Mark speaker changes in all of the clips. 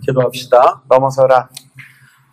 Speaker 1: 기도합시다.
Speaker 2: Vamos a orar.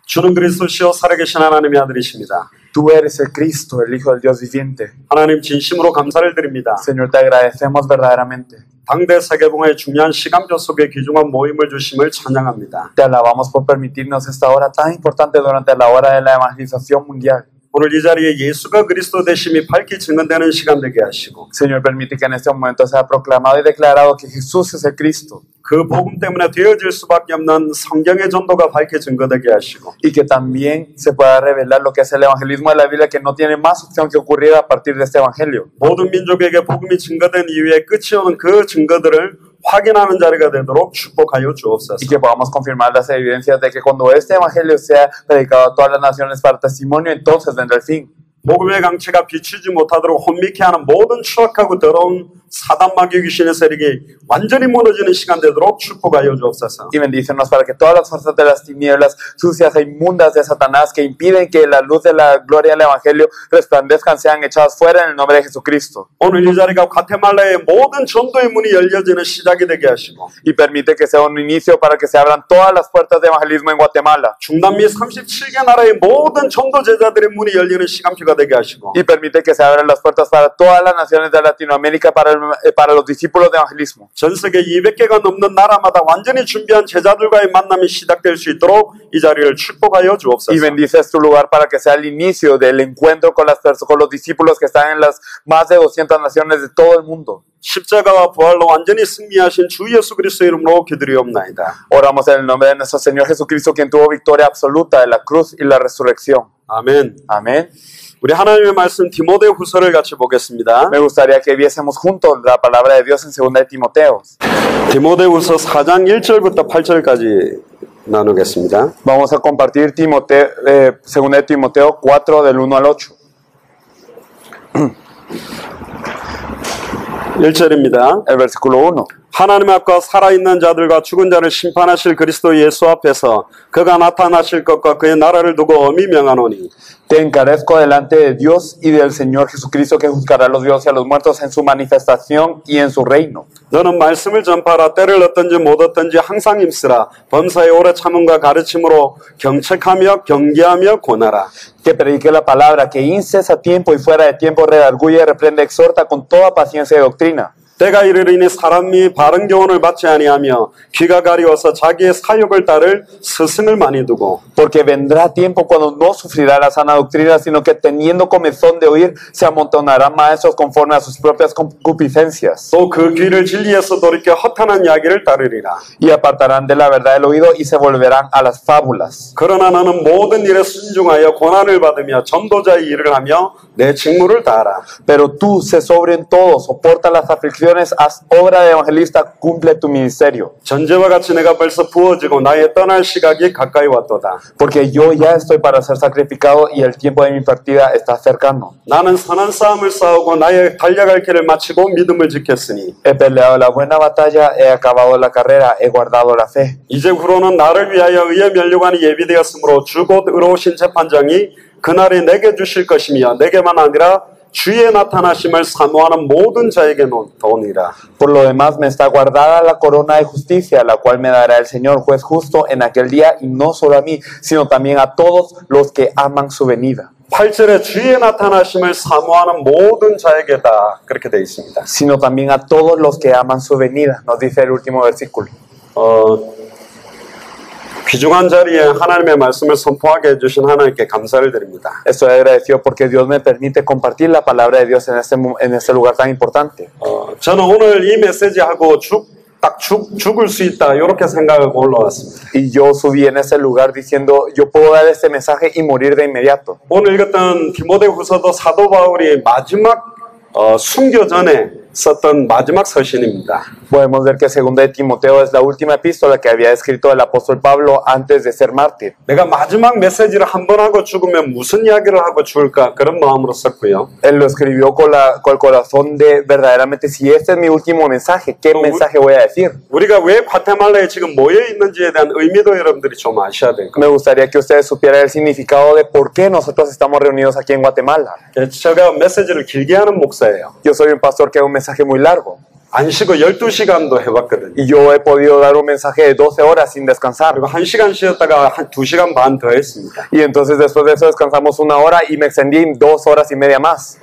Speaker 1: 주는 그리스도시요 살아계신 하나님의 아들이십니다.
Speaker 2: Tú eres el Cristo, el Hijo del Dios viviente.
Speaker 1: 하나님 진심으로 감사를 드립니다.
Speaker 2: Señor, te agradecemos verdaderamente.
Speaker 1: 당대 세계봉의 중요한 시간표 속에 귀중한 모임을 주심을 찬양합니다.
Speaker 2: Te alabamos por permitirnos esta hora tan importante durante la hora de la evangelización mundial.
Speaker 1: 오늘 이 자리에 예수가 그리스도 되심이 밝히 증언되는 시간 되게 하시고
Speaker 2: Señor, permite que en este momento sea proclamado y declarado que Jesús es el Cristo.
Speaker 1: 그 복음 때문에 되어질 수밖에 없는 성경의 전도가 밝히 증거되게 하시고
Speaker 2: Y que también se pueda revelar lo que es el evangelismo de la Biblia, que no tiene más opción que ocurrir a partir de este evangelio.
Speaker 1: 모든 민족에게 복음이 증거된 이후에 끝이 오는 그 증거들을 확인하는 자리가 되도록 축복하여 주옵소서.
Speaker 2: Y que podamos confirmar las evidencias de que cuando este evangelio sea predicado a todas las naciones para testimonio, entonces vendrá el fin.
Speaker 1: 복음의 강체가 비추지 못하도록 혼미케 하는 모든 추악하고 더러운 사단 마귀 귀신의 세력이 완전히 무너지는 시간 되도록 축복하여 주옵소서.
Speaker 2: Y bendícenos para que todas las fuerzas de las tinieblas sucias e inmundas de Satanás que impiden que la luz de la gloria del evangelio resplandezcan sean echadas fuera en el nombre de Jesucristo.
Speaker 1: 오늘 이 자리가 과테말라의 모든 전도의 문이 열려지는 시작이 되게 하시고
Speaker 2: Y permite que sea un inicio para que se abran todas las puertas de evangelismo en Guatemala.
Speaker 1: 중남미 37개 나라의 모든 전도 제자들의 문이 열리는 시간표가 되게 하시고
Speaker 2: Y permite que se abran las puertas para todas las naciones de Latinoamérica para los discípulos de evangelismo.
Speaker 1: 전 세계 200개가 넘는 나라마다 완전히 준비한 제자들과의 만남이 시작될 수 있도록 이 자리를 축복하여 주옵소서.
Speaker 2: Y bendices tu lugar para que sea el inicio del encuentro con los discípulos que están en las más de 200 naciones de todo el mundo.
Speaker 1: 십자가와 부활로 완전히 승리하신 주 예수 그리스도의 이름으로 기도드리옵나이다.
Speaker 2: Oramos en el nombre de nuestro Señor Jesucristo, quien tuvo victoria absoluta de la cruz y la resurrección.
Speaker 1: 아멘.
Speaker 2: Amén.
Speaker 1: 우리 하나님의 말씀 디모데후서를 같이 보겠습니다.
Speaker 2: Me gustaría que viésemos juntos la palabra de Dios en 2 de Timoteo.
Speaker 1: 디모데후서 4장 1절부터 8절까지 나누겠습니다.
Speaker 2: Vamos a compartir 2 de Timoteo 4 del 1 al 8.
Speaker 1: 1절입니다.
Speaker 2: El versículo 1.
Speaker 1: 하나님 앞과 살아있는 자들과 죽은 자를 심판하실 그리스도 예수 앞에서 그가 나타나실 것과 그의 나라를 두고 엄히 명하노니
Speaker 2: Te encarezco delante de Dios y del Señor Jesucristo, que juzgará a los vivos y a los muertos en su manifestación y en su reino.
Speaker 1: 너는 말씀을 전파하라. 때를 얻든지 못 얻든지 항상 힘쓰라. 범사에 오래 참음과 가르침으로 경책하며 경계하며 권하라.
Speaker 2: Que predique la palabra, que inces a tiempo y fuera de tiempo, redarguye, reprende, exhorta con toda paciencia y doctrina.
Speaker 1: 때가 이르리니 사람이 바른 교훈을 받지 아니하며 귀가 가리워서 자기의 사욕을 따를 스승을 많이 두고
Speaker 2: Porque vendrá tiempo cuando no sufrirá la sana doctrina, sino que teniendo comezón de oír, se amontonarán maestros conforme a sus propias concupiscencias.
Speaker 1: 또 그 귀를 진리에서 돌이켜 허탄한 이야기를 따르리라.
Speaker 2: Y apartarán de la verdad el oído y se volverán a las fábulas.
Speaker 1: 그러나 너는 모든 일에 순종하여 고난을 받으며 전도자의 일을 하며 내 직무를 다하라.
Speaker 2: Pero tú, sé sobrio en todo, soporta las aflicciones, haz obra de evangelista, cumple tu ministerio.
Speaker 1: 전제와 같이 내가 벌써 부어지고 나의 떠날 시각이 가까이 왔도다.
Speaker 2: Porque yo ya estoy para ser sacrificado y el tiempo de mi partida está cercano.
Speaker 1: 나는 선한 싸움을 싸우고 나의 달려갈 길을 마치고 믿음을 지켰으니
Speaker 2: He peleado la buena batalla, he acabado la carrera, he guardado la fe.
Speaker 1: 이제 후로는 나를 위하여 의의 면류관이 예비되었으므로 주 곧 의로우신 재판장이 그날에 내게 주실 것이며 내게만 아니라 주의 나타나심을 사모하는 모든 자에게 도니라.
Speaker 2: Por lo demás me está guardada la corona de justicia, la cual me dará el Señor juez justo en aquel día, y no solo a mí, sino también a todos los que aman su venida.
Speaker 1: 8절에 주의 나타나심을 사모하는 모든 자에게다 그렇게 되어 있습니다.
Speaker 2: Sino también a todos los que aman su venida, nos dice el último versículo.
Speaker 1: 귀중한 자리에 하나님의 말씀을 선포하게 해주신 하나님께 감사를 드립니다.
Speaker 2: Estoy agradecido porque Dios me permite compartir la palabra de Dios en este lugar tan importante.
Speaker 1: 저는 오늘 이 메시지하고 죽을 수 있다 이렇게 생각하고 올라왔습니다.
Speaker 2: Y yo subí en ese lugar diciendo, yo puedo dar este mensaje y morir de inmediato.
Speaker 1: 오늘 읽었던 디모데후서도 사도 바울이 마지막 순교 전에 썼던 마지막 서신입니다.
Speaker 2: Podemos ver que 2 de Timoteo es la última epístola que había escrito el apóstol Pablo antes de ser mártir.
Speaker 1: 내가 마지막 메시지를 한 번 하고 죽으면 무슨 이야기를 하고 죽을까 그런 마음으로 썼고요.
Speaker 2: Él lo escribió con el corazón de verdaderamente, si este es mi último mensaje, ¿qué mensaje voy a decir?
Speaker 1: 우리가 왜 과테말라에 지금 모여 있는지에 대한 의미도 여러분들이 좀 아셔야 될
Speaker 2: Me
Speaker 1: 겁니다.
Speaker 2: gustaría que ustedes supieran el significado de por qué nosotros estamos reunidos aquí en Guatemala.
Speaker 1: 제가 메시지를 길게 하는 목사예요.
Speaker 2: Yo soy un pastor que da un mensaje muy largo.
Speaker 1: 안 쉬고 12시간도 해봤거든요.
Speaker 2: Y yo he podido dar un mensaje de 12 horas sin descansar.
Speaker 1: 그리고 1시간 쉬었다가 한 2시간 반 더 했습니다.
Speaker 2: Y entonces después de eso descansamos 1 hora y me extendí 2 horas y media más.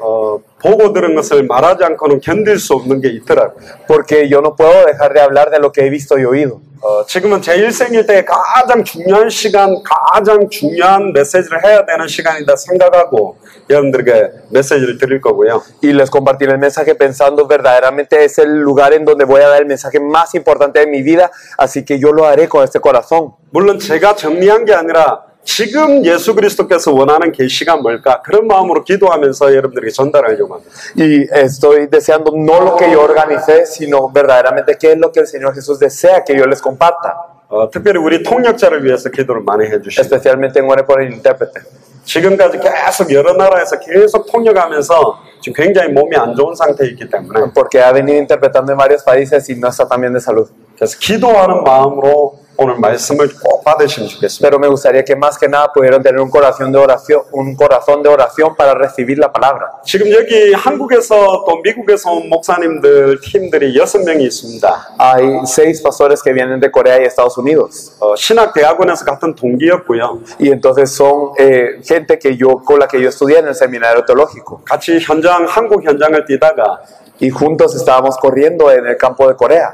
Speaker 1: 보고 들은 것을 말하지 않고는 견딜 수 없는 게 있더라고요.
Speaker 2: Porque yo no puedo dejar de hablar de lo que he visto y oído.
Speaker 1: 지금은 제 일생일 때 가장 중요한 시간, 가장 중요한 메시지를 해야 되는 시간이다 생각하고 여러분들에게 메시지를 드릴 거고요.
Speaker 2: Y les compartiré el mensaje pensando verdaderamente es el lugar en donde voy a dar el mensaje más importante de mi vida, así que yo lo haré con este corazón.
Speaker 1: 물론 제가 정리한 게 아니라 지금 예수 그리스도께서 원하는 계시가 뭘까? 그런 마음으로 기도하면서 여러분들에게 전달하려고 합니다.
Speaker 2: Y estoy deseando no lo que yo organicé, sino verdaderamente qué es lo que el Señor Jesús desea que yo les comparta.
Speaker 1: 특별히 우리 통역자를 위해서 기도를 많이 해주시고
Speaker 2: Especialmente en ore por el intérprete.
Speaker 1: 지금까지 계속 여러 나라에서 계속 통역하면서 지금 굉장히 몸이 안 좋은 상태에 있기 때문에
Speaker 2: Porque ha venido interpretando en varios países y no está tan bien de salud.
Speaker 1: 그래서 기도하는 마음으로 오늘 말씀을 꼭 받으시면 좋겠습니다.
Speaker 2: Pero me gustaría que más que nada pudieran tener un corazón de oración para recibir la palabra.
Speaker 1: 지금 여기 한국에서 또 미국에서 온 목사님들 팀들이 6명이 있습니다.
Speaker 2: Hay 6 pastores que vienen de Corea y Estados Unidos.
Speaker 1: 신학대학원에서 같은 동기였고요.
Speaker 2: Y entonces son gente con la que yo estudié en el seminario teológico.
Speaker 1: 같이 한국 현장을 뛰다가
Speaker 2: Y juntos estábamos corriendo en el campo de Corea.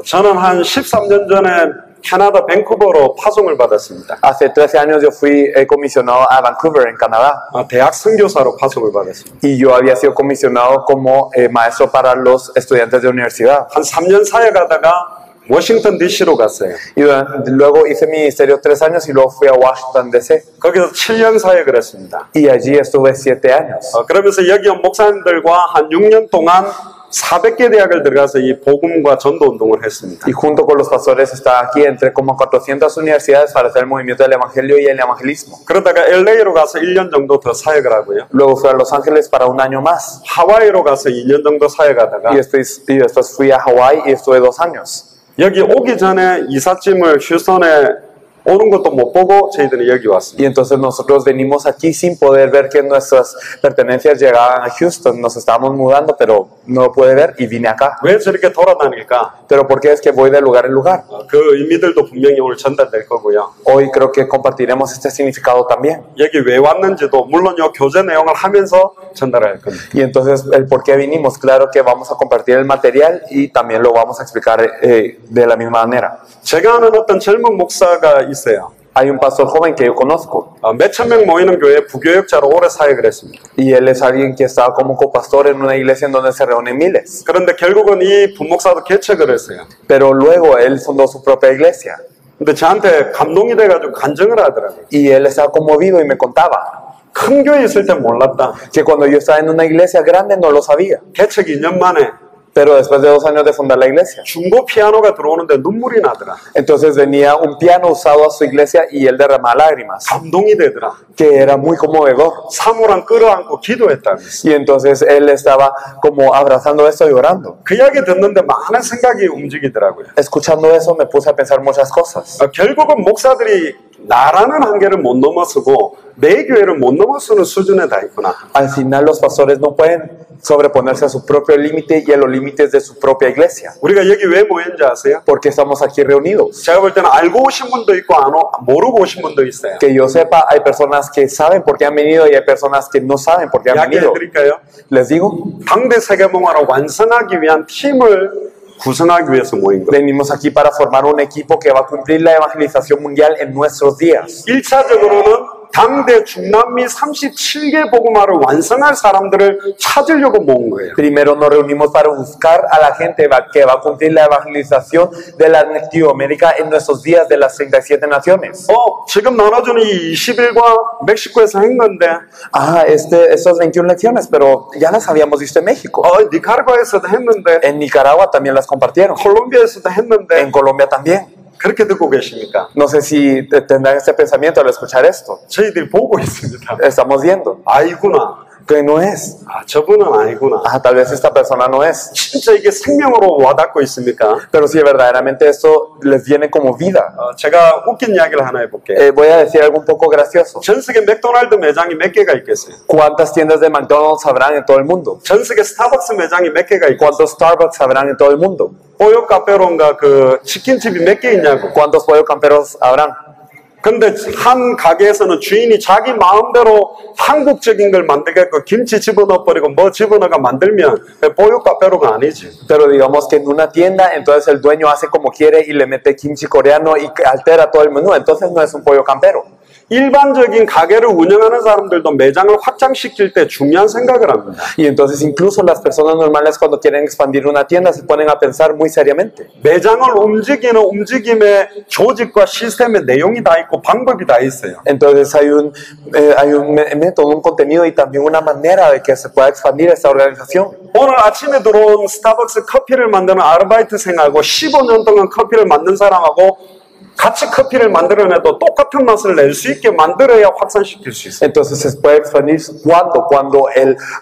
Speaker 1: 저는 한 13년 전에 캐나다 밴쿠버로 파송을 받았습니다.
Speaker 2: Hace 13 años yo fui comisionado a Vancouver, en Canadá.
Speaker 1: 대학 선교사로 파송을 받았습니다.
Speaker 2: Y yo había sido comisionado como maestro para los estudiantes de universidad.
Speaker 1: 한 3년 사역하다가 워싱턴 DC로 갔어요.
Speaker 2: Y luego hice ministerio 3 años y luego fui a Washington DC.
Speaker 1: 거기서 7년 사역을 했습니다.
Speaker 2: Y allí estuve 7 años.
Speaker 1: 그러면서 여기 온 목사님들과 한 6년 동안 400개 대학을 들어가서 이 복음과 전도 운동을 했습니다.
Speaker 2: Y junto con los pastores estaba aquí entre como 400 universidades para hacer el movimiento del evangelio y el evangelismo.
Speaker 1: 그러다가 LA로 가서 1년 정도 더 사역을 하고요.
Speaker 2: Luego fui a Los Ángeles para 1 año más.
Speaker 1: 하와이로 가서 2년 정도 사역하다가
Speaker 2: Y después fui a Hawái y estuve 2 años.
Speaker 1: 여기 오기 전에 이삿짐을 휴스턴에 오는 것도 못 보고 저희들이 여기 왔습니다.
Speaker 2: Y entonces nosotros venimos aquí sin poder ver que nuestras pertenencias llegaban a Houston. Nos estábamos mudando, pero no lo pude ver y vine acá.
Speaker 1: 왜 저렇게 돌아다닐까?
Speaker 2: Pero ¿por qué es que voy de lugar en lugar?
Speaker 1: 그 의미들도 분명히 오늘 전달될 거고요.
Speaker 2: Hoy creo que compartiremos este significado también.
Speaker 1: 여기 왜 왔는지도 물론 요 교재 내용을 하면서 전달할 겁니다.
Speaker 2: Y entonces el por qué vinimos, claro que vamos a compartir el material y también lo vamos a explicar de la misma manera.
Speaker 1: 제가 아는 어떤 젊은 목사가 있어요.
Speaker 2: Hay un pastor joven que yo conozco
Speaker 1: 몇천 명 모이는 교회에 부교역자로 오래 사역을 했습니다.
Speaker 2: y él es alguien que estaba como copastor en una iglesia en donde se reúnen miles.
Speaker 1: 그런데 결국은 이 부목사도 개척을 했어요.
Speaker 2: Pero luego él fundó su propia iglesia
Speaker 1: 근데 저한테 감동이 돼가지고 간증을 하더라고요.
Speaker 2: y él estaba conmovido y me contaba
Speaker 1: 큰 교회 있을 때 몰랐다.
Speaker 2: que cuando yo estaba en una iglesia grande no lo sabía.
Speaker 1: 개척 2년 만에
Speaker 2: Pero después de 2 años de fundar la iglesia,
Speaker 1: 중고 피아노가 들어오는데 눈물이 나더라.
Speaker 2: entonces venía un piano usado a su iglesia y él derramaba lágrimas,
Speaker 1: 감동이 되더라.
Speaker 2: que era muy conmovedor.
Speaker 1: 사모랑 끌어안고 기도했다면서.
Speaker 2: Y entonces él estaba como abrazando esto y orando.
Speaker 1: 그 이야기 듣는데 많은 생각이 움직이더라고요.
Speaker 2: Escuchando eso me puse a pensar muchas cosas.
Speaker 1: 결국은 목사들이 나라는 한계를 못 넘어서고 내 교회를 못 넘어서는 수준에 다 있구나.
Speaker 2: Al final los pastores no pueden sobreponerse a su propio límite y a los límites de su propia iglesia.
Speaker 1: 우리가 여기 왜 모였는지 아세요?
Speaker 2: Porque estamos aquí reunidos.
Speaker 1: 제가 볼 때는 알고 오신 분도 있고 모르고 오신 분도 있어요.
Speaker 2: Que yo sepa, hay personas que saben por qué han venido y hay personas que no saben por qué han venido.
Speaker 1: 이야기해드릴까요?
Speaker 2: Les digo,
Speaker 1: 당대 세계문화를 완성하기 위한 팀을 구성하기 위해서 모인 거예요.
Speaker 2: venimos aquí para formar un equipo que va a cumplir la evangelización mundial en nuestros días.
Speaker 1: 1차적으로는 당대 중남미 37개 복음화를 완성할 사람들을 찾으려고 모은 거예요.
Speaker 2: Primero nos reunimos para buscar a la gente que va a cumplir la evangelización de Latinoamérica en nuestros días de las 37 naciones.
Speaker 1: 지금 나눠주는 이 20일과 멕시코에서 한 건데
Speaker 2: Estas 21 lecciones, pero ya las habíamos visto en México.
Speaker 1: 니카라과에서도 했는데
Speaker 2: En Nicaragua también las compartieron.
Speaker 1: 콜롬비아에서도 했는데
Speaker 2: En Colombia también.
Speaker 1: 그렇게 듣고 계십니까?
Speaker 2: No sé si tendrán este pensamiento al escuchar esto.
Speaker 1: 저희들이 보고 있습니다.
Speaker 2: Estamos viendo.
Speaker 1: 아이구나.
Speaker 2: que no es.
Speaker 1: 아, 저분은 아니구나.
Speaker 2: Ah, tal vez esta persona no es.
Speaker 1: 진짜 이게 생명으로 와닿고 있습니까?
Speaker 2: Pero si verdaderamente esto les viene como vida.
Speaker 1: 제가 웃긴 이야기를 하나 해볼게요.
Speaker 2: Voy a decir algo un poco gracioso.
Speaker 1: 전 세계 맥도날드 매장이 몇 개가 있겠어요?
Speaker 2: ¿Cuántas tiendas de McDonald's habrán en todo el mundo?
Speaker 1: 전 세계 스타벅스 매장이 몇 개가 있고
Speaker 2: ¿Cuántos Starbucks habrán en todo el mundo?
Speaker 1: 뽀요 카페론가 그 치킨집이 몇 개 있냐고.
Speaker 2: ¿Cuántos pollo camperos habrán?
Speaker 1: 근데 한 가게에서는 주인이 자기 마음대로 한국적인 걸 만들겠고 김치 집어넣어버리고 뭐 집어넣어가 만들면 뽀요 카페로가 아니지.
Speaker 2: Pero digamos que en una tienda, entonces el dueño hace como quiere y le mete kimchi coreano y altera todo el menú. Entonces no es un pollo campero.
Speaker 1: 일반적인 가게를 운영하는 사람들도 매장을 확장시킬 때 중요한 생각을 합니다.
Speaker 2: Y entonces incluso las personas normales cuando quieren expandir una tienda se ponen a pensar muy seriamente.
Speaker 1: 매장을 움직이는 움직임의 조직과 시스템의 내용이 다 있고 방법이 다 있어요.
Speaker 2: Entonces hay un método, un contenido y también una manera de que se pueda expandir esta organización.
Speaker 1: 오늘 아침에 들어온 스타벅스 커피를 만드는 아르바이트생하고 15년 동안 커피를 만든 사람하고 같이 커피를 만들어내도 똑같은 맛을 낼 수 있게 만들어야 확산시킬 수 있어요.
Speaker 2: Entonces se puede expandir cuando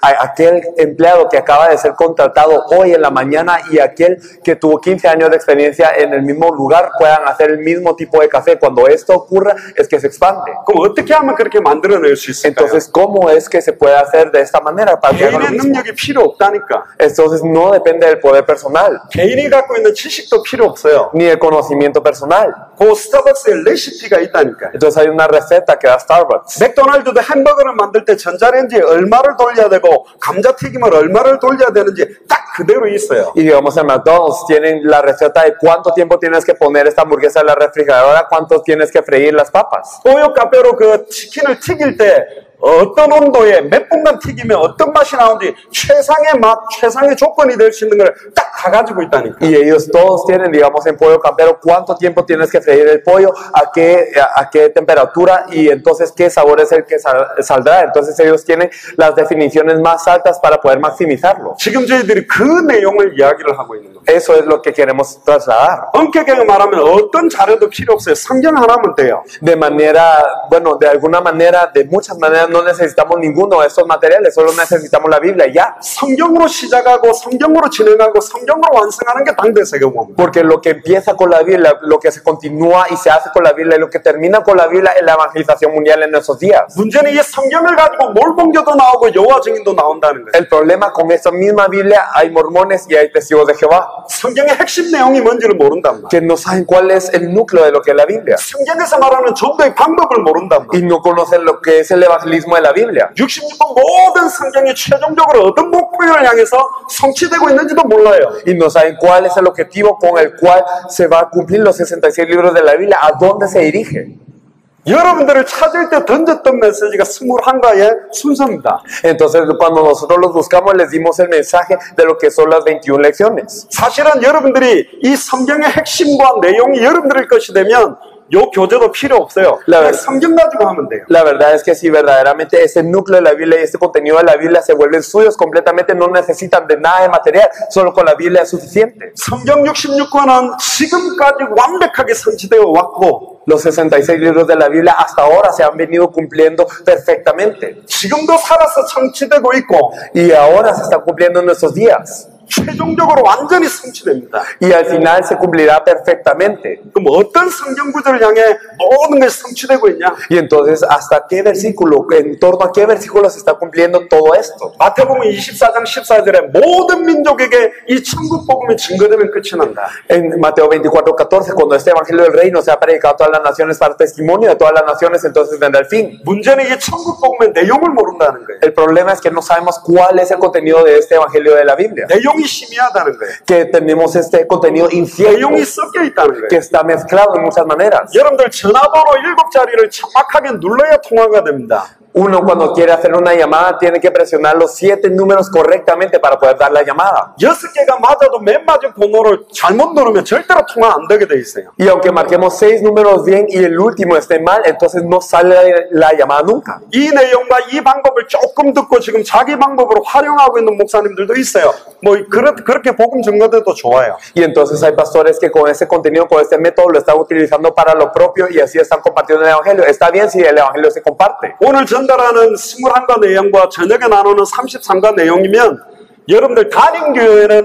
Speaker 2: aquel empleado que acaba de ser contratado hoy en la mañana y aquel que tuvo 15 años de experiencia en el mismo lugar puedan hacer el mismo tipo de café. Cuando esto ocurra es que se expande.
Speaker 1: 그럼 어떻게 하면 그렇게 만들어낼 수 있을까요?
Speaker 2: Entonces, ¿cómo es que se puede hacer de esta manera para que haga lo
Speaker 1: 개인의
Speaker 2: mismo?
Speaker 1: 능력이 필요 없다니까.
Speaker 2: Entonces no depende del poder personal
Speaker 1: 개인이 갖고 있는 지식도 필요 없어요.
Speaker 2: ni el conocimiento personal.
Speaker 1: 그 스타벅스에 레시피가 있다니까요.
Speaker 2: Entonces hay una receta que da Starbucks.
Speaker 1: 맥도날드도 햄버거를 만들 때 전자레인지에 얼마를 돌려야 되고 감자튀김을 얼마를 돌려야 되는지 딱 그대로 있어요.
Speaker 2: Y digamos en McDonald's tienen la receta de cuánto tiempo tienes que poner esta hamburguesa en la refrigeradora, cuánto tienes que freír las papas.
Speaker 1: 뽀요 카페로 그 치킨을 튀길 때 어떤 온도에 몇 분간 튀기면 어떤 맛이 나오는지 최상의 맛, 최상의 조건이 될 수 있는 걸 딱 다 가지고 있다니까.
Speaker 2: Y ellos todos tienen, digamos, en pollo campero, cuánto tiempo tienes que freír el pollo, a qué temperatura y entonces qué sabor es el que saldrá. Entonces ellos tienen las definiciones más altas para poder maximizarlo.
Speaker 1: 지금 저희들이 그 내용을 이야기를 하고 있는 거예요.
Speaker 2: Eso es lo que queremos trasladar.
Speaker 1: 엄격하게 말하면 어떤 자료도 필요 없어요. 성경 하나면 돼요.
Speaker 2: De manera, bueno, de alguna manera, de muchas maneras, no necesitamos ninguno de estos materiales, solo necesitamos la Biblia y ya.
Speaker 1: 성경으로 시작하고 성경으로 진행하고 성경으로 완성하는 게 당대 세계공입니다.
Speaker 2: Porque lo que empieza con la Biblia, lo que se continúa y se hace con la Biblia y lo que termina con la Biblia es la evangelización mundial en nuestros días.
Speaker 1: 문제는 이 성경을 가지고 몰봉교도 나오고 여호와 증인도 나온다는 거예요.
Speaker 2: El problema con esta misma Biblia hay mormones y hay testigos de Jehová
Speaker 1: 성경의 핵심 내용이 뭔지를 모른단 말이에요.
Speaker 2: que no saben cuál es el núcleo de lo que es la Biblia
Speaker 1: 성경에서 말하는 전도의 방법을 모른단 말이에요.
Speaker 2: y no conocen lo que es el evangelismo de la Biblia.
Speaker 1: 66권 모든 성경이 최종적으로 어떤 목표를 향해서 성취되고 있는지도 몰라요.
Speaker 2: Y no saben cuál es el objetivo con el cual se va a cumplir los 66 libros de la Biblia, a dónde se dirige.
Speaker 1: 여러분들을 찾을 때 던졌던 메시지가 21가의 순서입니다.
Speaker 2: Entonces, cuando nosotros los buscamos, les dimos el mensaje de lo que son las 21 lecciones.
Speaker 1: 사실은 여러분들이 이 성경의 핵심과 내용이 여러분들의 것이 되면 요 교재도 필요 없어요. 그냥 성경 가지고 하면 돼요.
Speaker 2: La verdad es que si verdaderamente ese núcleo de la Biblia y este contenido de la Biblia se vuelven suyos completamente, no necesitan de nada de material, solo con la Biblia es suficiente.
Speaker 1: 성경 66권은 지금까지 완벽하게 성취되어 왔고
Speaker 2: Los 66 libros de la Biblia hasta ahora se han venido cumpliendo perfectamente.
Speaker 1: 지금도 살아서 성취되고 있고
Speaker 2: Y ahora se está cumpliendo en nuestros días.
Speaker 1: 최종적으로 완전히 성취됩니다.
Speaker 2: Y al final se cumplirá perfectamente.
Speaker 1: 그럼 어떤 성경 구절을 향해 모든 것이 성취되고 있냐?
Speaker 2: Y entonces, ¿hasta qué versículo, en torno a qué versículo se está cumpliendo todo esto?
Speaker 1: 마태복음 24장 14절에 모든 민족에게 이 천국 복음이 증거되면 끝이 난다.
Speaker 2: En Mateo 24:14, cuando este evangelio del reino sea predicado a todas las naciones para testimonio de todas las naciones, entonces vendrá el fin.
Speaker 1: 문제는 이 천국 복음의 내용을 모른다는 거예요.
Speaker 2: El problema es que no sabemos cuál es el contenido de este evangelio de la Biblia.
Speaker 1: 내용이 희미하다는 거예요.
Speaker 2: Que tenemos este contenido incierto,
Speaker 1: 내용이 섞여 있다는
Speaker 2: que
Speaker 1: 거예요.
Speaker 2: está mezclado en muchas maneras.
Speaker 1: 여러분들 전화번호 7자리를 정확하게 눌러야 통화가 됩니다.
Speaker 2: Uno cuando quiere hacer una llamada tiene que presionar los 7 números correctamente para poder dar la llamada.
Speaker 1: 6개가 맞아도 맨 마지막 번호를 잘못 누르면 절대로 통화 안 되게 돼 있어요.
Speaker 2: Y aunque marquemos 6 números bien y el último esté mal, entonces no sale la llamada nunca.
Speaker 1: 이 내용과 이 방법을 조금 듣고 지금 자기 방법으로 활용하고 있는 목사님들도 있어요. 뭐 그렇게 복음 증거돼도 좋아요.
Speaker 2: Y entonces hay pastores que con ese contenido, con este método lo están utilizando para lo propio y así están compartiendo el evangelio. Está bien si el evangelio se comparte.
Speaker 1: 오늘 전 전달하는 21과 내용과 저녁에 나누는 33과 내용이면 여러분들 단임교회는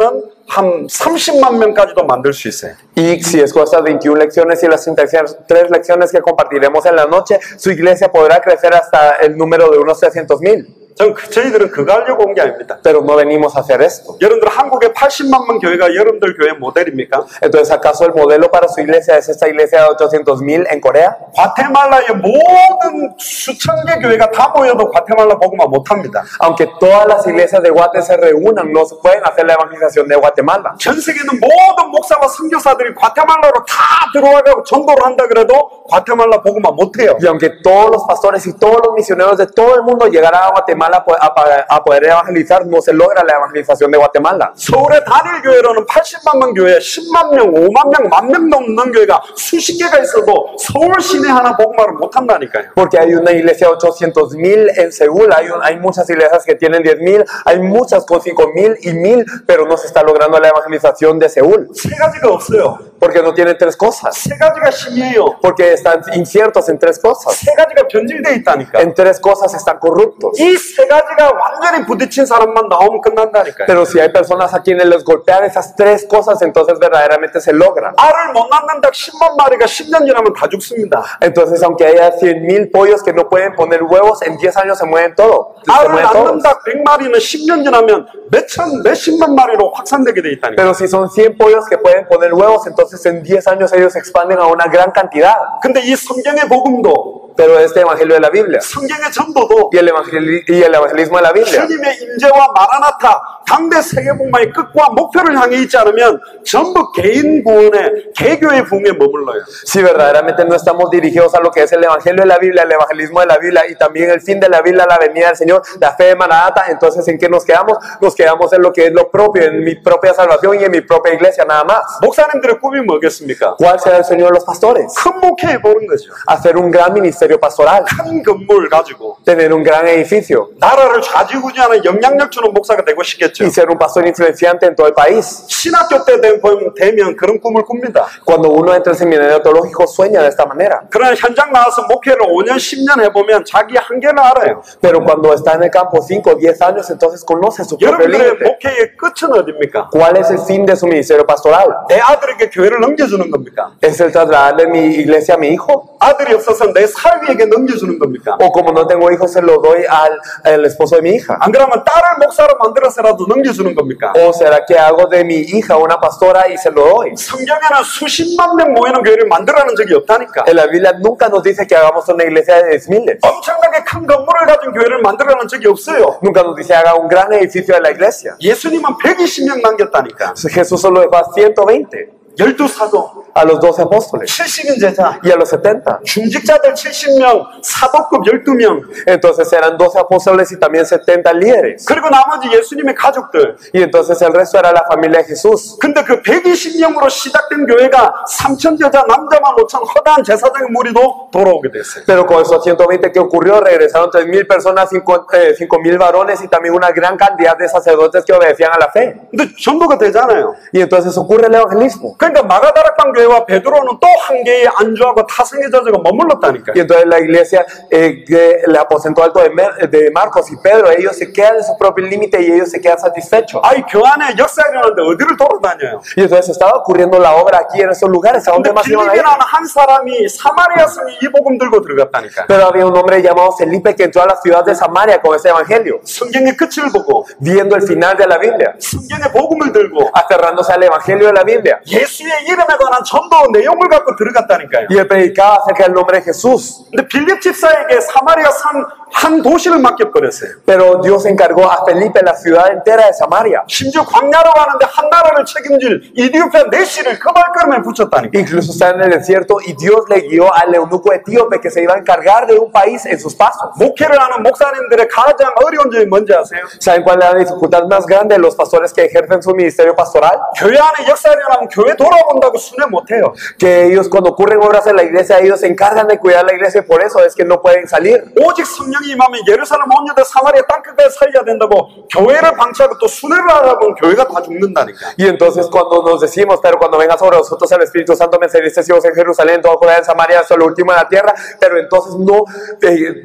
Speaker 1: 한 30만 명까지도 만들 수 있어요.
Speaker 2: Y si es con estas 21 lecciones y las 33 lecciones que compartiremos en la noche, su iglesia podrá crecer hasta el número de unos 300,000.
Speaker 1: 저희들은 그거 하려고 온 게 아닙니다.
Speaker 2: Pero no venimos a hacer esto.
Speaker 1: 여러분들 한국의 80만 명 교회가 여러분들 교회 모델입니까?
Speaker 2: Entonces, ¿acaso el modelo para su iglesia es esta iglesia de 800,000 en Corea?
Speaker 1: 과테말라의 모든 수천 개 교회가 다 모여도 과테말라 복음화 못합니다.
Speaker 2: Aunque todas las iglesias de Guate se reúnan, no se pueden hacer la evangelización de Guatemala.
Speaker 1: 전 세계는 모든 목사와 선교사들이 과테말라로 다 들어와가고 전도를 한다 그래도 과테말라 복음화 못해요.
Speaker 2: Y aunque todos los pastores y todos los misioneros de todo el mundo llegaran a Guatemala a poder evangelizar, no se logra la evangelización de Guatemala.
Speaker 1: 서울의 단일 교회로는 80만 명 교회, 10만 명, 5만 명, 1만 명 넘는 교회가 수십 개가 있어도 서울 시내 하나 복음화를 못한다니까요.
Speaker 2: Porque hay una iglesia de 800,000 en Seúl, hay muchas iglesias que tienen 10,000, hay muchas con 5,000 y 1,000, pero no se está logrando la evangelización de Seúl.
Speaker 1: 세 가지가 없어요.
Speaker 2: Porque no tienen tres cosas.
Speaker 1: 세 가지가 심이에요.
Speaker 2: Porque están inciertos en tres cosas.
Speaker 1: 세 가지가 변질되어 있다니까.
Speaker 2: En tres cosas están corruptos.
Speaker 1: 이 세 가지가 완전히 부딪힌 사람만 나오면 끝난다니까요.
Speaker 2: Pero si hay personas a quienes les golpean esas tres cosas, entonces verdaderamente se logra.
Speaker 1: 알을 못 낳는다 10만 마리가 10년 지나면 다 죽습니다.
Speaker 2: Entonces, aunque haya 100,000 pollos que no pueden poner huevos, en 10 años se mueren todos. Se
Speaker 1: 알을
Speaker 2: mueren todos.
Speaker 1: 낳는다 100마리는 10년 지나면 몇십만 마리로 확산되게 돼 있다니까요.
Speaker 2: Pero si son 100 pollos que pueden poner huevos, entonces en 10 años ellos se expanden a una gran cantidad.
Speaker 1: 근데 이 성경의 복음도
Speaker 2: Pero este evangelio de la Biblia
Speaker 1: 성경의 전도도
Speaker 2: y el evangelismo de la Biblia,
Speaker 1: 주님의 임재와 마라나타 당대 세계복음화의 끝과 목표를 향해 있지 않으면 전부 개인 구원의 개교의 붕에 머물러요.
Speaker 2: si verdaderamente no estamos dirigidos a lo que es el evangelio de la Biblia, el evangelismo de la Biblia y también el fin de la Biblia, la venida del Señor, la fe de Maranata, entonces ¿en qué nos quedamos? Nos quedamos en lo que es lo propio, en mi propia salvación y en mi propia iglesia, nada más.
Speaker 1: 목사님들의 꿈이 뭐겠습니까?
Speaker 2: ¿Cuál será el sueño de los pastores?
Speaker 1: 큰 목회해 보는 거죠.
Speaker 2: Hacer un gran ministerio pastoral,
Speaker 1: 큰 건물 가지고
Speaker 2: tener un gran edificio
Speaker 1: 나라를 좌지우지하는 영향력 주는 목사가 되고 싶겠죠.
Speaker 2: y ser un pastor influenciante en todo el país.
Speaker 1: 신학교 때 되면 그런 꿈을 꿉니다.
Speaker 2: Cuando uno entra al seminario teológico sueña de esta manera,
Speaker 1: 그러나 현장 나와서 목회를 5년, 10년 해보면 자기 한계를 알아요.
Speaker 2: pero cuando está en el campo 5 o 10 años, entonces conoce su propio
Speaker 1: 여러분들의
Speaker 2: límite.
Speaker 1: 목회의 끝은 어딥니까?
Speaker 2: ¿Cuál es el fin de su ministerio pastoral?
Speaker 1: 내 아들에게 교회를 넘겨주는 겁니까?
Speaker 2: ¿Es el trasladarle mi iglesia a mi hijo?
Speaker 1: 아들이 없어서 내 사위에게 넘겨주는 겁니까?
Speaker 2: ¿O como no tengo hijos se lo doy al esposo de mi hija?
Speaker 1: 안 그러면 딸을 목사로 만들어서라도 넘겨주는 겁니까?
Speaker 2: ¿O será que hago de mi hija una pastora y se lo doy?
Speaker 1: 성경에는 수십만 명 모이는 교회를 만들어라는 적이 없다니까.
Speaker 2: En la Biblia nunca nos dice que hagamos una iglesia de 10,000.
Speaker 1: 엄청나게 큰 건물을 가진 교회를 만들어라는 적이 없어요.
Speaker 2: Nunca nos dice haga un gran edificio de la iglesia.
Speaker 1: 예수님은 120명 남겼다니까.
Speaker 2: Jesús solo dejó a 120,
Speaker 1: 12사도,
Speaker 2: a los 12 apóstoles
Speaker 1: 70인 제자,
Speaker 2: y a los 70.
Speaker 1: 중직자들 70명, 사도급 12명,
Speaker 2: Entonces eran 12 apóstoles y también 70 líderes.
Speaker 1: 그리고 나머지 예수님의 가족들.
Speaker 2: Y entonces el resto era la familia de Jesús.
Speaker 1: 근데 그 120명으로 시작된 교회가 3,000 여자, 남자만 5,000 허다한 제사장의 무리도 돌아오게 됐어요.
Speaker 2: Pero con esos 120 que ocurrió, regresaron 3,000 personas, 5,000 varones y también una gran cantidad de sacerdotes que obedecían a la fe.
Speaker 1: 근데 전도가 되잖아요.
Speaker 2: Y entonces ocurre el evangelismo.
Speaker 1: 그러니까 마가다락방 교회와 베드로는 또 한 개의 안주하고 타성에 젖어가 머물렀다니까요.
Speaker 2: Y entonces la iglesia, el aposento alto de Marcos y Pedro, ellos se quedan en su propio límite y ellos se quedan satisfechos.
Speaker 1: 아이 교환에 역사가 일어나는데 어디를 돌아다녀요?
Speaker 2: Y entonces estaba ocurriendo la obra aquí en esos lugares. ¿A dónde
Speaker 1: 근데
Speaker 2: más iban a ir?
Speaker 1: 빌립이라는 한 사람이 사마리아 성에 이 복음 들고 들어갔다니까요.
Speaker 2: Pero había un hombre llamado Felipe que entró a la ciudad de Samaria con ese evangelio,
Speaker 1: 성경의 끝을 보고
Speaker 2: viendo el final de la Biblia,
Speaker 1: 성경의 복음을 들고
Speaker 2: aferrándose al evangelio de la Biblia.
Speaker 1: 예수의 이름에 관한 전도 내용을 갖고 들어갔다니까요.
Speaker 2: Y él predicaba acerca del nombre de Jesús.
Speaker 1: 근데 빌립 집사에게 사마리아 산 한 도시를 맡겨버렸어요.
Speaker 2: Pero Dios encargó a Felipe la ciudad entera de Samaria.
Speaker 1: 심지어 광야로 가는데 한 나라를 책임질 이디오피아 내시를 그 발걸음에 붙였다니까.
Speaker 2: Incluso está en el desierto y Dios le guió al eunuco etíope que se iba a encargar de un país en sus pasos.
Speaker 1: 목회를 하는 목사님들의 가장 어려운 점이 뭔지 아세요?
Speaker 2: ¿Saben cuál es la dificultad más grande de los pastores que ejercen su ministerio pastoral?
Speaker 1: 교회 안에 역사가 일어나면 교회 돌아본다고 순회 못해요.
Speaker 2: Que ellos cuando ocurren obras en la iglesia, ellos se encargan de cuidar la iglesia y por eso es que no pueden salir.
Speaker 1: 오직 성령 성령이 임하면 예루살렘 온 유대 사마리아 땅끝까지 살려야 된다고 교회를 방치하고 또 순회를 하다 보면 교회가 다 죽는다니까.
Speaker 2: Y entonces cuando nos decimos, pero cuando venga sobre nosotros el Espíritu Santo, me seréis testigos en Jerusalén, toda Judea, en Samaria, hasta lo último de la tierra, pero entonces no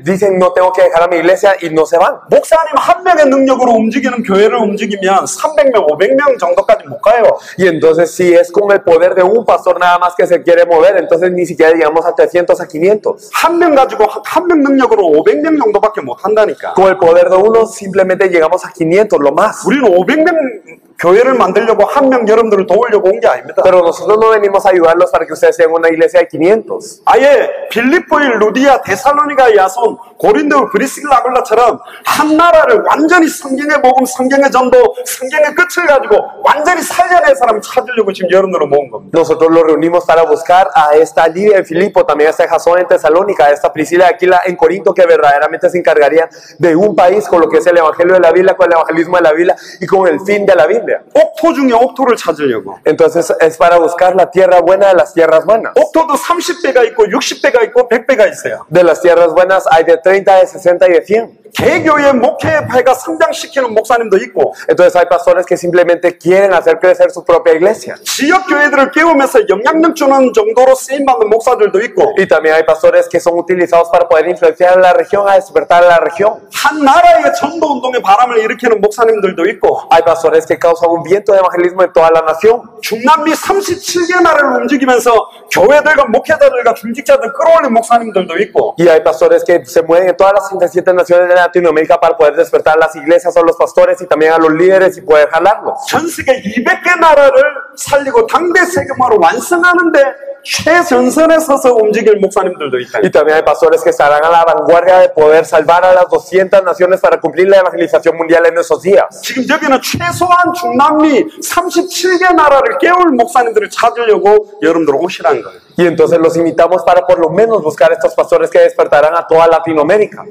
Speaker 2: dicen no tengo que dejar a mi iglesia y no se van.
Speaker 1: 목사님 한 명의 능력으로 움직이는 교회를 움직이면 300명, 500명 정도까지 못 가요.
Speaker 2: Y entonces si es con el poder de un pastor nada más que se quiere mover, entonces ni siquiera llegamos a 300, a 500.
Speaker 1: 한 명 가지고 한 명 능력으로 500명 정도밖에 못 한다니까.
Speaker 2: Con el poder de uno simplemente llegamos a 500, lo más.
Speaker 1: 우리는 500명 교회를 만들려고 한 명 여러분들을 도우려고 온 게 아닙니다.
Speaker 2: Pero nosotros no venimos a ayudarlos para que ustedes sean una iglesia de 500.
Speaker 1: 아예 빌립보일, 루디아, 데살로니가, 야손, 고린도, 브리스길라, 아굴라처럼 한 나라를 완전히 성경의 복음, 성경의 전도, 성경의 끝을 가지고 완전히 살려낼 사람을 찾으려고 지금 여러분들을 모은 겁니다.
Speaker 2: Nosotros los reunimos para buscar a esta Lidia en Filipo, también a esta Jasón en Tesalónica, a esta Priscila de Aquila en Corinto, que verdaderamente se encargarían de un país con lo que es el Evangelio de la Biblia, con el evangelismo de la Biblia y con el fin de la Biblia.
Speaker 1: 옥토 중에 옥토를 찾으려고.
Speaker 2: Entonces es para buscar la tierra buena de las tierras buenas.
Speaker 1: 옥토도 30배가 있고 60배가 있고 100배가 있어요.
Speaker 2: De las tierras buenas hay de 30, de 60 y de 100.
Speaker 1: 개교의 목회파가 성장시키는 목사님도 있고
Speaker 2: Entonces hay pastores que simplemente quieren hacer crecer su propia iglesia.
Speaker 1: 지역 교회들을 깨우면서 영향력 주는 정도로 쓰임받는 목사들도 있고
Speaker 2: Y también hay pastores que son utilizados para poder influenciar a la región, a despertar a la región.
Speaker 1: 한 나라의 전도운동의 바람을 일으키는 목사님들도 있고
Speaker 2: Hay pastores que causan un viento de evangelismo en toda la nación.
Speaker 1: 중남미 37개 나라를 움직이면서 교회들과 목회자들과 중직자들 끌어올린 목사님들도 있고
Speaker 2: Y hay pastores que se mueven en todas las 37 naciones de Latinoamérica para poder despertar a las iglesias, a los pastores y también a los líderes y poder jalarlos.
Speaker 1: 전 세계 200개 나라를 살리고 당대 세계화를 완성하는데 최전선에 서서 움직일 목사님들도 있다.
Speaker 2: Y también hay pastores que estarán a la vanguardia de poder salvar a las 200 naciones para cumplir la evangelización mundial en esos días.
Speaker 1: 지금 여기는 최소한 중남미 37개 나라를 깨울 목사님들을 찾으려고 여러분들 오시라는 거예요.
Speaker 2: Y entonces los invitamos para por lo menos buscar estos pastores que despertarán a toda Latinoamérica.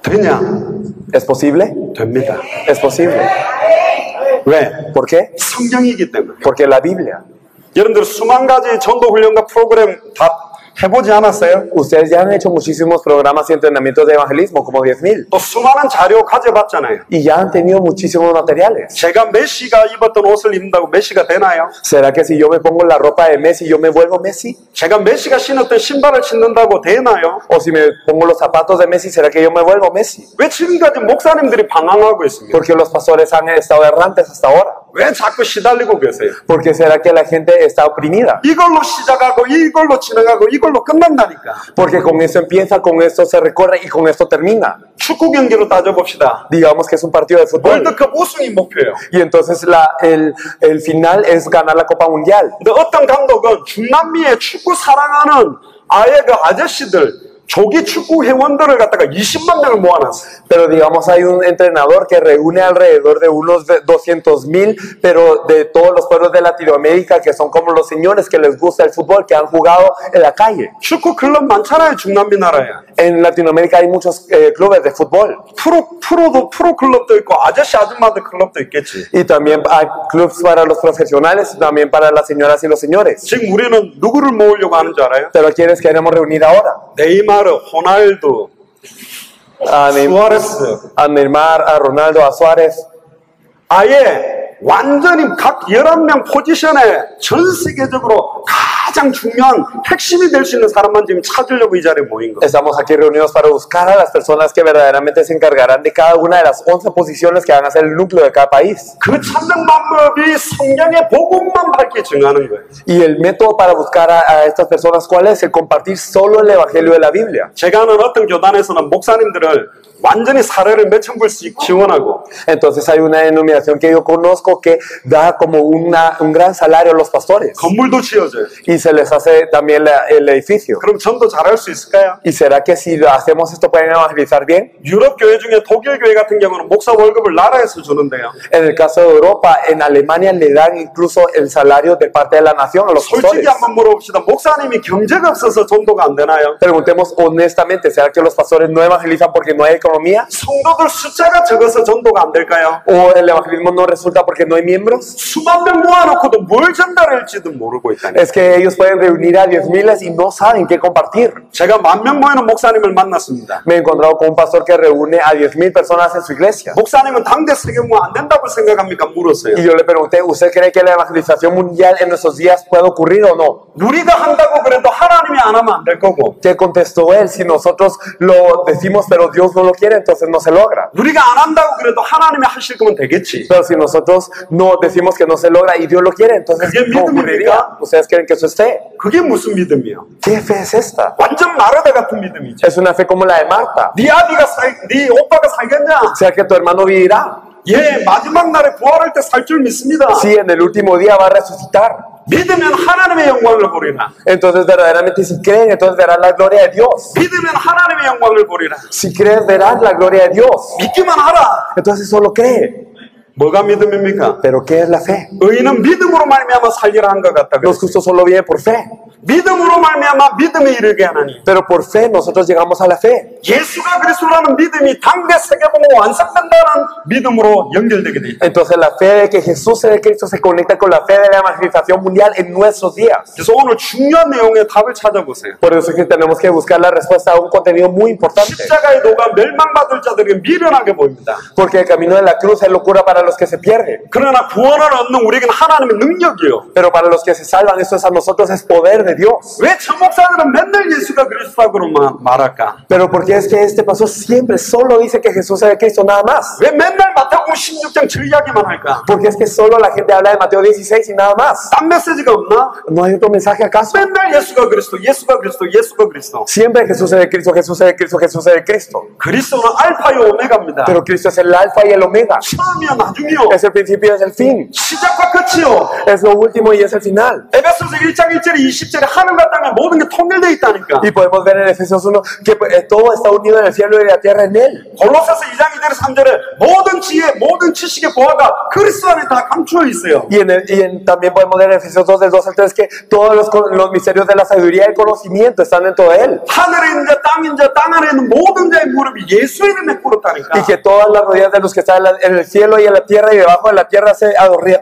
Speaker 1: 되냐?
Speaker 2: ¿Es posible?
Speaker 1: 됩니다.
Speaker 2: Es posible.
Speaker 1: 왜?
Speaker 2: ¿Por qué?
Speaker 1: 성경이기 때문에.
Speaker 2: Porque la Biblia.
Speaker 1: 여러분들 수만 가지 전도 훈련과 프로그램 다 해보지 않았어요?
Speaker 2: Ustedes ya han hecho muchísimos programas y entrenamientos de evangelismo, como 10,000.
Speaker 1: 또 수많은 자료 가져봤잖아요.
Speaker 2: Y ya han tenido muchísimos materiales.
Speaker 1: 제가 메시가 입었던 옷을 입는다고 메시가 되나요?
Speaker 2: ¿Será que si yo me pongo la ropa de Messi, yo me vuelvo Messi?
Speaker 1: 제가 메시가 신었던 신발을 신는다고 되나요?
Speaker 2: O si me pongo los zapatos de Messi, ¿será que yo me vuelvo Messi?
Speaker 1: 왜 지금까지 목사님들이 방황하고 있습니까?
Speaker 2: Porque los pastores han estado errantes hasta ahora.
Speaker 1: 왜 자꾸 시달리고 계세요?
Speaker 2: Porque será que la gente está oprimida.
Speaker 1: 이걸로 시작하고 이걸로 진행하고 이걸로 끝난다니까.
Speaker 2: Porque con eso empieza, con esto se recorre y con esto termina.
Speaker 1: 축구 경기로 따져봅시다.
Speaker 2: Digamos que es un partido de fútbol.
Speaker 1: 월드컵 우승이 목표예요.
Speaker 2: Y entonces el final es ganar la Copa Mundial.
Speaker 1: 근데 어떤 감독은 중남미의 축구 사랑하는 아예 그 아저씨들 조기 축구 회원들을 갖다가 20만 명을 모아놨어요.
Speaker 2: Pero digamos hay un entrenador que reúne alrededor de unos 200,000, pero de todos los pueblos de Latinoamérica que son como los señores que les gusta el fútbol, que han jugado en la calle.
Speaker 1: 축구 클럽 많잖아요, 중남미 나라에.
Speaker 2: En Latinoamérica hay muchos clubes de fútbol.
Speaker 1: 프로 클럽도 있고 아저씨 아줌마들 클럽도 있겠지.
Speaker 2: Y también hay clubes para los profesionales y también para las señoras y los señores.
Speaker 1: 지금 우리는 누구를 모으려고 하는 줄 알아요?
Speaker 2: Pero ¿quiénes queremos reunir ahora?
Speaker 1: 네이마르, 호날두,
Speaker 2: A
Speaker 1: 수아레스.
Speaker 2: Neymar, a Ronaldo, a Suárez.
Speaker 1: 아예 완전히 각 11명 포지션에 전 세계적으로 가장 중요한 핵심이 될 수 있는 사람만 지금 찾으려고 이 자리에 모인 거예요.
Speaker 2: Estamos aquí reunidos para buscar a las personas que verdaderamente se encargarán de cada una de las 11 posiciones que van a ser el núcleo de cada país.
Speaker 1: 그 찾는 방법이 성경의 복음만 밝게 증하는 거예요.
Speaker 2: Y el método para buscar a estas personas, ¿cuál es? El compartir solo el evangelio de la Biblia.
Speaker 1: 제가 아는 어떤 교단에서는 목사님들을 완전히 사례를 몇천 불씩 지원하고
Speaker 2: Entonces hay una denominación que yo conozco que da como un gran salario a los pastores.
Speaker 1: 건물도 지어줘요.
Speaker 2: Y se les hace también el edificio.
Speaker 1: 그럼 전도 잘할 수 있을까요?
Speaker 2: ¿Y será que si hacemos esto pueden evangelizar bien?
Speaker 1: 유럽 교회 중에 독일 교회 같은 경우는 목사 월급을 나라에서 주는데요.
Speaker 2: En el caso de Europa, en Alemania le dan incluso el salario de parte de la nación a los
Speaker 1: 솔직히
Speaker 2: pastores.
Speaker 1: 한번 물어봅시다. 목사님이 경제가 없어서 전도가 안 되나요?
Speaker 2: Preguntemos honestamente, ¿será que los pastores no evangelizan porque no hay economía economía?
Speaker 1: 성도들 숫자가 적어서 전도가 안 될까요?
Speaker 2: ¿O el evangelismo no resulta porque no hay miembros?
Speaker 1: 수만 명 모아놓고도 뭘 전달할지도 모르고 있다니.
Speaker 2: Es que ellos pueden reunir a 10,000 y no saben qué compartir.
Speaker 1: 제가 10,000명 모이는 목사님을 만났습니다.
Speaker 2: Me he encontrado con un pastor que reúne a 10,000 personas en su iglesia.
Speaker 1: 목사님은 당대 세계문화 안 된다고 생각합니까? 물었어요.
Speaker 2: Y yo le pregunté, ¿usted cree que la evangelización mundial en nuestros días puede ocurrir o no?
Speaker 1: 우리가 한다고 그래도 하나님이 안 하면 안 될 거고,
Speaker 2: ¿Qué contestó él? Si nosotros lo decimos pero Dios no lo quiere, entonces no se logra.
Speaker 1: 우리가 안 한다고 그래도 하나님이 하실 거면 되겠지.
Speaker 2: Pero si nosotros no decimos que no se logra y Dios lo quiere, entonces
Speaker 1: ¿Qué
Speaker 2: no
Speaker 1: 믿음입니까?
Speaker 2: ocurriría. ¿Ustedes creen que eso es fe?
Speaker 1: 그게 무슨 믿음이요?
Speaker 2: ¿Qué fe es esta?
Speaker 1: 완전 마르다 같은 믿음이죠.
Speaker 2: Es una fe como la de Marta.
Speaker 1: 네 오빠가 살겠냐?
Speaker 2: ¿Será que tu hermano vivirá?
Speaker 1: 예, 마지막 날에 부활할 때 살 줄 믿습니다.
Speaker 2: Sí, en el último día va a resucitar.
Speaker 1: 믿으면 하나님의 영광을 보리라.
Speaker 2: Entonces verdaderamente si creen, entonces verán la gloria de Dios.
Speaker 1: 믿으면 하나님의 영광을 보리라.
Speaker 2: Si crees, verán la gloria de Dios.
Speaker 1: 믿기만 하라.
Speaker 2: Entonces solo cree.
Speaker 1: 뭐가 믿음입니까?
Speaker 2: ¿Pero qué es la fe?
Speaker 1: 의인은 믿음으로 말미암아 살리라 한 것 같다.
Speaker 2: Los justos solo viven por fe.
Speaker 1: 믿음으로 말미암아 믿음에 이르게 하나니.
Speaker 2: Pero por fe nosotros llegamos a la fe.
Speaker 1: 예수가 그리스도라는 믿음이 당대 세계보고 완성된다는 믿음으로 연결되게 돼 있다.
Speaker 2: Entonces la fe de que Jesús es de Cristo se conecta con la fe de la evangelización mundial en nuestros días.
Speaker 1: 그래서 오늘 중요한 내용의 답을 찾아보세요.
Speaker 2: Por eso es que tenemos que buscar la respuesta a un contenido muy importante.
Speaker 1: 십자가의 도가 멸망받을 자들에게 미련하게 보입니다.
Speaker 2: Porque el camino de la cruz es locura para los que se pierden.
Speaker 1: 그러나 구원을 얻는 우리에게는 하나님의 능력이요.
Speaker 2: Pero para los que se salvan, esto es a nosotros, es poder de Dios.
Speaker 1: 왜 천목사들은 맨날 예수가 그리스도라고 말할까?
Speaker 2: Pero ¿por qué es que este pastor siempre solo dice que Jesús es de Cristo nada más?
Speaker 1: 왜 맨날 마태복음 16장 저 이야기만 할까?
Speaker 2: Porque es que solo la gente habla de Mateo 16 y nada más.
Speaker 1: 딴 메시지가 없나?
Speaker 2: ¿No hay otro mensaje acaso?
Speaker 1: 맨날 예수가 그리스도, 예수가 그리스도, 예수가 그리스도.
Speaker 2: Siempre Jesús es de Cristo, Jesús es de Cristo, Jesús es de Cristo.
Speaker 1: 그리스도는 알파요 오메가입니다.
Speaker 2: Pero Cristo es el alfa y el omega.
Speaker 1: 처음이요 나중이요.
Speaker 2: Es el principio y es el fin.
Speaker 1: 시작과 끝이요.
Speaker 2: Es lo último y es el final.
Speaker 1: 에베소서 1장 1절에 20절에 하늘과 땅에 모든 게 통일되어 있다니까.
Speaker 2: Y podemos ver en Efesios 1 que todo está unido en el cielo y la tierra en él.
Speaker 1: 골로새서 2장 2절에 3절에 모든 지혜, 모든 지식의 보화가 그리스도 안에 다 감추어 있어요.
Speaker 2: También podemos ver en Efesios 2 del 2 al 3 que todos los misterios de la sabiduría y el conocimiento están dentro de él.
Speaker 1: 하늘에 있는 자, 땅 안에 있는 모든 자의 무릎이 예수 이름에 꿇었다니까.
Speaker 2: Y que todas las rodillas de los que están en el cielo y en la tierra y debajo de la tierra se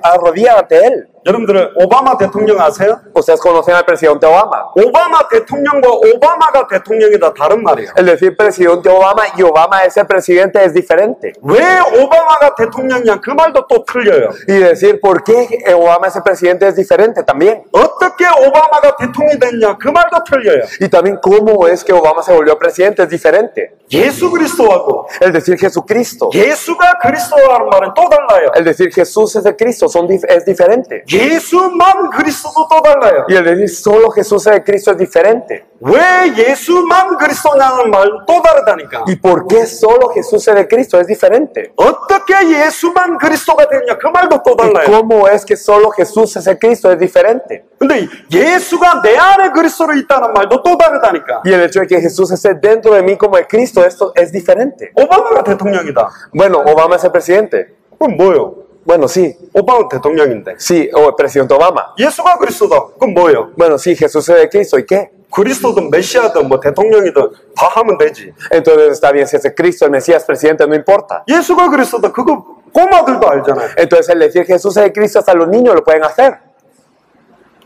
Speaker 2: arrodillan ante él.
Speaker 1: 여러분들 오바마 대통령 아세요?
Speaker 2: Ustedes conocen al presidente Obama.
Speaker 1: 오바마 대통령과 오바마가 대통령이다 다른 말이에요.
Speaker 2: El decir presidente Obama y Obama es el presidente es diferente.
Speaker 1: 왜 오바마가 대통령이냐 그 말도 또 틀려요.
Speaker 2: Y decir por qué Obama es el presidente es diferente también.
Speaker 1: 어떻게 오바마가 대통령이 됐냐 그 말도 틀려요.
Speaker 2: Y también cómo es que Obama se volvió presidente es diferente.
Speaker 1: 예수 그리스도하고
Speaker 2: El decir Jesucristo,
Speaker 1: 예수가 그리스도라는 말은 또 달라요.
Speaker 2: el decir Jesús es de Cristo es diferente.
Speaker 1: 예수만 그리스도도 또 달라요.
Speaker 2: Y el decir solo Jesús es de Cristo es diferente.
Speaker 1: 왜 예수만 그리스도냐는 말도 또 다르다니까.
Speaker 2: ¿Y por qué solo Jesús es de Cristo es diferente?
Speaker 1: 어떻게 예수만 그리스도가 됐냐 그 말도 또
Speaker 2: ¿Y
Speaker 1: 달라요.
Speaker 2: cómo es que solo Jesús es de Cristo es diferente?
Speaker 1: 근데 예수가 내 안에 그리스도로 있다는 말도 또 다르다니까.
Speaker 2: Y el hecho de que Jesús esté dentro de mí como de Cristo, esto es diferente.
Speaker 1: 오바마가 대통령이다.
Speaker 2: Bueno, Obama es el presidente.
Speaker 1: 그럼 뭐요?
Speaker 2: Bueno, sí.
Speaker 1: 오바마 대통령인데.
Speaker 2: Sí, o el presidente Obama.
Speaker 1: 예수가 그리스도다. 그럼 뭐요?
Speaker 2: Bueno, sí, Jesús es de Cristo. ¿Y qué?
Speaker 1: 그리스도든 메시아든 뭐 대통령이든 다 하면 되지.
Speaker 2: Entonces está bien, si es de Cristo, el Mesías, presidente, no importa.
Speaker 1: 예수가 그리스도다. 그거 꼬마들도 알잖아요.
Speaker 2: Entonces el decir Jesús es de Cristo, hasta los niños lo pueden hacer.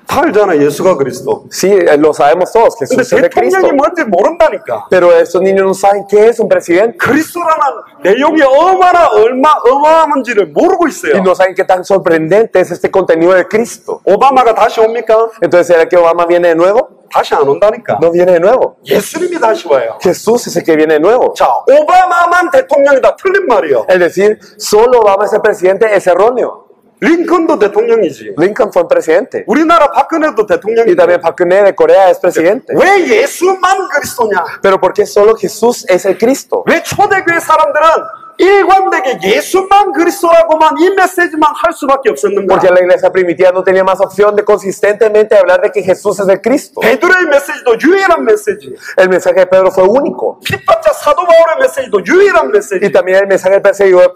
Speaker 1: 다 알잖아. 예수가 그리스도.
Speaker 2: Sí, lo sabemos todos, Jesús
Speaker 1: 근데
Speaker 2: es de Cristo.
Speaker 1: 대통령이 뭔지 모른다니까.
Speaker 2: Pero estos niños no saben qué es un presidente.
Speaker 1: 그리스도라는 내용이 어마어마한지를 모르고
Speaker 2: Y
Speaker 1: 있어요.
Speaker 2: no saben qué tan sorprendente es este contenido de Cristo.
Speaker 1: 오바마가 다시 옵니까?
Speaker 2: Entonces, ¿será que Obama viene de nuevo?
Speaker 1: 다시 안 온다니까.
Speaker 2: No viene de nuevo.
Speaker 1: 예수님이 다시 와요.
Speaker 2: Jesús es el que viene de nuevo.
Speaker 1: 자, 오바마만 대통령이다. 틀린 말이요.
Speaker 2: Es decir, solo Obama es el presidente es erróneo.
Speaker 1: 링컨도 대통령이지.
Speaker 2: Lincoln fue un presidente.
Speaker 1: 우리나라 박근혜도
Speaker 2: Y
Speaker 1: 대통령이지.
Speaker 2: también Park Geun-hye de Corea es presidente.
Speaker 1: 왜 예수만 그리스도냐?
Speaker 2: Pero ¿por qué solo Jesús es el Cristo?
Speaker 1: 왜 초대교회 사람들은 일관되게 예수만 그리스도라고만 이 메시지만 할 수밖에 없었는가?
Speaker 2: Porque la iglesia primitiva no tenía más opción de consistentemente hablar de que Jesús es el Cristo.
Speaker 1: 베드로의 메시지도 유일한 메시지.
Speaker 2: El mensaje de Pedro fue único.
Speaker 1: 핍박자 사도 바울의 메시지도 유일한
Speaker 2: Y
Speaker 1: 메시지.
Speaker 2: también el mensaje del perseguidor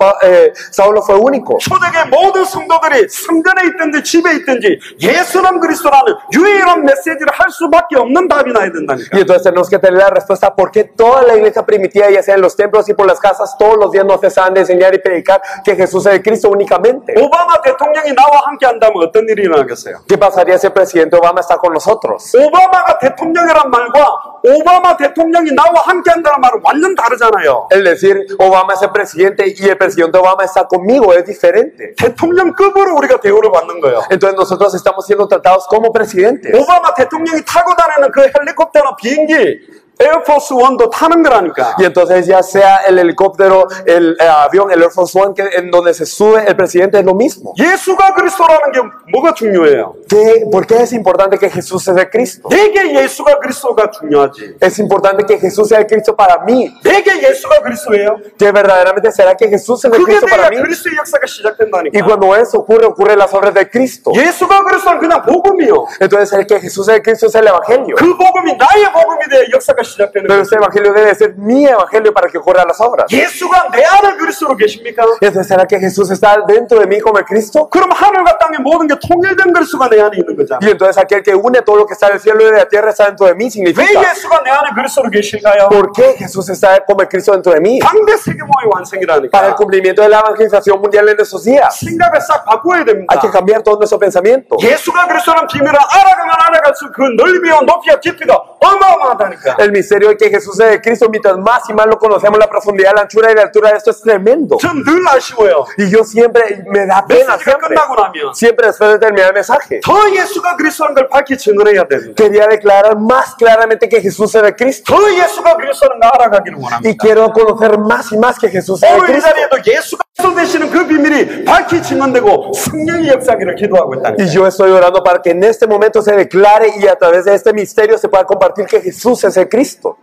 Speaker 2: Saulo fue único.
Speaker 1: 초대교회 모든 성도들이 성전에 있든지 집에 있든지 예수는 그리스도라는 유일한 메시지를 할 수밖에 없는 답이 나야 된다니까.
Speaker 2: Y entonces tenemos que tener la respuesta por qué toda la iglesia primitiva, ya sea en los templos y por las casas, todos los días no cesaban de enseñar y predicar que Jesús es el Cristo únicamente.
Speaker 1: 오바마 대통령이 나와 함께 한다면 어떤 일이 일어나겠어요?
Speaker 2: ¿Qué pasaría si el presidente Obama está con nosotros?
Speaker 1: 오바마가 대통령이란 말과 오바마 대통령이 나와 함께 한다는 말은 완전 다르잖아요.
Speaker 2: El decir Obama es el presidente y el presidente Obama está conmigo es diferente.
Speaker 1: 대통령급으로 우리가 대우를 받는 거예요.
Speaker 2: Entonces nosotros estamos siendo tratados como presidentes.
Speaker 1: 오바마 대통령이 타고 다니는 그 헬리콥터나 비행기 에어포스 원도 타는 거라니까.
Speaker 2: Y entonces ya sea el helicóptero, el avión, el Air Force One, en donde se sube el presidente es lo mismo.
Speaker 1: 예수가 그리스도라는 게 뭐가 중요해요?
Speaker 2: ¿Por qué es importante que Jesús sea el Cristo?
Speaker 1: 내게 예수가 그리스도가 중요하지.
Speaker 2: Es importante que Jesús sea el Cristo para mí.
Speaker 1: 내게 예수가 그리스도예요.
Speaker 2: Que verdaderamente será que Jesús es el
Speaker 1: 그게
Speaker 2: Cristo para
Speaker 1: 돼야
Speaker 2: mí.
Speaker 1: 그리스도의 역사가
Speaker 2: Y
Speaker 1: 시작된다니까.
Speaker 2: cuando eso ocurre, ocurren las obras de Cristo.
Speaker 1: 예수가 그리스도는 그냥 복음이요.
Speaker 2: Entonces el que Jesús es el Cristo es el Evangelio.
Speaker 1: 그 복음이 나의 복음이 돼야 역사가 시작되는
Speaker 2: Pero
Speaker 1: 거예요.
Speaker 2: ese Evangelio debe ser mi Evangelio para que ocurran las obras.
Speaker 1: 예수가 내 안에 그리스도로 계십니까?
Speaker 2: Entonces, ¿será que Jesús está dentro de mí como el Cristo?
Speaker 1: 그럼 하늘과 땅의 모든 게 통일된 그리스도가 내 안에 있는 거잖아.
Speaker 2: Y entonces aquel que une todo lo que está en el cielo y de la tierra está dentro de mí
Speaker 1: 왜
Speaker 2: significa.
Speaker 1: 예수가 내 안에 그리스도로 계실까요?
Speaker 2: ¿Por qué Jesús está como el Cristo dentro de mí?
Speaker 1: 당대 세계모의
Speaker 2: Para el
Speaker 1: 완성이라니까.
Speaker 2: cumplimiento de la evangelización mundial en esos días.
Speaker 1: 생각을 싹 바꿔야 됩니다.
Speaker 2: Hay que cambiar todo nuestro pensamiento.
Speaker 1: 예수가 그리스도라는 비밀을 알아가면 알아갈수록 그 넓이와 높이와 깊이가 어마어마하다니까.
Speaker 2: El misterio de que Jesús es el Cristo, mientras más y más lo conocemos, la profundidad, la anchura y la altura de esto es tremendo.
Speaker 1: 전 늘 아쉬워요.
Speaker 2: Y yo siempre, me da pena
Speaker 1: 메시지가
Speaker 2: siempre.
Speaker 1: 끝나고 나면
Speaker 2: Siempre después de terminar el mensaje.
Speaker 1: 더 예수가 그리스도라는 걸 밝히 증언해야 됩니다.
Speaker 2: Quería declarar más claramente que Jesús era el Cristo.
Speaker 1: 더 예수가 그리스도라는 걸 알아가기를
Speaker 2: Y
Speaker 1: 원합니다.
Speaker 2: quiero conocer más y más que Jesús es el
Speaker 1: 오늘 이
Speaker 2: Cristo.
Speaker 1: 자리에도 예수가 그리스도 되시는 그 비밀이 밝히 증언되고 성령의 역사기를 기도하고 있다니까.
Speaker 2: Y yo estoy orando para que en este momento se declare y a través de este misterio se pueda compartir que Jesús es el Cristo.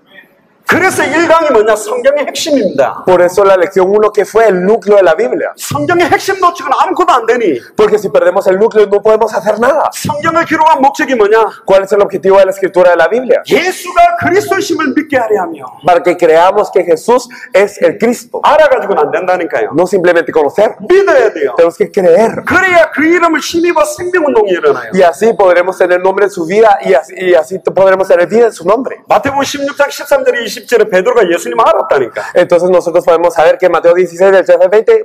Speaker 1: 그래서 1강이 뭐냐? 성경의 핵심입니다.
Speaker 2: Por eso la lección 1 que fue el núcleo de la Biblia.
Speaker 1: 성경의 핵심 놓치고는 아무것도 안 되니.
Speaker 2: Porque si perdemos el núcleo no podemos hacer nada.
Speaker 1: 성경을 기록한 목적이 뭐냐?
Speaker 2: ¿Cuál es el objetivo de la escritura de la Biblia?
Speaker 1: 예수가 그리스도심을 믿게 하려 하며
Speaker 2: Para que creamos que Jesús es el Cristo.
Speaker 1: 알아가지고는 안 된다니까요.
Speaker 2: No simplemente conocer.
Speaker 1: 믿어야 돼요.
Speaker 2: Tenemos que creer.
Speaker 1: 그래야 그 이름을 힘입어 생명운동이 일어나요.
Speaker 2: Y así podremos tener nombre en su vida y así podremos tener vida en su nombre.
Speaker 1: 마태복음 16장 13절에 20절에 베드로가 예수님을 알았다니까.
Speaker 2: Entonces nosotros podemos saber que en Mateo 16, del 13 al 20,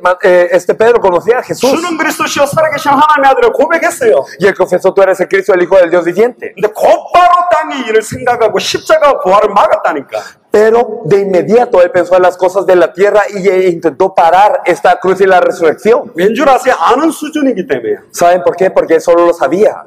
Speaker 2: este Pedro conocía a Jesús.
Speaker 1: 주는 그리스도시요 살아계신 하나님의 아들을 고백했어요.
Speaker 2: Y él confesó, tú eres el Cristo, el Hijo del Dios viviente.
Speaker 1: 근데 곧바로 땅의 일을 생각하고 십자가 부활을 막았다니까.
Speaker 2: Pero de inmediato él pensó en las cosas de la tierra y intentó parar esta cruz y la resurrección.
Speaker 1: 왠 줄 아세요? 아는 수준이기 때문에.
Speaker 2: ¿Saben por qué? Porque él solo lo sabía.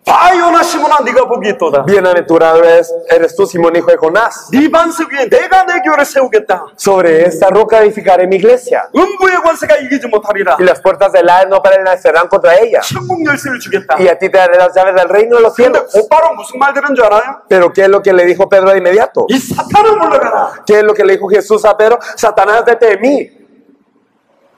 Speaker 1: 바요나 시몬아 네가 복이 있도다.
Speaker 2: Bienaventurado eres tú, Simón, hijo de Jonás.
Speaker 1: 네 반석 위에 내가 내 교회를 세우겠다.
Speaker 2: Sobre esta roca edificaré mi iglesia.
Speaker 1: 음부의 권세가 이기지 못하리라.
Speaker 2: Y las puertas del Hades no prevalecerán contra ella.
Speaker 1: 천국 열쇠를 주겠다.
Speaker 2: Y a ti te daré las llaves del reino de los
Speaker 1: 근데
Speaker 2: cielos.
Speaker 1: 곧바로 무슨 말 들은 줄 알아요?
Speaker 2: Pero ¿qué es lo que le dijo Pedro de inmediato?
Speaker 1: 이 사탄을 물러가라.
Speaker 2: ¿Qué es lo que le dijo Jesús a Pedro? Satanás, vete de mí.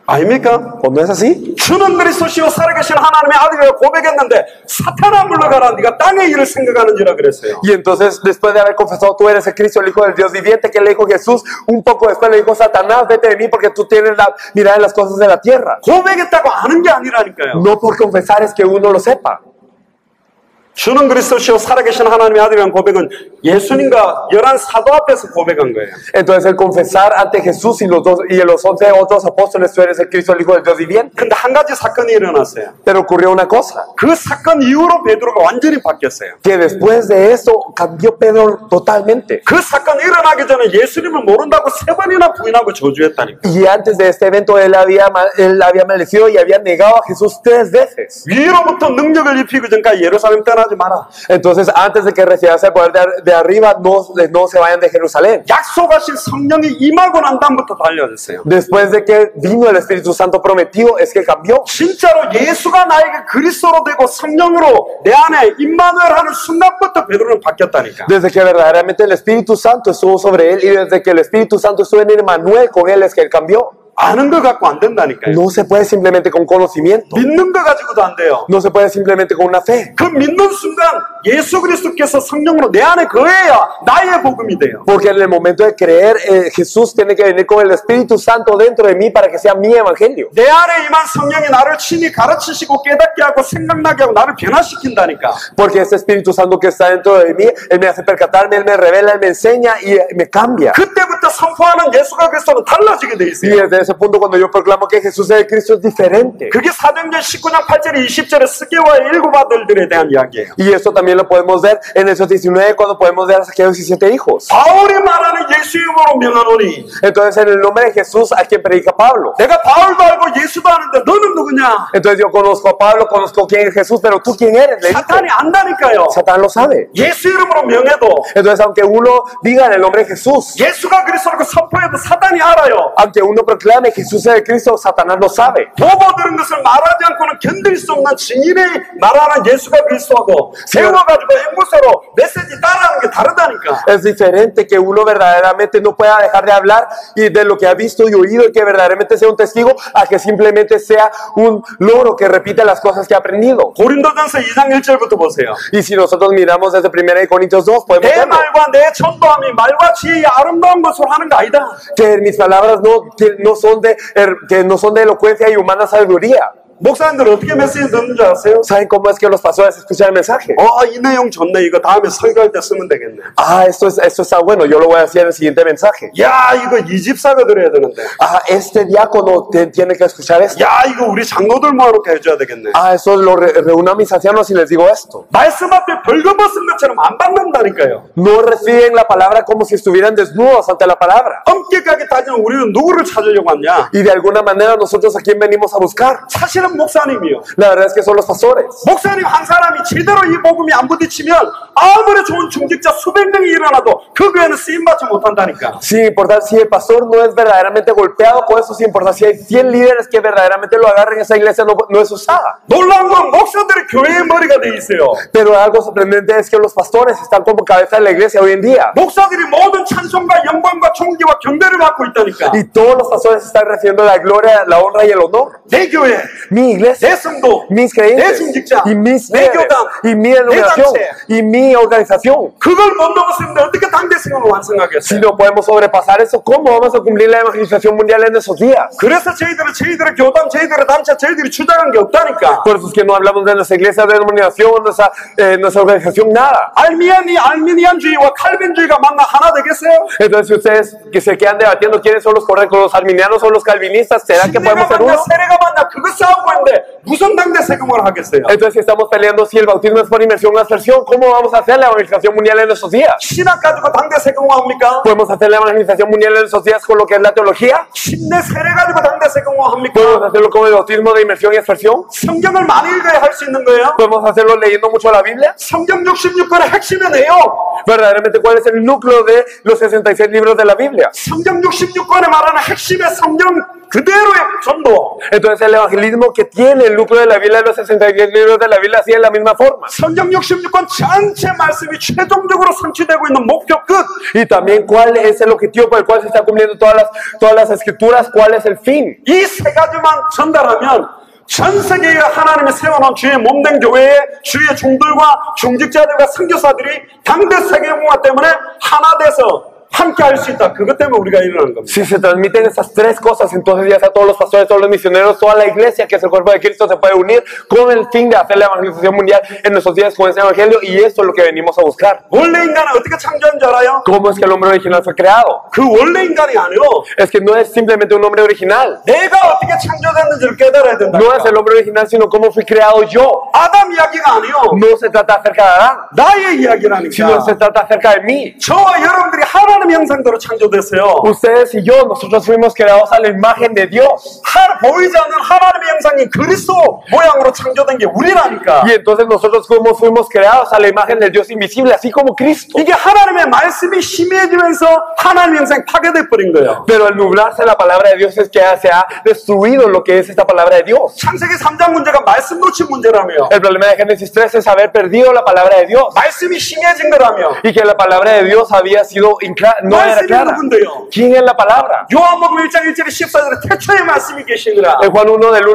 Speaker 1: 아닙니까?
Speaker 2: ¿O no es así?
Speaker 1: 주는 그리스도시요 살아계신 하나님의 아들이라고 고백했는데 사탄아 물러가라. 네가 땅의 일을 생각하는지라 그랬어요.
Speaker 2: Y entonces, después de haber confesado, tú eres el Cristo, el Hijo del Dios viviente, que le dijo Jesús, un poco después le dijo Satanás, vete de mí porque tú tienes la mirada en las cosas de la tierra.
Speaker 1: 고백했다고 아는 게 아니라니까요.
Speaker 2: No por confesar es que uno lo sepa.
Speaker 1: 주는 그리스도시요 살아계신 하나님의 아들이라는 고백은 예수님과 11 사도 앞에서 고백한 거예요.
Speaker 2: Entonces el confesar ante Jesús y los 11 otros apóstoles, tú eres el Cristo, el Hijo del Dios viviente.
Speaker 1: 근데 한 가지 사건이 일어났어요.
Speaker 2: Pero ocurrió una cosa,
Speaker 1: 그 사건 이후로 베드로가 완전히 바뀌었어요.
Speaker 2: que después de eso cambió Pedro totalmente.
Speaker 1: 그 사건이 일어나기 전에 예수님을 모른다고 3번이나 부인하고 저주했다니까.
Speaker 2: Y antes de este evento él había maldecido y había negado a Jesús 3 veces.
Speaker 1: 위로부터 능력을 입히기 전까지 예루살렘 떠나지 마라.
Speaker 2: Entonces antes de que recibas el poder de arriba, no se vayan de Jerusalén.
Speaker 1: 약속하신 성령이 임하고 난 다음부터 달려졌어요.
Speaker 2: Después de que vino el Espíritu Santo prometido, es que cambió.
Speaker 1: 진짜로 예수가 나에게 그리스도로 되고 성령으로 내 안에 임마누엘 하는 순간부터 베드로는 바뀌었다니까.
Speaker 2: Desde que verdaderamente el Espíritu Santo estuvo sobre él y desde que el Espíritu Santo estuvo en Emmanuel con él, es que él cambió.
Speaker 1: 아는 거 갖고 안 된다니까요.
Speaker 2: No se puede simplemente con conocimiento.
Speaker 1: 믿는 거 가지고도 안 돼요.
Speaker 2: No se puede simplemente con una fe.
Speaker 1: 그 믿는 순간 예수 그리스도께서 성령으로 내 안에 거해야 나의 복음이 돼요.
Speaker 2: Porque en el momento de creer, Jesús tiene que venir con el Espíritu Santo dentro de mí para que sea mi evangelio.
Speaker 1: 내 안에 임한 성령이 나를 친히 가르치시고 깨닫게 하고 생각나게 하고 나를 변화시킨다니까.
Speaker 2: Porque ese Espíritu Santo que está dentro de mí, Él me hace percatarme, Él me revela, Él me enseña y me cambia.
Speaker 1: 그때부터 선포하는 예수가 그리스도는 달라지게 돼
Speaker 2: Y
Speaker 1: 있어요.
Speaker 2: desde ese punto cuando yo proclamo que Jesús es el Cristo es diferente.
Speaker 1: 그게 사도행전 19장 8절에 20절에 스게와 일곱 아들들에 대한 이야기예요.
Speaker 2: Y esto también lo podemos ver en Hechos 19 cuando podemos ver a aquellos 17 hijos.
Speaker 1: 바울이 말하는 예수 이름으로 명하노니
Speaker 2: Entonces en el nombre de Jesús a quien predica Pablo.
Speaker 1: 내가 바울도 알고 예수도 아는데 너는 누구냐?
Speaker 2: Entonces yo conozco a Pablo, conozco quién es Jesús, pero tú quién eres, le dice.
Speaker 1: 사탄이 안다니까요.
Speaker 2: Satán lo sabe.
Speaker 1: 예수 이름으로 명해도
Speaker 2: Entonces aunque uno diga en el nombre de Jesús,
Speaker 1: 예수가 그리스도라고 선포해도 사탄이 알아요.
Speaker 2: aunque uno proclame Jesús es el Cristo, Satanás lo sabe.
Speaker 1: 보고 들은 것을 말하지 않고는 견딜 수 없는 증인이 말하는 예수가 그리스도하고 세워가지고 앵무새로 메시지 따라하는 게 다르다니까.
Speaker 2: Es diferente que uno verdaderamente no pueda dejar de hablar y de lo que ha visto y oído y que verdaderamente sea un testigo a que simplemente sea un loro que repite las cosas que ha aprendido.
Speaker 1: 고린도전서 2장 1절부터 보세요.
Speaker 2: Y si nosotros miramos desde 1 Corintios 2, podemos
Speaker 1: 내
Speaker 2: verlo.
Speaker 1: 말과 내 전도함이 말과 지혜의 아름다운 것으로 하는 거 아니다.
Speaker 2: Que mis palabras que no son de elocuencia y humana sabiduría.
Speaker 1: 목사님들 어떻게 메시지 듣는 줄 아세요?
Speaker 2: ¿Saben cómo es que los pastores escuchan el mensaje?
Speaker 1: 이 내용 좋네. 이거 다음에 설교할 때 쓰면 되겠네.
Speaker 2: Esto está bueno, yo lo voy a decir en el siguiente mensaje.
Speaker 1: 야, 이거 이 집사가 들어야 되는데.
Speaker 2: Este diácono tiene que escuchar esto.
Speaker 1: 야, 이거 우리 장로들 모아놓게 해줘야 되겠네.
Speaker 2: Eso lo reúno a mis ancianos y les digo esto.
Speaker 1: 말씀 앞에 벌거벗은 것처럼 안 받는다니까요.
Speaker 2: No reciben la palabra como si estuvieran desnudos ante la palabra.
Speaker 1: 엄격하게 따지면 우리는 누구를 찾으려고 하냐?
Speaker 2: Y de alguna manera nosotros a quién venimos a buscar.
Speaker 1: 사실은 목사님이요.
Speaker 2: La verdad es que son los pastores.
Speaker 1: 목사님 한 사람이 제대로 이 복음이 안 부딪히면 아무리 좋은 중직자 수백 명이 일어나도 그 교회는 쓰임받지 못한다니까.
Speaker 2: Sin importar si el pastor no es verdaderamente golpeado con eso, sin importar si hay 100 líderes que verdaderamente lo agarren, esa iglesia no es usada.
Speaker 1: 놀라운 건 목사들이 교회의 머리가 돼 있어요.
Speaker 2: Pero algo sorprendente es que los pastores están como cabeza de la iglesia hoy en día.
Speaker 1: 목사들이 모든 찬송과 영광과 존귀와 경배를 받고 있다니까.
Speaker 2: Y todos los pastores están recibiendo la gloria, la honra y el honor.
Speaker 1: 내 교회,
Speaker 2: Mi iglesia,
Speaker 1: 내 성도,
Speaker 2: mis
Speaker 1: 내
Speaker 2: creyentes,
Speaker 1: 중직자,
Speaker 2: y mis
Speaker 1: 내
Speaker 2: líderes,
Speaker 1: 교단,
Speaker 2: y mi denominación,
Speaker 1: 단체.
Speaker 2: y mi organización.
Speaker 1: 그걸 못 넘었는데 어떻게 당대생활을
Speaker 2: Si
Speaker 1: 완성하겠어요?
Speaker 2: no podemos sobrepasar eso, ¿cómo vamos a cumplir la evangelización mundial en esos días?
Speaker 1: 그래서 저희들의 교단, 저희들의 단체, 저희들이 주장한 게 없다니까.
Speaker 2: Por eso es que no hablamos de nuestra iglesia, de denominación, nuestra organización, nada.
Speaker 1: 알미니안주의와 칼빈주의가 만나 하나 되겠어요?
Speaker 2: Entonces, si ustedes que se quedan debatiendo quiénes son los correctos, los arminianos o los calvinistas, ¿será que podemos ser
Speaker 1: 신내가 만나
Speaker 2: uno?
Speaker 1: 세례가 만나 그거 싸우고 있는데 무슨 당대 세금을 하겠어요?
Speaker 2: Entonces, si estamos peleando si el bautismo es por inmersión o aspersión, ¿cómo vamos a hacer la evangelización mundial en estos días?
Speaker 1: 신학 가지고 당대 세금을 합니까?
Speaker 2: ¿Podemos hacer la evangelización mundial en estos días con lo que es la teología?
Speaker 1: 신내 세례 가지고 당대 세금을 합니까?
Speaker 2: ¿Podemos hacerlo con el bautismo de inmersión y aspersión?
Speaker 1: 성경을 많이 읽어야 할 수 있는 거예요?
Speaker 2: ¿Podemos hacerlo leyendo mucho la Biblia?
Speaker 1: 성경 66권의 핵심의 내용,
Speaker 2: Verdaderamente, ¿cuál es el núcleo de los 66 libros de la Biblia?
Speaker 1: 성경 66권에 말하는 핵심의 성경 그대로의 전도,
Speaker 2: Entonces, el evangelismo que tiene el núcleo de la Biblia, los 66 libros de la Biblia, así es la misma forma.
Speaker 1: 성경 66권 전체 말씀이 최종적으로 성취되고 있는 목표 끝.
Speaker 2: Y también, ¿cuál es el objetivo por el cual se están cumpliendo todas las escrituras? ¿Cuál es el fin?
Speaker 1: 이 세 가지만 전달하면 전 세계에 하나님이 세워놓은 주의 몸된 교회의 주의 종들과 중직자들과 선교사들이 당대 세계공화 때문에 하나 돼서 함께 할 수 있다. 그것 때문에 우리가 일어나는 겁니다.
Speaker 2: Si se transmiten esas tres cosas, entonces ya sea todos los pastores, todos los misioneros, toda la iglesia que es el cuerpo de Cristo se puede unir con el fin de hacer la evangelización mundial en nuestros días con ese evangelio, y esto es lo que venimos a buscar.
Speaker 1: 원래 인간은 어떻게 창조한 줄 알아요?
Speaker 2: ¿Cómo es que el hombre original fue creado?
Speaker 1: 그 원래 인간이 아니요.
Speaker 2: Es que no es simplemente un hombre original.
Speaker 1: 내가 어떻게 창조됐는지를 깨달아야 된다.
Speaker 2: No es el hombre original, sino cómo fui creado yo.
Speaker 1: 아담 이야기가 아니요.
Speaker 2: No se trata acerca de Adán,
Speaker 1: 나의
Speaker 2: sino
Speaker 1: 이야기라니까.
Speaker 2: se trata acerca de mí.
Speaker 1: 저와 여러분들이 하나님의 형상대로 창조됐어요.
Speaker 2: Ustedes y yo, nosotros fuimos creados a la imagen de Dios.
Speaker 1: 보이지 않는 하나님의 형상인 그리스도 모양으로 창조된 게 우리라니까.
Speaker 2: Y entonces nosotros fuimos creados a la imagen del Dios invisible, así como Cristo.
Speaker 1: 이게 하나님의 말씀이 희미해지면서 하나님의 형상이 파괴돼 버린 거예요.
Speaker 2: Pero al nublarse la palabra de Dios es que se ha destruido lo que es esta palabra de Dios.
Speaker 1: 창세기 3장 문제가 말씀 놓친 문제라며.
Speaker 2: El problema de Génesis 3 es haber perdido la palabra de Dios
Speaker 1: 말씀이 희미해진 거라며.
Speaker 2: y que la palabra de Dios había sido no era
Speaker 1: 말씀이
Speaker 2: clara.
Speaker 1: 누군데요?
Speaker 2: ¿Quién es la palabra?
Speaker 1: 요한복음 1장 1절에 14절에 태초에 말씀이 계시니라.
Speaker 2: En Juan 1 del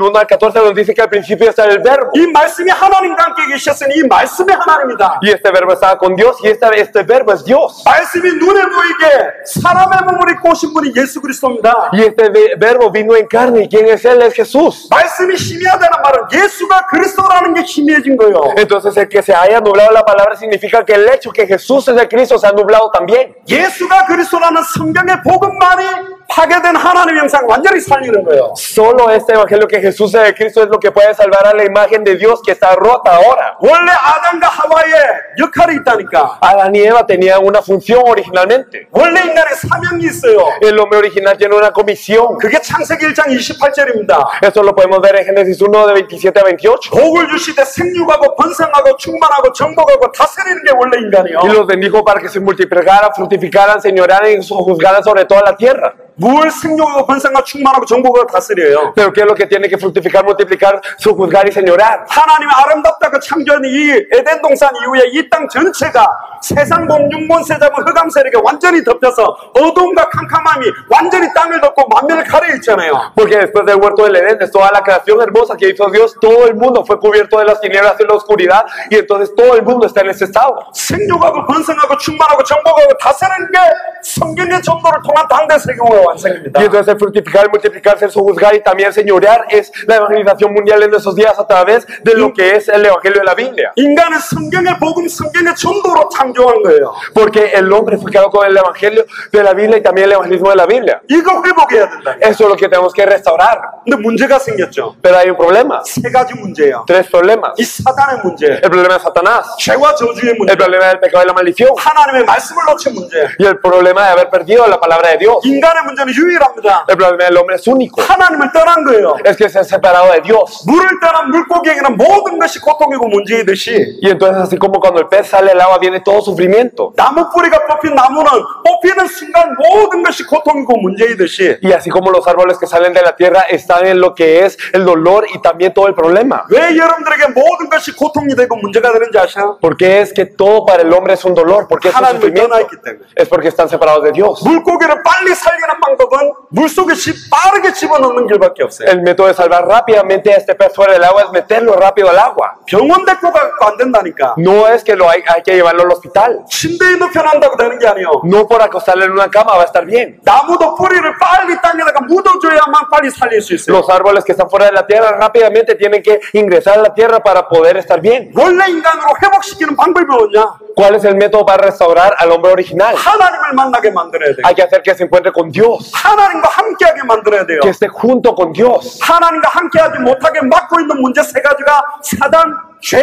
Speaker 2: 1 al 14 nos dice que al principio está el verbo.
Speaker 1: 이 말씀이 하나님과 함께 계셨으니 이 말씀이 하나님이다.
Speaker 2: Y este verbo estaba con Dios y este verbo es Dios.
Speaker 1: 말씀이 눈에 보이게 사람의 몸을 입고 오신 분이 예수 그리스도입니다.
Speaker 2: Y este verbo vino en carne y ¿quién es él? Es Jesús.
Speaker 1: 말씀이 희미하다는 말은 예수가 그리스도라는 게 희미해진 거예요.
Speaker 2: Entonces el que se haya nublado la palabra significa que el hecho que Jesús es el Cristo se ha nublado también.
Speaker 1: 예수가 그리스도라는 성경의 복음만이 파괴된 하나님의 형상 완전히 살리는 거예요.
Speaker 2: Solo este evangelio que Jesús es el Cristo es lo que puede salvar a la imagen de Dios que está rota ahora.
Speaker 1: 원래 아담과 하와의 역할이 있다니까.
Speaker 2: Adán y Eva tenían una función originalmente.
Speaker 1: 원래 인간의 사명이 있어요.
Speaker 2: El hombre original tiene una comisión.
Speaker 1: 그게 창세기 1장 28절입니다.
Speaker 2: Esto lo podemos ver en Génesis 1 de 27 a 28.
Speaker 1: 복을 주시되 생육하고 번성하고 충만하고 정복하고 다스리는 게 원래 인간이요.
Speaker 2: Y los bendijo para que se multiplicaran, fructificaran, señorearan y juzgaran sobre toda la tierra.
Speaker 1: 뭘 생육하고 번성하고 충만하고 정복하고 다스려요.
Speaker 2: Pero ¿qué es lo que tiene que fructificar, multiplicar, juzgar y señorar?
Speaker 1: 하나님의 아름답다고 창조한 이 에덴 동산 이후에 이 땅 전체가 세상 공중몬세 잡은 흑암 세력에 완전히 덮여서 어둠과 캄캄함이 완전히 땅을 덮고 만면을 가려 있잖아요.
Speaker 2: Porque después del huerto del Edén, de toda la creación hermosa que hizo Dios, todo el mundo fue cubierto de las tinieblas y la oscuridad, y entonces todo el mundo está en ese estado.
Speaker 1: 생육하고 번성하고 충만하고 정복하고 다스리는 게 성경의 전도를 통한 당대 세계화의 완성입니다.
Speaker 2: Y entonces el fructificar, multiplicarse, el sojuzgar y también señorear es la evangelización mundial en esos días a través de lo que es el evangelio de la Biblia.
Speaker 1: 인간은 성경의 복음, 성경의 전도로 창조한 거예요.
Speaker 2: Porque el hombre fue creado con el evangelio de la Biblia y también el evangelismo de la Biblia.
Speaker 1: 이거 회복해야 된다.
Speaker 2: Eso es lo que tenemos que restaurar.
Speaker 1: 근데 문제가 생겼죠.
Speaker 2: Pero hay un problema.
Speaker 1: 세 가지 문제예요.
Speaker 2: Tres problemas.
Speaker 1: 이 사단의 문제,
Speaker 2: El problema de Satanás,
Speaker 1: 죄와 저주의 문제,
Speaker 2: el problema del pecado y la maldición,
Speaker 1: 하나님의 말씀을 놓친 문제.
Speaker 2: y el problema de haber perdido la palabra de Dios.
Speaker 1: 인간의 문제는 유일합니다.
Speaker 2: El problema del hombre es único.
Speaker 1: 하나님을 떠난 거예요.
Speaker 2: Es que se ha separado de Dios.
Speaker 1: 물을 떠난 물고기에게는 모든 것이 고통이고 문제이듯이
Speaker 2: Y entonces así como cuando el pez sale del agua viene todo sufrimiento.
Speaker 1: 나무 뿌리가 뽑힌 나무는 뽑히는 순간 모든 것이 고통이고 문제이듯이
Speaker 2: Y así como los árboles que salen de la tierra están en lo que es el dolor y también todo el problema.
Speaker 1: 왜 여러분들에게 모든 것이 고통이 되고 문제가 되는지 아셔?
Speaker 2: Porque es que todo para el hombre es un dolor. Porque es un
Speaker 1: 하나님을
Speaker 2: sufrimiento.
Speaker 1: 떠나 있기 때문에.
Speaker 2: Es porque están separados de Dios.
Speaker 1: 물고기를 빨리 살리는 방법은 물속에 빠르게 집어넣는 길밖에 없어요.
Speaker 2: El método de salvar rápidamente a este pez fuera del agua es meterlo rápido al agua.
Speaker 1: 병원 데리고 가고 안 된다니까.
Speaker 2: No es que hay que llevarlo al hospital.
Speaker 1: 침대에 눕혀놓는다고 되는 게 아니에요.
Speaker 2: No por acostarle en una cama va a estar bien.
Speaker 1: 나무도 뿌리를 빨리 땅에다가 묻어줘야만 빨리 살릴 수 있어요.
Speaker 2: Los árboles que están fuera de la tierra rápidamente tienen que ingresar a la tierra para poder estar bien.
Speaker 1: 원래 인간으로 회복시키는 방법이 뭐냐?
Speaker 2: ¿Cuál es el método para restaurar al hombre original?
Speaker 1: 하나님을 만나게 만들어야 돼요.
Speaker 2: Hay que hacer que se encuentre con Dios,
Speaker 1: 하나님과 함께하게 만들어야 돼요.
Speaker 2: que esté junto con Dios.
Speaker 1: 하나님과 함께하지 못하게 막고 있는 문제 세 가지가 사단, 죄,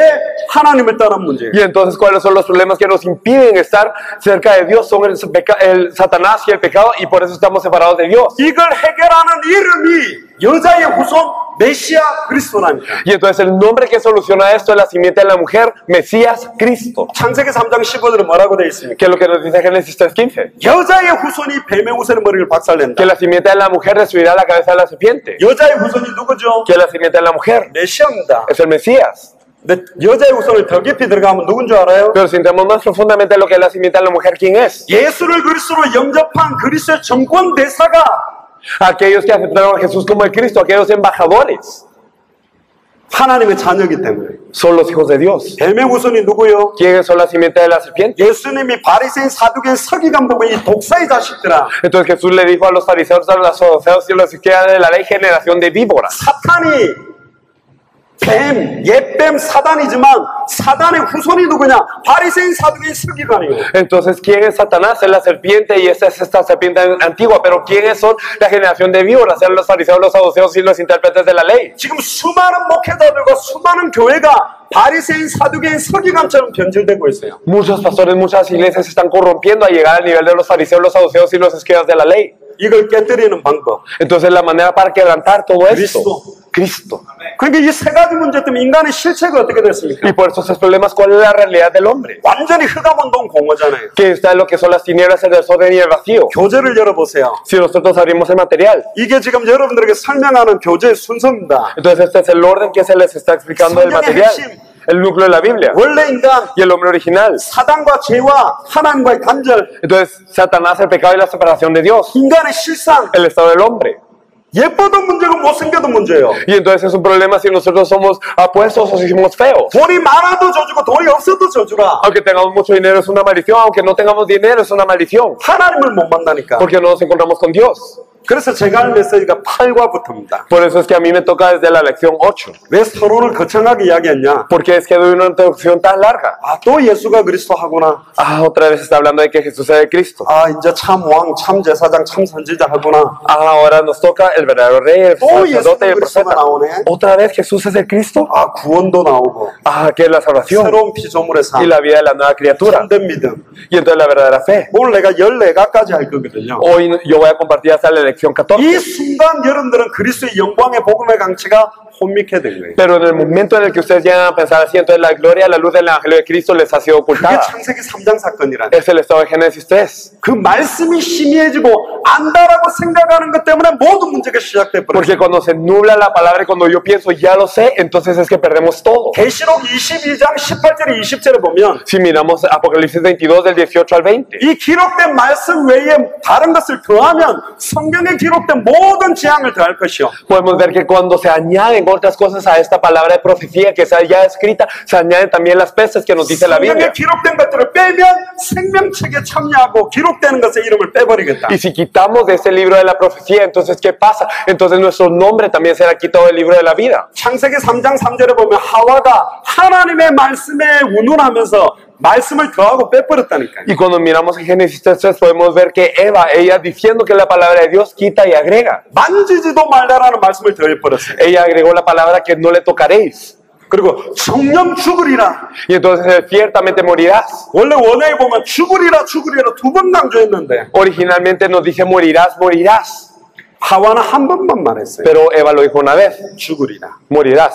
Speaker 1: 하나님을 떠난 문제예요.
Speaker 2: Y entonces, ¿cuáles son los problemas que nos impiden estar cerca de Dios? Son el Satanás y el pecado, y por eso estamos separados de Dios.
Speaker 1: 이걸 해결하는 이름이 여자의 후손 메시아 그리스도라니까.
Speaker 2: Y entonces el nombre que soluciona esto es la simiente de la mujer, Mesías Cristo.
Speaker 1: 창세기 3장 15절에 뭐라고 되어 있습니까?
Speaker 2: Que es lo que nos dice Génesis 3:15.
Speaker 1: 여자의 후손이 뱀의 우선의 머리를 박살낸다.
Speaker 2: Que la simiente de la mujer destruirá la cabeza de la serpiente.
Speaker 1: 여자의 후손이 누구죠?
Speaker 2: Que la simiente de la mujer
Speaker 1: 메시아입니다.
Speaker 2: es el Mesías.
Speaker 1: 근데 여자의 후손을 더 깊이 들어가면 누군 줄 알아요?
Speaker 2: Pero si entramos más profundamente en lo que es la simiente de la mujer, ¿quién es?
Speaker 1: 예수를 그리스도로 영접한 그리스도의 정권 대사가
Speaker 2: Aquellos que aceptaron a Jesús como el Cristo, aquellos embajadores,
Speaker 1: 하나님의 자녀이기 때문에.
Speaker 2: son los hijos de Dios.
Speaker 1: 뱀의 후손이 누구요?
Speaker 2: ¿Quiénes son la simiente de la serpiente?
Speaker 1: 예수님이 바리새인, 사두개인, 서기관 보고 이 독사의 자식들아,
Speaker 2: Entonces Jesús le dijo a los fariseos, a los saduceos y a los que eran de la ley, generación de víboras.
Speaker 1: 사탄이 뱀, 옛뱀 사단이지만 사단의 후손이 누구냐? 바리새인, 사두개인, 서기관이에요.
Speaker 2: Entonces, ¿quién es Satanás? Es la serpiente y esta es esta serpiente antigua. Pero ¿quiénes son la generación de víboras? Son los fariseos, los saduceos y los intérpretes de la ley.
Speaker 1: 지금 수많은 목회자들과 수많은 교회가 바리새인, 사두개인, 서기관처럼 변질되고 있어요.
Speaker 2: Muchos pastores, muchas iglesias se están corrompiendo a llegar al nivel de los fariseos, los saduceos y los escribas de la ley.
Speaker 1: 이걸 깨뜨리는 방법.
Speaker 2: Entonces, la manera para quebrantar todo esto, Cristo.
Speaker 1: 그러니까 이 세 가지 문제 때문에 인간의 실체가 어떻게 됐습니까?
Speaker 2: Y por estos tres problemas, ¿cuál es la realidad del hombre?
Speaker 1: 완전히 흑암운동 공허잖아요.
Speaker 2: Que está en lo que son las tinieblas, el desorden y el vacío.
Speaker 1: 교재를 열어보세요.
Speaker 2: Si nosotros abrimos el material,
Speaker 1: 이게 지금 여러분들에게 설명하는 교재의 순서입니다.
Speaker 2: entonces este es el orden que se les está explicando del
Speaker 1: 성경의
Speaker 2: material.
Speaker 1: 핵심,
Speaker 2: el núcleo de la Biblia
Speaker 1: 원래 인간,
Speaker 2: y el hombre original.
Speaker 1: 사단과 죄와 하나님과의 단절,
Speaker 2: Entonces, Satanás, el pecado y la separación de Dios,
Speaker 1: 인간의 실상,
Speaker 2: el estado del hombre.
Speaker 1: 예뻐도 문제고 못생겨도 문제예요.
Speaker 2: Y entonces es un problema si nosotros somos apuestos o si somos feos.
Speaker 1: 돈이 많아도 저주고 돈이 없어도 저주라.
Speaker 2: Aunque tengamos mucho dinero es una maldición, aunque no tengamos dinero es una maldición.
Speaker 1: 하나님을 못 만나니까.
Speaker 2: Porque no nos encontramos con Dios.
Speaker 1: 그래서 제가 할 메시지가 8과부터입니다.
Speaker 2: Por eso es que a mí me toca desde la lección 8.
Speaker 1: 왜 서론을 거창하게 이야기했냐?
Speaker 2: Porque es que doy una introducción tan larga.
Speaker 1: 아, 또 예수가 그리스도 하구나.
Speaker 2: Otra vez está hablando de que Jesús es el Cristo.
Speaker 1: 아, 이제 참 왕, 참 제사장, 참 선지자 하구나.
Speaker 2: Ahora nos toca el verdadero rey, el sacerdote y el profeta.
Speaker 1: 나오네.
Speaker 2: Otra vez Jesús es el Cristo.
Speaker 1: 아, 구원도 나오고.
Speaker 2: Que es la salvación
Speaker 1: 새로운 피조물의 삶.
Speaker 2: y la vida de la nueva criatura.
Speaker 1: 참된 믿음.
Speaker 2: Y entonces la verdadera fe.
Speaker 1: 오늘 내가 14가까지 할 거거든요.
Speaker 2: Hoy yo voy a compartir hasta la lección 14.
Speaker 1: 이 순간 여러분들은 그리스도의 영광의 복음의 강치가 혼미케 된 거예요.
Speaker 2: Pero en el momento en el que ustedes llegan a pensar así, entonces la gloria, la luz del Evangelio de Cristo les ha sido
Speaker 1: 그게
Speaker 2: ocultada.
Speaker 1: 창세기 3장 사건이라는.
Speaker 2: Es el estado de Génesis 3.
Speaker 1: 그 말씀이 희미해지고 안다라고 생각하는 것 때문에 모든 문제가 시작돼 버려요.
Speaker 2: Porque cuando se nubla la palabra y cuando yo pienso ya lo sé, entonces es que perdemos todo.
Speaker 1: 계시록 22장 18절에 20절에 보면
Speaker 2: Si miramos Apocalipsis 22 del 18 al 20.
Speaker 1: 이 기록된 말씀 외에 다른 것을 더하면 성경에 기록된 모든 재앙을 더할 것이요.
Speaker 2: Podemos ver que cuando se añaden otras cosas a esta palabra de profecía que está ya escrita, se añaden también las pestes que nos dice la
Speaker 1: 성경에
Speaker 2: Biblia.
Speaker 1: 기록된 것들을 빼면 생명책에 참여하고 기록되는 것의 이름을 빼버리겠다.
Speaker 2: Y si quitamos de ese libro de la profecía, entonces ¿qué pasa? Entonces nuestro nombre también será quitado del libro de la vida.
Speaker 1: 창세기 3장 3절에 보면 하와가 하나님의 말씀에 운운하면서 말씀을 더하고 빼버렸다니까요.
Speaker 2: Y cuando miramos en Génesis 3:3 podemos ver que Eva, ella diciendo que la palabra de Dios quita y agrega.
Speaker 1: 만지지도 말라라는 말씀을 더해버렸어요.
Speaker 2: Ella agregó la palabra que no le tocaréis.
Speaker 1: 그리고 정령 죽으리라.
Speaker 2: Y entonces ciertamente morirás.
Speaker 1: 원래 원어에 보면 죽으리라 죽으리라 두 번 강조했는데
Speaker 2: Originalmente nos dice morirás, morirás.
Speaker 1: 하와는 한 번만 말했어요.
Speaker 2: Pero Eva lo dijo una vez,
Speaker 1: 죽으리라.
Speaker 2: morirás.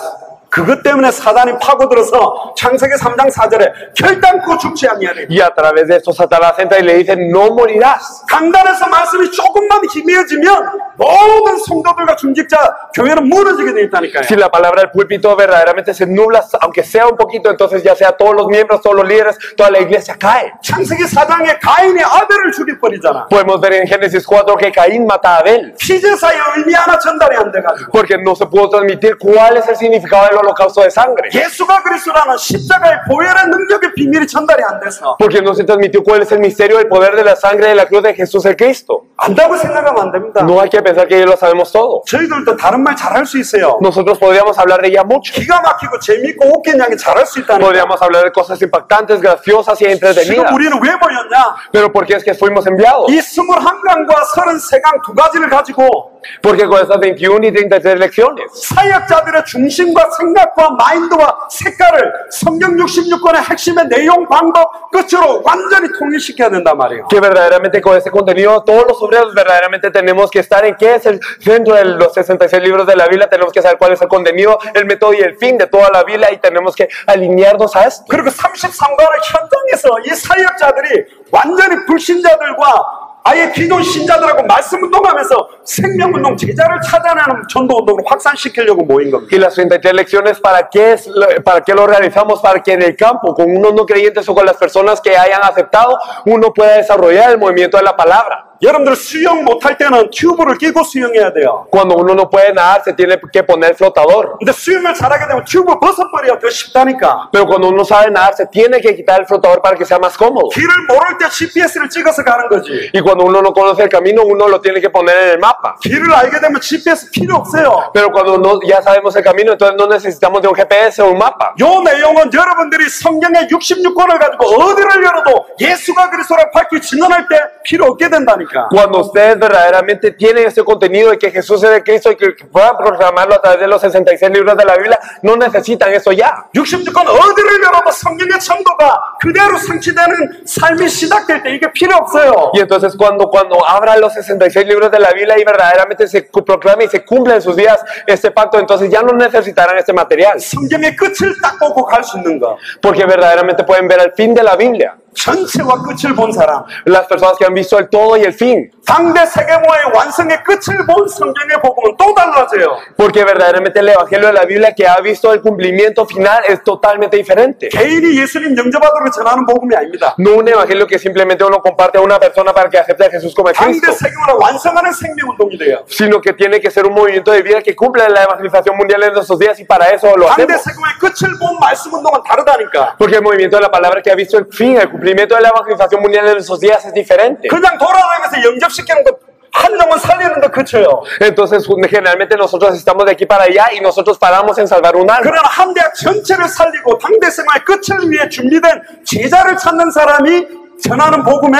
Speaker 1: 그것 때문에 사단이 파고들어서 창세기 3장 4절에 결단코 죽지 아니하리.
Speaker 2: Y a través de esto Satanás entra y le dice, no morirás.
Speaker 1: 강단에서 말씀이 조금만 희미해지면 모든 성도들과 중직자 교회는 무너지게 돼 있다니까요.
Speaker 2: Si la palabra del púlpito verdaderamente se nubla, aunque sea un poquito, entonces ya sea todos los miembros, todos los líderes, toda la iglesia cae.
Speaker 1: 창세기 4장에 가인이 아벨을 죽여버리잖아.
Speaker 2: Podemos ver en Génesis 4 que Caín mata a Abel.
Speaker 1: 피제사의 의미 하나 전달이 안 돼가지고
Speaker 2: Porque no se pudo transmitir cuál es el significado del holocausto de sangre.
Speaker 1: 예수가 그리스도라는 십자가의 보혈의 능력의 비밀이 전달이 안 돼서
Speaker 2: Porque no se transmitió cuál es el misterio del poder de la sangre de la cruz de Jesús el Cristo.
Speaker 1: 안다고 생각하면 안 됩니다.
Speaker 2: No hay que pensar que ya lo sabemos todo.
Speaker 1: 저희들도 다른 말 잘할 수 있어요.
Speaker 2: Nosotros podríamos hablar de ella mucho.
Speaker 1: 기가 막히고 재미있고 웃긴 이야기 잘할 수 있다는 거예요.
Speaker 2: Podríamos hablar de cosas impactantes, graciosas y
Speaker 1: 지금
Speaker 2: entretenidas.
Speaker 1: 우리는 왜 모였냐?
Speaker 2: Pero ¿por qué es que fuimos enviados?
Speaker 1: 이 21강과 33강 두 가지를 가지고
Speaker 2: Porque con estas 21 y 33 lecciones,
Speaker 1: 사역자들의 중심과 생각과 마인드와 색깔을 성경 66권의 핵심의 내용, 방법, 끝으로 완전히 통일시켜야 된단 말이에요.
Speaker 2: que verdaderamente con este contenido todos los obreros verdaderamente tenemos que estar en qué es el centro de los 66 libros de la Biblia, tenemos que saber cuál es el contenido, el método y el fin de toda la Biblia y tenemos que alinearnos a esto.
Speaker 1: 그리고 33권의 현장에서 이 사역자들이 완전히 불신자들과 아예 기존 신자들하고 말씀 운동하면서 생명 운동 제자를 찾아내는 전도 운동을 확산시키려고 모인 겁니다.
Speaker 2: Y las 33 lecciones, ¿para qué lo organizamos? Para que en el campo, con unos no creyentes o con las personas que hayan aceptado, uno pueda desarrollar el movimiento de la palabra.
Speaker 1: 여러분들 수영 못할 때는 튜브를 끼고 수영해야 돼요.
Speaker 2: Cuando uno no puede nadar, se tiene que poner flotador.
Speaker 1: 근데 수영을 잘하게 되면 튜브 벗어버려야 더 쉽다니까.
Speaker 2: Pero cuando uno sabe nadar, se tiene que quitar el flotador para que sea más cómodo.
Speaker 1: 길을 모를 때 GPS를 찍어서 가는 거지.
Speaker 2: Y cuando uno no conoce el camino, uno lo tiene que poner en el mapa.
Speaker 1: 길을 알게 되면 GPS 필요 없어요.
Speaker 2: Pero cuando ya sabemos el camino, entonces no necesitamos de un GPS o un mapa.
Speaker 1: 요 내용은 여러분들이 성경의 66권을 가지고 어디를 열어도 예수가 그리스도를 밝히 증언할 때 필요 없게 된다니까.
Speaker 2: Cuando ustedes verdaderamente tienen ese contenido de que Jesús es el Cristo y que puedan proclamarlo a través de los 66 libros de la Biblia, no necesitan eso ya.
Speaker 1: 66권 어디를 열어도 성경의 정도가 그대로 성취되는 삶이 시작될 때 이게 필요 없어요.
Speaker 2: Y entonces cuando abran los 66 libros de la Biblia y verdaderamente se proclame y se cumple en sus vidas este pacto, entonces ya no necesitarán este material.
Speaker 1: 성경의 끝을 딱 보고 갈 수 있는 거.
Speaker 2: Porque verdaderamente pueden ver el fin de la Biblia.
Speaker 1: 전체와 끝을 본 사람,
Speaker 2: las personas que han visto el todo y el fin.
Speaker 1: 당대 세계모의 완성의 끝을 본 성경의 복음은 또 달라져요.
Speaker 2: Porque verdaderamente el evangelio de la Biblia que ha visto el cumplimiento final es totalmente diferente.
Speaker 1: 개인이 예수님 영접하도록 전하는 복음이 아닙니다.
Speaker 2: No un evangelio que simplemente uno comparte a una persona para que acepte a Jesús como Cristo,
Speaker 1: 당대 세계모를 완성하는 생명운동이 돼요.
Speaker 2: sino que tiene que ser un movimiento de vida que cumpla la evangelización mundial en nuestros días y para eso lo
Speaker 1: 당대
Speaker 2: hacemos.
Speaker 1: 세계모의 끝을 본 말씀운동은 다르다니까.
Speaker 2: Porque el movimiento de la palabra que ha visto el fin, el cumplimiento de la evangelización mundial en nuestros días es diferente.
Speaker 1: 그냥 돌아다니면서 영접시키는 것, 한 영혼 살리는 거 그쳐요.
Speaker 2: Entonces generalmente nosotros estamos de aquí para allá y nosotros paramos en salvar un alma.
Speaker 1: 그러나 한 대학 전체를 살리고 당대 세계모의 끝을 위해 준비된 제자를 찾는 사람이 전하는 복음에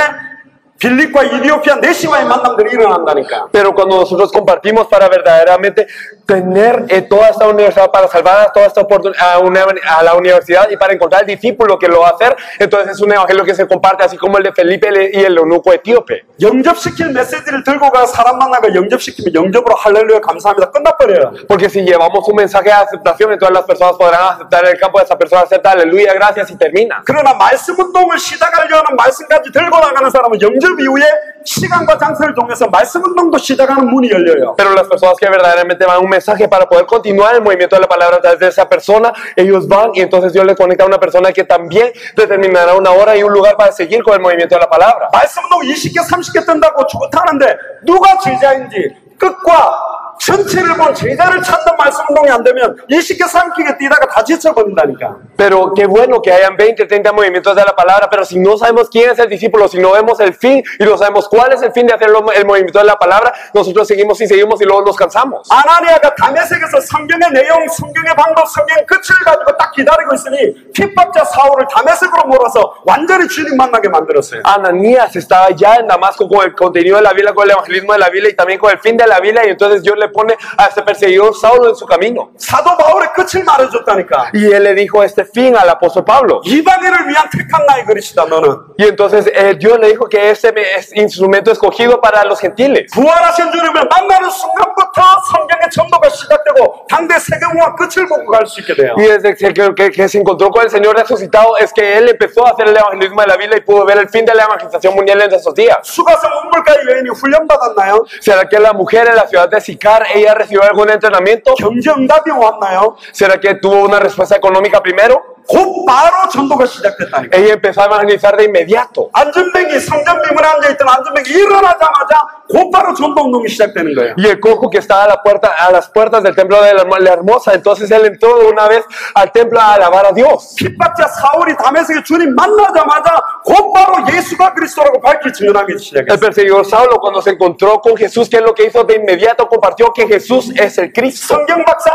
Speaker 1: 빌립과 이디오피아 네시와의 만남들이 일어난다니까.
Speaker 2: Pero cuando nosotros compartimos para verdaderamente tener toda esta universidad, para salvar a toda esta oportunidad a la universidad y para encontrar el discípulo que lo va a hacer, entonces es un evangelio que se comparte, así como el de Felipe y el eunuco etíope.
Speaker 1: 영접시킬 메시지를 들고 가 사람 만나가 영접시키면 영접으로 할렐루야 감사합니다 끝나버려요.
Speaker 2: Porque si llevamos un mensaje de aceptación, entonces las personas podrán aceptar en el campo de esa persona, acepta aleluya, gracias y termina.
Speaker 1: 그러나 말씀 운동을 시작하려는 말씀까지 들고 나가는 사람은 영접 이후에 시간과 장소를 통해서 말씀 운동도 시작하는 문이 열려요.
Speaker 2: Pero las personas que verdaderamente van a un mensaje para poder continuar el movimiento de la palabra a través de esa persona, ellos van y entonces Dios les conecta a una persona que también determinará una hora y un lugar para seguir con el movimiento de la palabra.
Speaker 1: 말씀 운동 20개 30개 뜬다고 좋다는데 누가 제자인지 끝과 전체를 본 제자를 찾는 말씀 운동이 안 되면 20개 30개 뛰다가 다 지쳐버린다니까.
Speaker 2: Pero qué bueno que hayan 20, 30 movimientos de la palabra, pero si no sabemos quién es el discípulo, si no vemos el fin y no sabemos cuál es el fin de hacer el movimiento de la palabra, nosotros seguimos y seguimos y luego nos cansamos.
Speaker 1: 아나니아가 다메섹에서 성경의 내용, 성경의 방법, 성경의 끝을 가지고 딱 기다리고 있으니 핍박자 사울을 다메섹으로 몰아서 완전히 주님 만나게 만들었어요.
Speaker 2: Ananías estaba ya en Damasco con el contenido de la Biblia, con el evangelismo de la Biblia y también con el fin de la Biblia, y entonces Dios le pone a este perseguidor Saulo en su camino.
Speaker 1: 사도 바울의 끝을 말해줬다니까.
Speaker 2: Y él le dijo este fin al apóstol Pablo.
Speaker 1: 이방인을 위한 택한 나의 그릇이다 너는.
Speaker 2: Y entonces Dios le dijo que este es instrumento escogido para los gentiles.
Speaker 1: 부활하신 주님을 만나는 순간부터 성경의 전도가 시작되고 당대 세계문화 끝을 보고 갈 수 있게 돼요.
Speaker 2: Y desde que se encontró con el Señor resucitado es que él empezó a hacer el evangelismo de la Biblia y pudo ver el fin de la evangelización mundial en esos días.
Speaker 1: 수가성 운불가의 여인이 훈련받았나요?
Speaker 2: ¿Será que la mujer en la ciudad de Sicar ella recibió algún entrenamiento?
Speaker 1: 경제 응답이 왔나요?
Speaker 2: ¿Será que tuvo una respuesta económica primero?
Speaker 1: 곧바로 전도가 시작됐다니까.
Speaker 2: Ella empezó a evangelizar de inmediato.
Speaker 1: 안전뱅이 성전 비문에 앉아있던 안전뱅이 일어나자마자 곧바로 전도 운동이 시작되는 거예요.
Speaker 2: Y el cojo que estaba a las puertas del templo de la hermosa, entonces él entró de una vez al templo a alabar a Dios.
Speaker 1: 핍박자 사울이 다메섹에 주님 만나자마자 곧바로 예수가 그리스도라고 밝히 증언하기 시작했어요.
Speaker 2: El perseguidor Saulo cuando se encontró con Jesús, ¿qué es lo que hizo? De inmediato compartió que Jesús es el Cristo.
Speaker 1: 성경 박사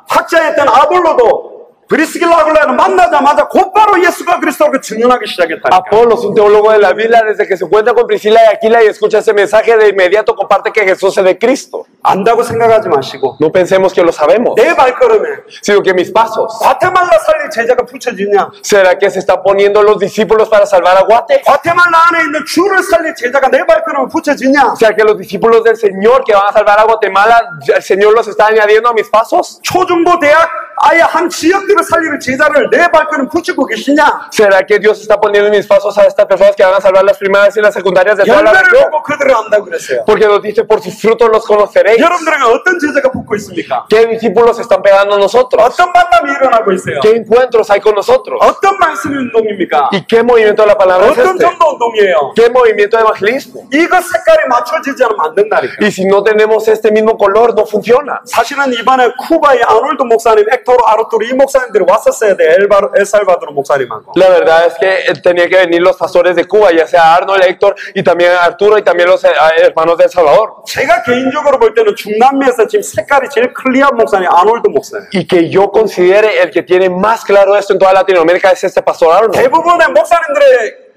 Speaker 1: 학자였던 아볼로도 브리스길라 아굴라를 만나자마자 곧바로 예수가 그리스도라고 증언하기 시작했다니까.
Speaker 2: Apolos, un teólogo de la Biblia, desde que se encuentra con Priscila y Aquila y escucha ese mensaje, de inmediato comparte que Jesús es de Cristo.
Speaker 1: 안다고 생각하지 마시고
Speaker 2: No pensemos que lo sabemos,
Speaker 1: 내 발걸음에
Speaker 2: sino que mis pasos.
Speaker 1: 과테말라 살릴 제자가 붙여지냐?
Speaker 2: ¿Será que se están poniendo los discípulos para salvar a Guate?
Speaker 1: 과테말라 안에 있는 주를 살릴 제자가 내 발걸음에 붙여지냐?
Speaker 2: ¿Será que los discípulos del Señor que van a salvar a Guatemala, el Señor los está añadiendo a mis pasos?
Speaker 1: 초중고 대학 아예 한 지역들을 살리는 제자를 내 발걸음 붙이고 계시냐?
Speaker 2: ¿Será que Dios está poniendo en mis pasos a estas personas que van a salvar las primarias y las secundarias de toda la
Speaker 1: 열매를
Speaker 2: región?
Speaker 1: 보고 그들을 안다고 그랬어요.
Speaker 2: Porque nos dice, por sus frutos los conoceréis.
Speaker 1: 여러분들에게 어떤 제자가 붙고 있습니까?
Speaker 2: ¿Qué discípulos están pegando a nosotros?
Speaker 1: 어떤 만남이 일어나고 있어요?
Speaker 2: ¿Qué encuentros hay con nosotros?
Speaker 1: 어떤 말씀 운동입니까?
Speaker 2: ¿Y qué movimiento de la palabra es
Speaker 1: 어떤
Speaker 2: este?
Speaker 1: 전도 운동이에요?
Speaker 2: ¿Qué movimiento de evangelismo?
Speaker 1: 이거 색깔이 맞춰지지 않으면 안 된다니까.
Speaker 2: Y si no tenemos este mismo color, no funciona.
Speaker 1: 사실은 이번에 쿠바의 아놀드 목사님, 헥토르 아르투르 이 목사님들이 왔었어야 돼. 엘살바도르 목사님하고.
Speaker 2: La verdad es que tenía que venir los pastores de Cuba, ya sea Arnold, Héctor y también Arturo y también los hermanos de El Salvador.
Speaker 1: 제가 개인적으로 볼 때는 중남미에서 지금 색깔이 제일 클리어한 목사님 아놀드 목사님.
Speaker 2: Y que yo considere el que tiene más claro esto en toda Latinoamérica es este pastor Arnold.
Speaker 1: 대부분의 목사님들의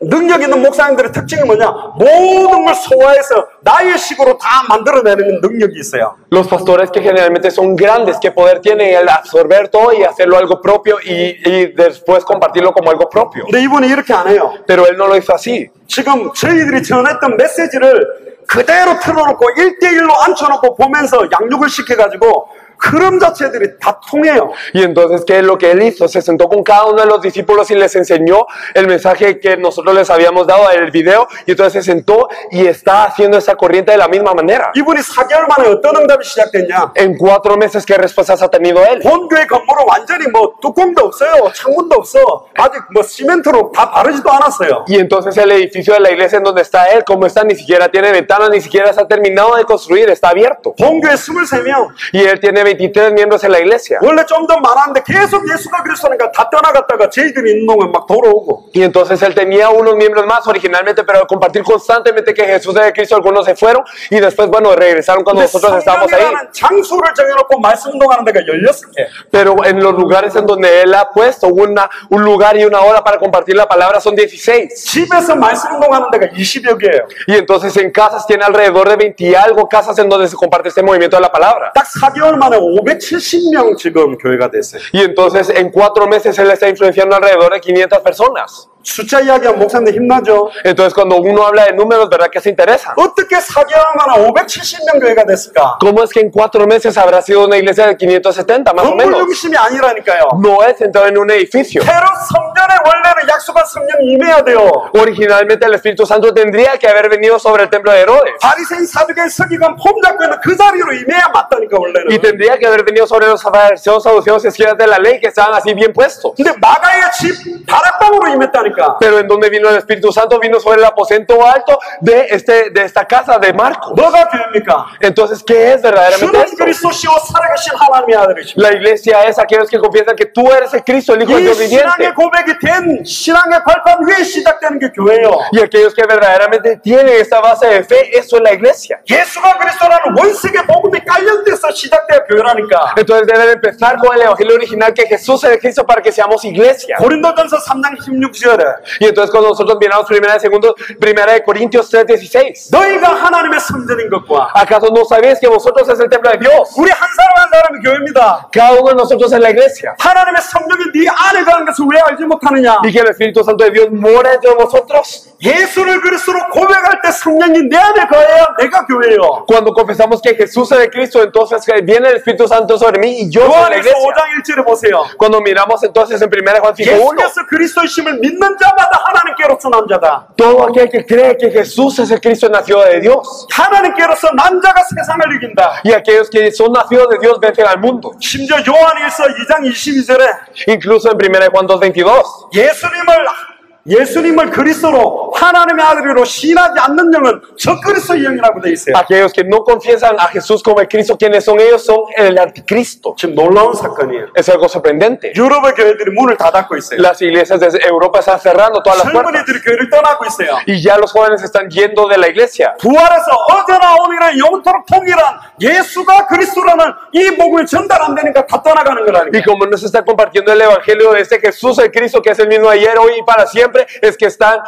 Speaker 1: 능력 있는 목사님들의 특징이 뭐냐? 모든 걸 소화해서 나의 식으로 다 만들어내는 능력이 있어요.
Speaker 2: Los pastores que generalmente son grandes, ¿qué poder tienen? El absorber todo y hacerlo algo propio y después compartirlo como algo propio.
Speaker 1: 근데 이분이 이렇게 안 해요.
Speaker 2: Pero él no lo hizo así.
Speaker 1: 지금 저희들이 전했던 메시지를 그대로 틀어놓고 1대1로 앉혀놓고 보면서 양육을 시켜가지고 흐름 자체들이 다 통해요.
Speaker 2: Y entonces, ¿qué es lo que él hizo? Se sentó con cada uno de los discípulos y les enseñó el mensaje que nosotros les habíamos dado en el video. Y entonces se sentó y está haciendo esa corriente de la misma manera.
Speaker 1: 이분이 4개월 만에 어떤 응답이 시작됐냐?
Speaker 2: En 4 meses, ¿qué respuestas ha tenido él?
Speaker 1: 본교회 건물은 완전히 뭐 뚜껑도 없어요. 창문도 없어. 아직 뭐 시멘트로 다 바르지도 않았어요.
Speaker 2: Y entonces el edificio de la iglesia en donde está él, como está, ni siquiera tiene ventanas, ni siquiera está terminado de construir, está abierto.
Speaker 1: 본교회 23명.
Speaker 2: Y él tiene 23 miembros en la iglesia.
Speaker 1: 원래 좀 더 많았는데 계속 예수가 그리스도니까 다 떠나갔다가 저희들이 있는 동안 막 돌아오고.
Speaker 2: Y entonces él tenía unos miembros más originalmente, pero al compartir constantemente que Jesús es el Cristo, algunos se fueron y después, bueno, regresaron cuando nosotros estábamos ahí.
Speaker 1: 성경이라는 장소를 정해놓고 말씀 운동하는 데가 16개.
Speaker 2: Pero en los lugares en donde él ha puesto un lugar y una hora para compartir la palabra son 16.
Speaker 1: 집에서 말씀 운동하는 데가 20여 개예요.
Speaker 2: Y entonces en casas tiene alrededor de 20 y algo casas en donde se comparte este movimiento de la palabra.
Speaker 1: 딱 4개월 만에 570명 지금 교회가 됐어요.
Speaker 2: Y entonces en 4 meses él está influenciando alrededor de 500 personas.
Speaker 1: 숫자 이야기하면 목사님들 힘나죠?
Speaker 2: Entonces cuando uno habla de números, ¿verdad que se interesa?
Speaker 1: 어떻게 4개월 만에 570명 교회가 됐을까?
Speaker 2: ¿Cómo es que en 4 meses habrá sido una iglesia de 570 más o
Speaker 1: 건물
Speaker 2: menos?
Speaker 1: 중심이 아니라니까요.
Speaker 2: No es centrado en un edificio.
Speaker 1: 테러 성전에 원래는 약속한 성령이 임해야 돼요.
Speaker 2: Originalmente el Espíritu Santo tendría que haber venido sobre el templo de Herodes.
Speaker 1: 바리새인 사두개인 서기관 폼 잡고 있는 그 자리로 임해야 맞다니까 원래는.
Speaker 2: Y tendría que haber venido sobre los fariseos, saduceos y escribas de la ley que estaban así bien puestos.
Speaker 1: 근데 마가의 집 다락방으로 임했다니까.
Speaker 2: Pero en donde vino el Espíritu Santo, vino sobre el aposento alto de esta casa de Marcos.
Speaker 1: 뭐가 교회입니까?
Speaker 2: Entonces, ¿qué es verdaderamente
Speaker 1: 주는
Speaker 2: esto?
Speaker 1: 그리스도시요 살아계신 하나님의 아들이십니다.
Speaker 2: La iglesia es aquellos que confiesan que tú eres el Cristo, el Hijo de
Speaker 1: 이
Speaker 2: Dios
Speaker 1: 신앙의
Speaker 2: viviente.
Speaker 1: 고백이 된 신앙의 발판 위에 시작되는 게 교회예요.
Speaker 2: Y aquellos que verdaderamente tienen esta base de fe, eso es la iglesia.
Speaker 1: 예수가 그리스도라는 원색의 복음이 깔려돼서 시작돼야 교회라니까.
Speaker 2: Entonces deben empezar con el evangelio original que Jesús es el Cristo para que seamos iglesia.
Speaker 1: 고린도전서 3장 16절에
Speaker 2: Y entonces cuando nosotros miramos primera de Corintios 3:16,
Speaker 1: 너희가 하나님의 성전인 것과
Speaker 2: ¿acaso no sabéis que vosotros es el templo de Dios?
Speaker 1: 우리 한 사람 한 사람이 교회입니다.
Speaker 2: Cada uno de nosotros es la iglesia.
Speaker 1: 하나님의 성령이 네 안에 가는 것을 왜 알지 못하느냐?
Speaker 2: Y que el Espíritu Santo de Dios mora entre vosotros.
Speaker 1: 예수를 그리스도로 고백할 때 성령이 내 안에 거해야 내가 교회예요.
Speaker 2: Cuando confesamos que Jesús es el Cristo, entonces viene el Espíritu Santo sobre mí y yo soy la
Speaker 1: 요한에서
Speaker 2: iglesia.
Speaker 1: 5장 1절에 보세요.
Speaker 2: Cuando miramos entonces en 1 Juan 5:1,
Speaker 1: 예수께서 그리스도이심을 믿는 자마다 하나님께로서 난 자다.
Speaker 2: todo aquel que cree que Jesús es el Cristo nacido de Dios.
Speaker 1: 하나님께로서 난 자가 세상을 이긴다.
Speaker 2: Y aquellos que son nacidos de Dios vencen al mundo.
Speaker 1: 심지어 요한에서 2장 22절에
Speaker 2: Incluso en 1 Juan 2:22.
Speaker 1: 예수님을 그리스도로 하나님의 아들로 시인하지 않는 영은 저 그리스도의 영이라고 돼 있어요.
Speaker 2: Aquellos que no confiesan a Jesús como el Cristo, ¿quiénes son ellos? Son el anticristo.
Speaker 1: 지금 놀라운 사건이에요.
Speaker 2: Es algo sorprendente.
Speaker 1: 유럽의 교회들이 문을 다 닫고 있어요.
Speaker 2: Las iglesias de Europa están cerrando todas las puertas.
Speaker 1: 젊은이들이 교회를 떠나고 있어요.
Speaker 2: Y ya los jóvenes están yendo de la iglesia.
Speaker 1: 부활해서 어제나 오늘이나 영원토록 통일한 예수가 그리스도라는 이 복음이 전달 안 되니까 다 떠나가는 거라니까.
Speaker 2: Y como no se está compartiendo el evangelio de este Jesús, el Cristo, que es el mismo ayer, hoy y para siempre, es que están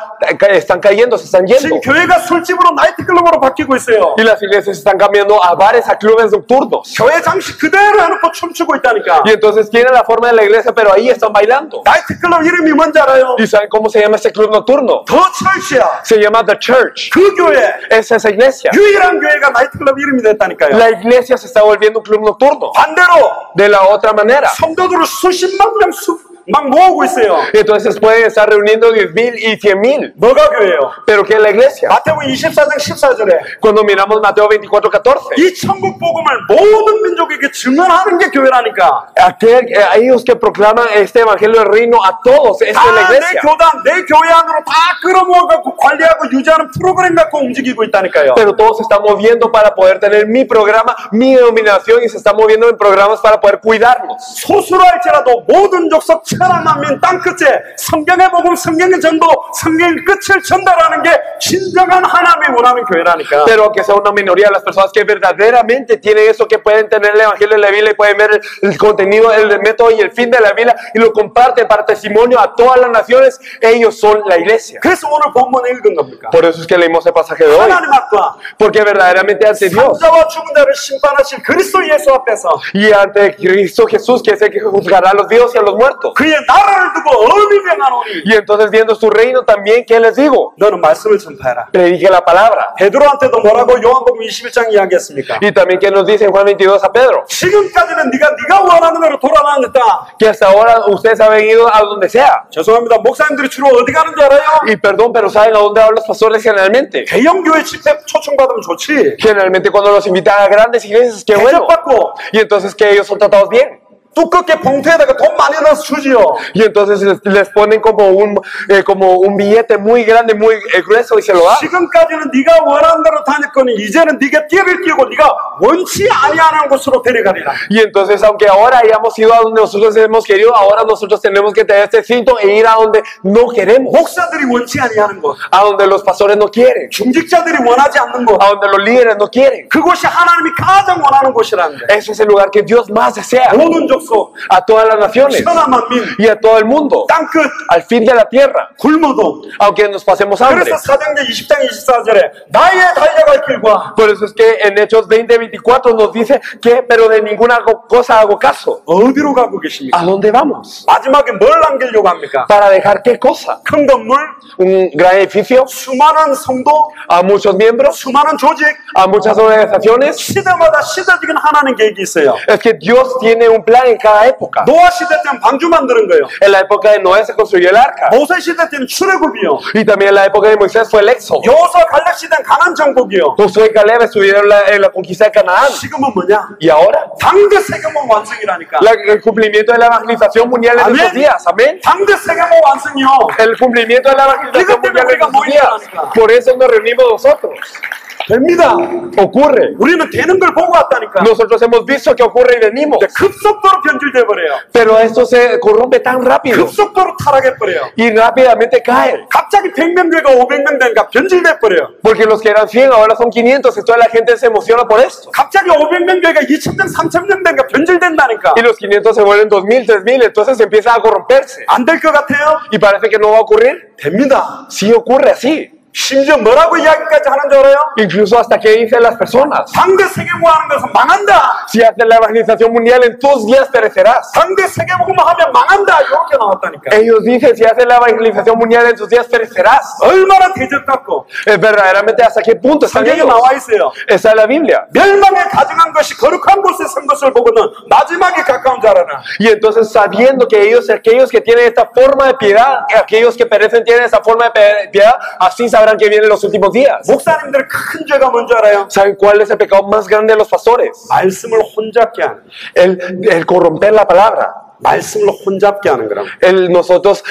Speaker 2: cayendo, se están yendo.
Speaker 1: 지금 교회가 술집으로 나이트클럽으로 바뀌고 있어요.
Speaker 2: Y las iglesias están cambiando a bares, a clubes nocturnos.
Speaker 1: 교회 장식 그대로 해놓고 춤추고 있다니까.
Speaker 2: Y entonces tienen la forma de la iglesia, pero ahí están bailando.
Speaker 1: 나이트클럽 이름이 뭔지 알아요?
Speaker 2: ¿Y saben cómo se llama este club nocturno?
Speaker 1: 더 철치야.
Speaker 2: Se llama The Church.
Speaker 1: 그 교회
Speaker 2: Es esa iglesia.
Speaker 1: 유일한 교회가 나이트클럽 이름이 됐다니까요.
Speaker 2: La iglesia se está volviendo un club nocturno.
Speaker 1: 반대로
Speaker 2: De la otra manera.
Speaker 1: 성도들을 수십만 명 막 모으고 있어요.
Speaker 2: Entonces pueden estar reuniendo 10,000 y 100,000.
Speaker 1: 뭐가 교회예요?
Speaker 2: ¿Pero qué es la iglesia?
Speaker 1: 마태복음 24장 14절에
Speaker 2: Cuando miramos Mateo 24:14.
Speaker 1: 이 천국 복음을 모든 민족에게 증언하는 게 교회라니까.
Speaker 2: Ellos que proclaman este evangelio del reino a todos, esta es la
Speaker 1: 다 내
Speaker 2: iglesia.
Speaker 1: 교단, 내 교회 안으로 다 끌어모아갖고 관리하고 유지하는 프로그램 갖고 움직이고 있다니까요.
Speaker 2: Pero todos se están moviendo para poder tener mi programa, mi denominación, y se están moviendo en programas para poder cuidarnos.
Speaker 1: 소수로 할지라도 모든 족속 천하 만민 땅끝에 성경의 복음, 성경의 전도, 성경의 끝을 전달하는 게 진정한 하나님이 원하는 교회라니까.
Speaker 2: Pero aunque sea una minoría de las personas que verdaderamente tienen eso, que pueden tener el evangelio de la Biblia y pueden ver el contenido, el método y el fin de la Biblia y lo comparten para testimonio a todas las naciones, ellos son la iglesia.
Speaker 1: 그래서 오늘 본문에 읽은 겁니까?
Speaker 2: Por eso es que leímos el pasaje de hoy.
Speaker 1: 하나님 앞과
Speaker 2: Porque verdaderamente ante Dios
Speaker 1: 산자와 죽은 자를 심판하실 그리스도 예수 앞에서
Speaker 2: y ante Cristo Jesús, que es el que juzgará a los vivos y a los muertos.
Speaker 1: 그의 나라를 두고 어디 행하노니?
Speaker 2: Y entonces viendo su reino también, ¿qué les digo?
Speaker 1: 너는 말씀을 전파해라.
Speaker 2: Predique la palabra.
Speaker 1: 베드로한테도 뭐라고 요한복음 21장 이야기했습니까?
Speaker 2: Y también, ¿qué nos dice en Juan 22 a Pedro?
Speaker 1: 지금까지는 네가 원하는 대로 돌아다녔다.
Speaker 2: Que hasta ahora ustedes han ido a donde sea.
Speaker 1: 죄송합니다. 목사님들이 주로 어디 가는 줄 알아요?
Speaker 2: Y perdón, pero ¿saben a dónde van los pastores generalmente?
Speaker 1: 대형교회 집회 초청받으면 좋지.
Speaker 2: Generalmente cuando los invitan a grandes iglesias, qué bueno.
Speaker 1: 대접받고
Speaker 2: Y entonces que ellos son tratados bien.
Speaker 1: 두껍게 봉투에다가 돈 많이 넣어서 주지요.
Speaker 2: Y entonces les ponen como un billete muy grande, muy grueso y se lo dan.
Speaker 1: 지금까지는 네가 원하는 대로 다녔거니 이제는 네가 띠를 띄우고 네가 원치 아니하는 곳으로 데려가리라.
Speaker 2: Y entonces, aunque ahora hayamos ido a donde nosotros hemos querido, ahora nosotros tenemos que tener este cinto e ir a donde no queremos.
Speaker 1: 목사들이 원치 아니하는 곳,
Speaker 2: A donde los pastores no quieren.
Speaker 1: 중직자들이 원하지 않는 곳,
Speaker 2: A donde los líderes no quieren.
Speaker 1: 그곳이 하나님이 가장 원하는 곳이라는데.
Speaker 2: Ese es el lugar que Dios más desea.
Speaker 1: 모든 족속,
Speaker 2: A todas las naciones
Speaker 1: 천하 만민,
Speaker 2: y a todo el mundo.
Speaker 1: 땅끝,
Speaker 2: Al fin de la tierra.
Speaker 1: 굶어도.
Speaker 2: Aunque nos pasemos hambre.
Speaker 1: 그래서 사도행전 20장 24절에 나의 달려갈 길과
Speaker 2: Por eso es que en Hechos 20:24 nos dice que, pero de ninguna cosa hago caso.
Speaker 1: 어디로 가고 계십니까?
Speaker 2: ¿A dónde vamos?
Speaker 1: 마지막에 뭘 남기려고 합니까?
Speaker 2: ¿Para dejar qué cosa?
Speaker 1: 큰 건물,
Speaker 2: ¿Un gran edificio?
Speaker 1: 수많은 성도,
Speaker 2: ¿A muchos miembros?
Speaker 1: 수많은 조직,
Speaker 2: ¿A muchas organizaciones?
Speaker 1: 시대마다 시대적인 하나님 계획이 있어요.
Speaker 2: Es que Dios tiene un plan en cada época.
Speaker 1: 노아 시대 때는 방주 만드는 거예요.
Speaker 2: En la época de Noé se construyó el arca.
Speaker 1: 모세 시대 때는 출애굽이요.
Speaker 2: Y también en la época de Moisés fue el éxodo.
Speaker 1: 여호수아 갈렙 시대는 가나안 정복이요.
Speaker 2: Josué y Caleb estuvieron en la conquista de Canaán.
Speaker 1: 지금은 뭐냐?
Speaker 2: ¿Y ahora?
Speaker 1: 당대 세계몽 완성이라니까.
Speaker 2: El cumplimiento de la evangelización mundial en
Speaker 1: Amén.
Speaker 2: estos días. Amén.
Speaker 1: 당대 세계몽 완성이요.
Speaker 2: El cumplimiento de la evangelización mundial en estos días. Por eso nos reunimos nosotros.
Speaker 1: 됩니다.
Speaker 2: Ocurre.
Speaker 1: 우리는 되는 걸 보고 왔다니까.
Speaker 2: Nosotros hemos visto que ocurre y venimos.
Speaker 1: 근데 급속도로 변질돼 버려요.
Speaker 2: Pero esto se corrompe tan rápido
Speaker 1: 급속도로 타락해 버려요.
Speaker 2: y rápidamente cae.
Speaker 1: 갑자기 100명 되고 500명 되니까 변질돼 버려요.
Speaker 2: Porque los que eran 100 ahora son 500 y toda la gente se emociona por esto.
Speaker 1: 갑자기 500명 되니까 2000명, 3000명 되니까 변질된다니까.
Speaker 2: Y los 500 se vuelven 2000, 3000, entonces empieza a corromperse.
Speaker 1: 안 될 것 같아요?
Speaker 2: Y parece que no va a ocurrir.
Speaker 1: 됩니다.
Speaker 2: Sí ocurre así.
Speaker 1: 심지어 뭐라고 이야기까지 하는 줄 알아요?
Speaker 2: Incluso hasta que dicen las personas.
Speaker 1: 당대 세계복음 하는 것은 망한다.
Speaker 2: Si haces la evangelización mundial en tus días perecerás.
Speaker 1: 당대 세계복음 하면 망한다. 이렇게 나왔다니까.
Speaker 2: Ellos dicen si haces la evangelización mundial en tus días perecerás.
Speaker 1: 얼마나 대적같고
Speaker 2: Verdaderamente hasta qué punto están
Speaker 1: 성경에
Speaker 2: ellos.
Speaker 1: 나와 있어요.
Speaker 2: Está en la Biblia.
Speaker 1: 멸망에 가증한 것이 거룩한 곳에 선 것을 보고는 마지막에 가까운 줄 알아라.
Speaker 2: Y entonces sabiendo que aquellos que tienen esta forma de piedad, aquellos que perecen tienen esta forma de piedad, así sabrán que vienen los últimos días.
Speaker 1: 목사님들 큰 죄가 뭔지 알아요?
Speaker 2: ¿Saben cuál es el pecado más grande de los pastores?
Speaker 1: 말씀을 혼잡게 하는.
Speaker 2: El corromper la palabra.
Speaker 1: 말씀을 혼잡게 하는 거라고.
Speaker 2: Nosotros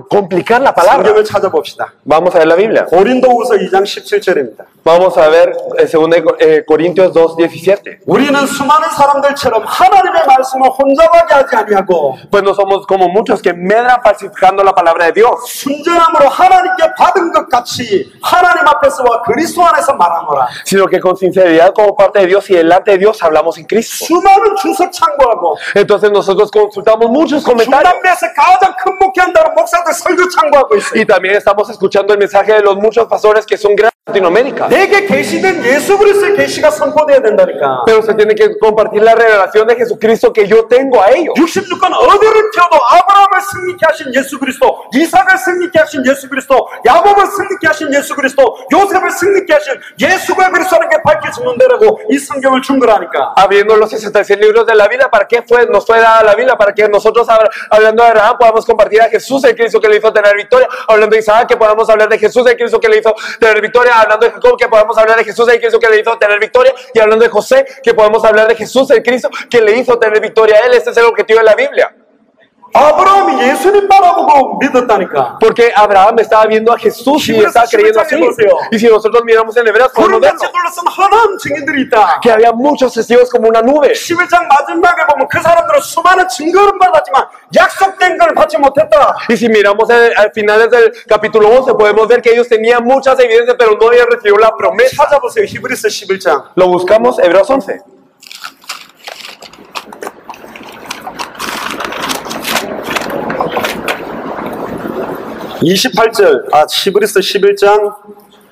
Speaker 2: complicar la palabra.
Speaker 1: 성경을 찾아봅시다.
Speaker 2: Vamos a ver la Biblia.
Speaker 1: 고린도후서 2장 17절입니다.
Speaker 2: Vamos a ver 2 Corintios 2:17.
Speaker 1: 우리는 수많은 사람들처럼 하나님의 말씀을 혼잡하게 하지 아니하고
Speaker 2: Pues no somos como muchos que medran falsificando la palabra de Dios,
Speaker 1: 순전함으로 하나님께 받은 것 같이 하나님 앞에서와 그리스도 안에서 말하노라.
Speaker 2: sino que con sinceridad como parte de Dios y delante de Dios hablamos en Cristo.
Speaker 1: 수많은 주석 참고하고
Speaker 2: Entonces nosotros consultamos muchos comentarios
Speaker 1: 중남미에서 가장 큰 목회한다는 목사들 설교 참고하고 있어요.
Speaker 2: y también estamos escuchando el mensaje de los muchos pastores que son grandes en Latinoamérica.
Speaker 1: 내게 계시된 예수 그리스도의 계시가 선포돼야 된다니까.
Speaker 2: Pero se tiene que compartir la revelación de Jesucristo que yo tengo a ellos.
Speaker 1: 66건 어디를 튀어도 아브라함을 승리케 하신 예수 그리스도, 이삭을 승리케 하신 예수 그리스도, 야곱을 승리케 하신 예수 그리스도, 요셉을 승리케 하신 예수가 그리스도라는 게 밝혀지는 데라고 이 성경을 준 거라니까.
Speaker 2: Abriendo los 66 libros de la Biblia, ¿para qué nos fue dada la Biblia? Para que nosotros, hablando de Abraham, podamos compartir a Jesús, el Cristo que le hizo tener victoria. Hablando de Isaac, que podamos hablar de Jesús, el Cristo que le hizo tener victoria. Hablando de Jacob, que podamos hablar de Jesús, el Cristo que le hizo tener victoria. Y hablando de José, que podamos hablar de Jesús, el Cristo que le hizo tener victoria a él. Este es el objetivo de la Biblia.
Speaker 1: 아브라함이 예수님 바라보고 믿었다니까.
Speaker 2: Porque Abraham estaba viendo a Jesús y estaba creyendo así. Y si nosotros miramos en Hebreos, podemos verlo.
Speaker 1: 구름같이 둘러싼 하나님 증인들이 있다.
Speaker 2: Que había muchos testigos como una nube.
Speaker 1: 11장 마지막에 보면 그 사람들은 수많은 증거를 받았지만 약속된 걸 받지 못했다.
Speaker 2: Y si miramos al final del capítulo 11, podemos ver que ellos tenían muchas evidencias, pero no habían recibido la promesa.
Speaker 1: 찾아보세요. 히브리서 11장.
Speaker 2: Lo buscamos, Hebreos 11.
Speaker 1: 히브리서 11장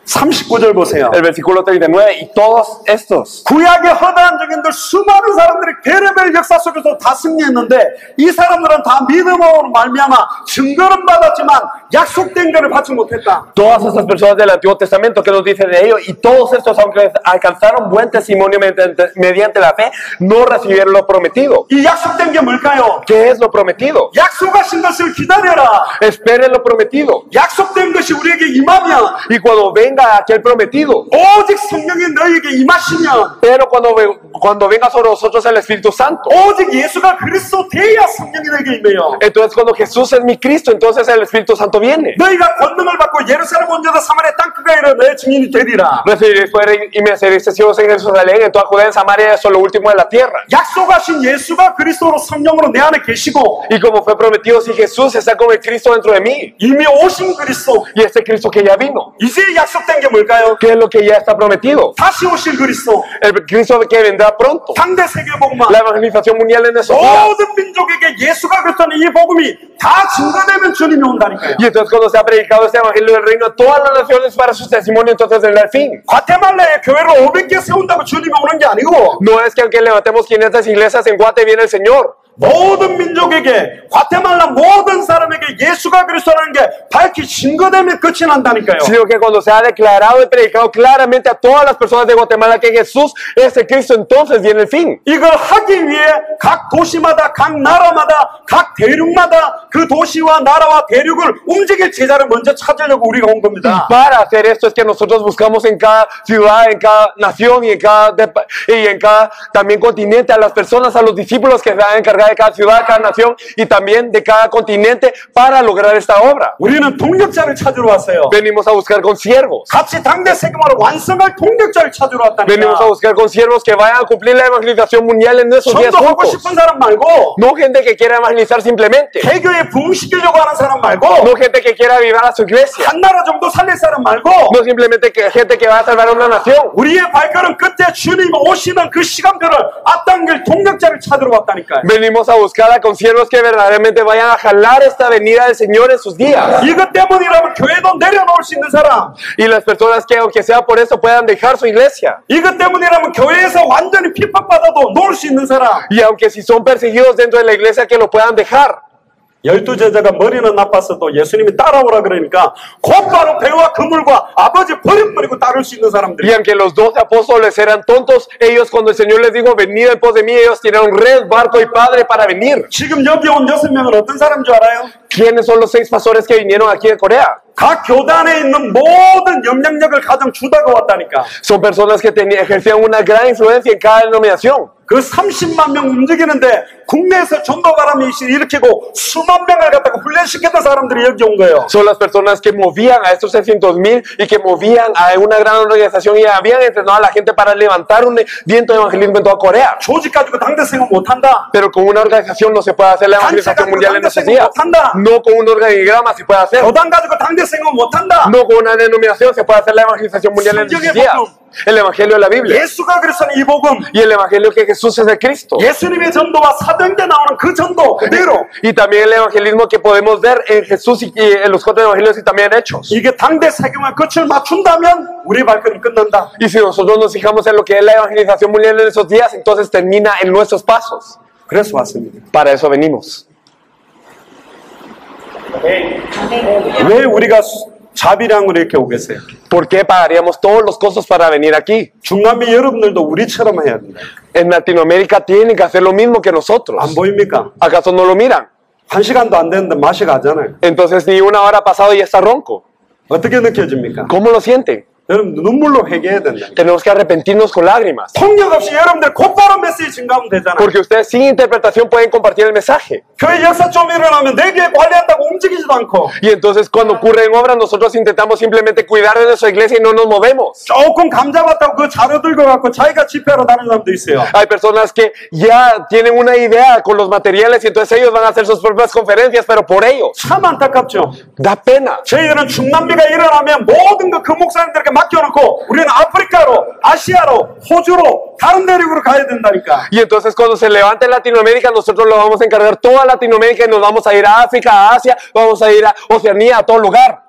Speaker 1: 39절 보세요.
Speaker 2: El versículo 39, y todos estos.
Speaker 1: 구약의 허다한 증인들 수많은 사람들이 베레벨 역사 속에서 다 승리했는데 이 사람들은 다 믿음으로 말미암아 증거는 받았지만 약속된 것을 받지 못했다.
Speaker 2: Todas esas personas del Antiguo Testamento que nos dicen de ellos, y todos estos, aunque alcanzaron buen testimonio mediante la fe, no recibieron lo prometido.
Speaker 1: 이 약속된 게 뭘까요?
Speaker 2: ¿Qué es lo prometido?
Speaker 1: 약속하신 것을 기다려라.
Speaker 2: Esperen lo prometido.
Speaker 1: 약속된 것이 우리에게 임하면
Speaker 2: Y cuando venga aquel prometido,
Speaker 1: 오직 성령이 너희에게 임하시면
Speaker 2: pero cuando venga sobre nosotros el Espíritu Santo,
Speaker 1: 오직 예수가 그리스도 돼야 성령이 너희에게 임해요.
Speaker 2: entonces cuando Jesús es mi Cristo, entonces el Espíritu Santo viene.
Speaker 1: 너희가 권능을 받고 예루살렘 온 자도 사마리아 땅끝까지 이르러 내 증인이 되리라.
Speaker 2: Recibiréis poder y me seréis testigos en Jerusalén, en toda Judea, en Samaria, hasta lo último de la tierra.
Speaker 1: 약속하신 예수가 그리스도로 성령으로 내 안에 계시고
Speaker 2: Y como fue prometido, si Jesús está como el Cristo dentro de mí,
Speaker 1: 이미 오신 그리스도,
Speaker 2: y este Cristo que ya vino,
Speaker 1: 이제 약속된 게 뭘까요?
Speaker 2: ¿qué es lo que ya está prometido?
Speaker 1: 다시 오실 그리스도,
Speaker 2: El Cristo que vendrá pronto.
Speaker 1: 당대 세계복음화,
Speaker 2: La evangelización mundial en esos días.
Speaker 1: 모든 민족에게 예수가 그리스도는 이 복음이 다 증거되면 주님이 온다니까요.
Speaker 2: Y entonces cuando se ha predicado este evangelio del reino a todas las naciones para su testimonio, entonces vendrá el fin.
Speaker 1: 과테말라에 교회를 500개 세운다고 주님이 오는 게 아니고
Speaker 2: No es que aunque levantemos 500 iglesias en Guate viene el Señor.
Speaker 1: 모든 민족에게, 과테말라 모든 사람에게 예수가 그리스도라는 게 밝히 증거되면 끝이 난다니까요.
Speaker 2: Sino que cuando se ha declarado y predicado claramente a todas las personas de Guatemala que Jesús es el Cristo, entonces viene el fin.
Speaker 1: 이걸 하기 위해 각 도시마다, 각 나라마다, 각 대륙마다 그 도시와 나라와 대륙을 움직일 제자를 먼저 찾으려고 우리가 온 겁니다.
Speaker 2: Para hacer esto es que nosotros buscamos en cada ciudad, en cada nación y en cada también continente a las personas, a los discípulos que se van a encargar de cada ciudad, cada nación y también de cada continente para lograr esta obra.
Speaker 1: 우리는 동력자를 찾으러 왔어요.
Speaker 2: Venimos a buscar consiervos.
Speaker 1: 같이 당대 세계화를 완성할 동력자를 찾으러
Speaker 2: Venimos a
Speaker 1: 왔다니까.
Speaker 2: buscar consiervos que vayan a cumplir la evangelización mundial en esos días
Speaker 1: 전도하고
Speaker 2: juntos.
Speaker 1: 싶은 사람 말고,
Speaker 2: No gente que quiera evangelizar simplemente.
Speaker 1: 개교에 부흥시키려고 하는 사람 말고,
Speaker 2: No gente que quiera avivar a su iglesia.
Speaker 1: 한 나라 정도 살릴 사람 말고,
Speaker 2: No simplemente gente que va a salvar a una nación.
Speaker 1: 우리의 발걸음 끝에 주님 오시는 그 시간표를 앞당길 동력자를 찾으러 왔다니까요.
Speaker 2: Venimos a buscar a consiervos que verdaderamente vayan a jalar esta venida del Señor en sus días.
Speaker 1: 이것 때문이라면 교회도 내려놓을 수 있는 사람,
Speaker 2: Y las personas que, aunque sea por eso, puedan dejar su iglesia.
Speaker 1: 이것 때문이라면 교회에서 완전히 핍박받아도 놓을 수 있는 사람,
Speaker 2: Y aunque si son perseguidos dentro de la iglesia, que lo puedan dejar.
Speaker 1: 12제자가 머리는 나빴어도 예수님이 따라오라 그러니까 곧바로 배와 그물과 아버지 버려버리고 따를 수 있는 사람들이.
Speaker 2: Y aunque los 12 apóstoles eran tontos, ellos cuando el Señor les dijo, venid en pos de mí, ellos tiraron red, barco y padre para venir.
Speaker 1: 지금 여기 온 6명은 어떤 사람인 줄 알아요?
Speaker 2: ¿Quiénes son los 6 pastores que vinieron aquí de Corea?
Speaker 1: 각 교단에 있는 모든 영향력을 가장 주다가 왔다니까.
Speaker 2: Son personas que ejercían una gran influencia en cada denominación.
Speaker 1: 그 30만 명 움직이는데 국내에서 전도 바람이 일으키고 수만 명을 갖다가 훈련시켰던 사람들이 여기 온 거예요.
Speaker 2: Son las personas que movían a estos 600,000 y que movían a una gran organización y habían entrenado a la gente para levantar un viento de evangelismo en toda Corea.
Speaker 1: 조직 가지고 당대생은 못한다.
Speaker 2: Pero con una organización no se puede hacer la evangelización mundial en esos días. No con un organigrama se puede hacer.
Speaker 1: 교단 가지고 당대생은 못한다.
Speaker 2: No con una denominación se puede hacer la evangelización mundial en esos días. El evangelio de la Biblia.
Speaker 1: 예수가 그리스도는 이 복음,
Speaker 2: Y el evangelio que Jesús es el Cristo.
Speaker 1: 예수님의 전도와 사도행전에 나오는 그 전도 그대로
Speaker 2: Y también el evangelismo que podemos ver en Jesús y en los 4 evangelios y también en Hechos.
Speaker 1: 이게 당대 세계와 끝을 맞춘다면 우리 발걸음 끝난다.
Speaker 2: Y si nosotros nos fijamos en lo que es la evangelización mundial en esos días, entonces termina en nuestros pasos.
Speaker 1: 그래서 왔습니다.
Speaker 2: Para eso venimos.
Speaker 1: 왜 우리가 자비량으로 이렇게 오겠어요?
Speaker 2: ¿Por qué pagaríamos todos los costos para venir aquí?
Speaker 1: 중남미 여러분들도 우리처럼 해야 된다.
Speaker 2: En Latinoamérica tienen que hacer lo mismo que nosotros.
Speaker 1: 안 보입니까?
Speaker 2: ¿Acaso no lo miran?
Speaker 1: 1시간도 안 됐는데 맛이 가잖아요.
Speaker 2: Entonces ni una hora ha pasado y ya está ronco.
Speaker 1: 어떻게 느껴집니까?
Speaker 2: ¿Cómo lo sienten?
Speaker 1: 여러분 눈물로 회개해야 된다.
Speaker 2: Tenemos que arrepentirnos con lágrimas.
Speaker 1: 통역 없이 여러분들 곧바로 메시지 증가하면 되잖아요.
Speaker 2: Porque ustedes sin interpretación pueden compartir el mensaje.
Speaker 1: 교회 역사 좀 일어나면 내 교회 관리한다고 움직이지도 않고
Speaker 2: Y entonces cuando ocurre en obras, nosotros intentamos simplemente cuidar de nuestra iglesia y no nos movemos.
Speaker 1: 조금 감 잡았다고 그 자료 들고 갖고 자기가 집회하러 다니는 사람도 있어요.
Speaker 2: Hay personas que ya tienen una idea con los materiales y entonces ellos van a hacer sus propias conferencias, pero por ellos.
Speaker 1: 참 안타깝죠.
Speaker 2: Da pena.
Speaker 1: 저희들은 중남미가 일어나면 모든 거 그 목사님들에게 맡겨놓고 우리는 아프리카로, 아시아로, 호주로, 다른 대륙으로 가야 된다니까.
Speaker 2: Y entonces cuando se levante Latinoamérica, nosotros lo vamos a encargar toda Latinoamérica y nos vamos a ir a África, a Asia, vamos a ir a Oceanía, a todo lugar.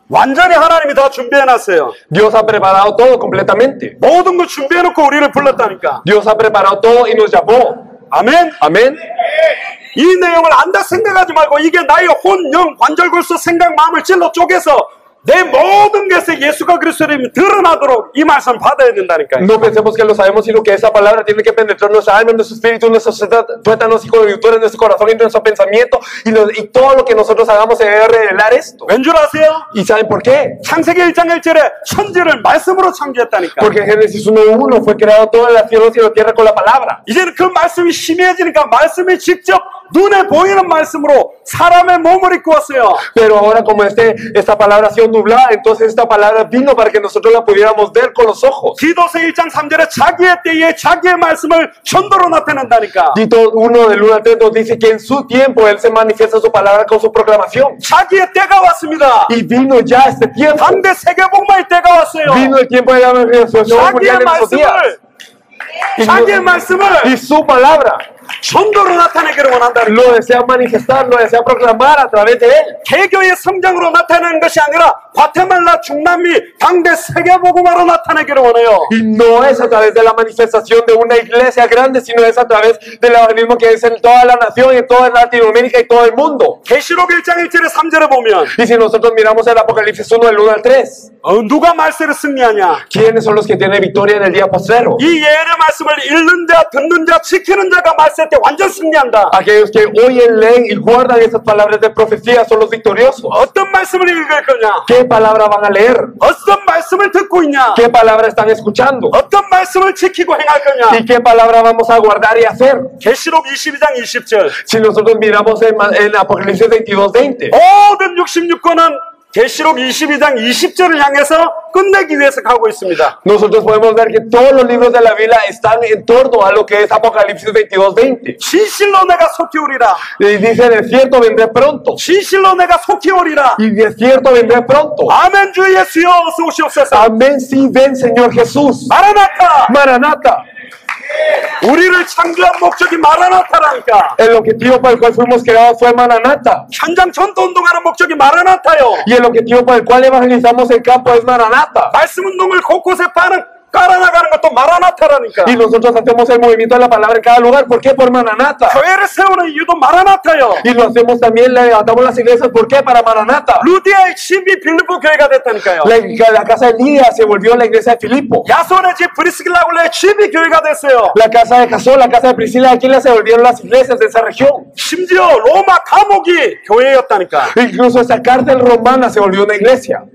Speaker 1: 완전히 하나님이 다 준비해놨어요.
Speaker 2: Dios ha preparado todo completamente.
Speaker 1: 모든 걸 준비해놓고 우리를 불렀다니까.
Speaker 2: Dios ha preparado todo y nos llamó.
Speaker 1: 아멘.
Speaker 2: Amén.
Speaker 1: 이 내용을 안다 생각하지 말고 이게 나의 혼, 영, 관절, 골수, 생각, 마음을 찔러 쪼개서 내 모든 것에 예수가 그리스도를 드러나도록 이 말씀 받아야 된다니까요.
Speaker 2: No pensemos que lo sabemos, sino que esa palabra tiene que penetrar nuestra alma, nuestro espíritu, nuestros tuétanos y coyunturas, nuestro corazón y nuestro pensamiento. Y todo lo que nosotros hagamos se debe revelar esto.
Speaker 1: 왠 줄 아세요?
Speaker 2: ¿Y saben por qué?
Speaker 1: 창세기 1장 1절에 천지를 말씀으로 창조했다니까.
Speaker 2: Porque en Génesis 1:1 fue creado todos los cielos y la tierra con la palabra.
Speaker 1: 이제는 그 말씀이 심해지니까 말씀이 직접 눈에 보이는 말씀으로 사람의 몸을 입고 왔어요.
Speaker 2: Pero ahora como esta palabra ha sido nublada, entonces esta palabra vino para que nosotros la pudiéramos ver con los ojos.
Speaker 1: 디도서 1장 3절에 자기의 때에 자기의 말씀을 전도로 나타낸다니까.
Speaker 2: Tito 1 del 1 al 3 nos dice que en su tiempo Él se manifiesta su palabra con su proclamación.
Speaker 1: 자기의 때가 왔습니다.
Speaker 2: Y vino ya este tiempo.
Speaker 1: 당대 세계복음의 때가 왔어요.
Speaker 2: Vino el tiempo de la evangelización mundial en estos días.
Speaker 1: 자기의 말씀을
Speaker 2: Y su palabra
Speaker 1: 전도로 나타내기를 원한다니까.
Speaker 2: lo desea manifestar, lo desea proclamar a través de Él.
Speaker 1: 개교의 성장으로 나타내는 것이 아니라 과테말라 중남미 당대 세계복음화로 나타내기를 원해요.
Speaker 2: Y no es a través de la manifestación de una iglesia grande, sino es a través del evangelismo que es en toda la nación, en toda Latinoamérica y todo el mundo.
Speaker 1: 계시록 1장 1절에 3절에 보면
Speaker 2: Y si nosotros miramos el Apocalipsis 1 del 1 al 3,
Speaker 1: 누가 말세를 승리하냐?
Speaker 2: ¿quiénes son los que tienen victoria en el día postrero?
Speaker 1: 이 예언의 말씀을 읽는 자, 듣는 자, 지키는 자가 말세 때 완전 승리한다.
Speaker 2: Aquellos que oyen, leen y guardan esas palabras de profecía son los victoriosos.
Speaker 1: 어떤 말씀을 읽을 거냐?
Speaker 2: ¿Qué palabra van a leer?
Speaker 1: 어떤 말씀을 듣고 있냐?
Speaker 2: ¿Qué palabra están escuchando?
Speaker 1: 어떤 말씀을 지키고 행할 거냐?
Speaker 2: ¿Y qué palabra vamos a guardar y hacer?
Speaker 1: 계시록 22장 20절.
Speaker 2: Si nosotros miramos en Apocalipsis 22:20,
Speaker 1: 모든 66권은 계시록 22장 20절을 향해서 끝내기 위해서 가고 있습니다.
Speaker 2: nosotros podemos ver que todos los libros de la Biblia están en torno a lo que es Apocalipsis 22:20.
Speaker 1: 진실로 내가 속히 오리라.
Speaker 2: Y dice, de cierto vendré pronto.
Speaker 1: 진실로 내가 속히 오리라.
Speaker 2: Y de cierto vendré pronto.
Speaker 1: 아멘 주 예수여 어서 오시옵소서.
Speaker 2: Amén, sí, ven Señor Jesús.
Speaker 1: 마라나타.
Speaker 2: Maranata.
Speaker 1: 우리를 창조한 목적이 마라나타라니까.
Speaker 2: El objetivo para el cual fuimos creados fue Maranata.
Speaker 1: 현장 전도 운동하는 목적이 마라나타요.
Speaker 2: Y el objetivo para el cual evangelizamos el campo es Maranata.
Speaker 1: 말씀 운동을 곳곳에 깔아나가는 것도 마라나타라니까.
Speaker 2: Y nosotros hacemos el movimiento de la palabra en cada lugar. ¿Por qué? Por Maranata.
Speaker 1: 교회를 세우는 이유도 마라나타요.
Speaker 2: Y lo hacemos también, levantamos las iglesias. ¿Por qué? Para Maranata.
Speaker 1: 루디아의 집이 빌립보 교회가 됐다니까요.
Speaker 2: La casa de Lidia se volvió la iglesia de Filipo.
Speaker 1: 야손의 집 브리스길라굴라의 집이 교회가 됐어요.
Speaker 2: La casa de Jasón, la casa de Priscila de Aquila se volvieron las iglesias de esa región.
Speaker 1: 심지어 로마 감옥이 교회였다니까.
Speaker 2: Incluso esa cárcel romana se volvió una iglesia.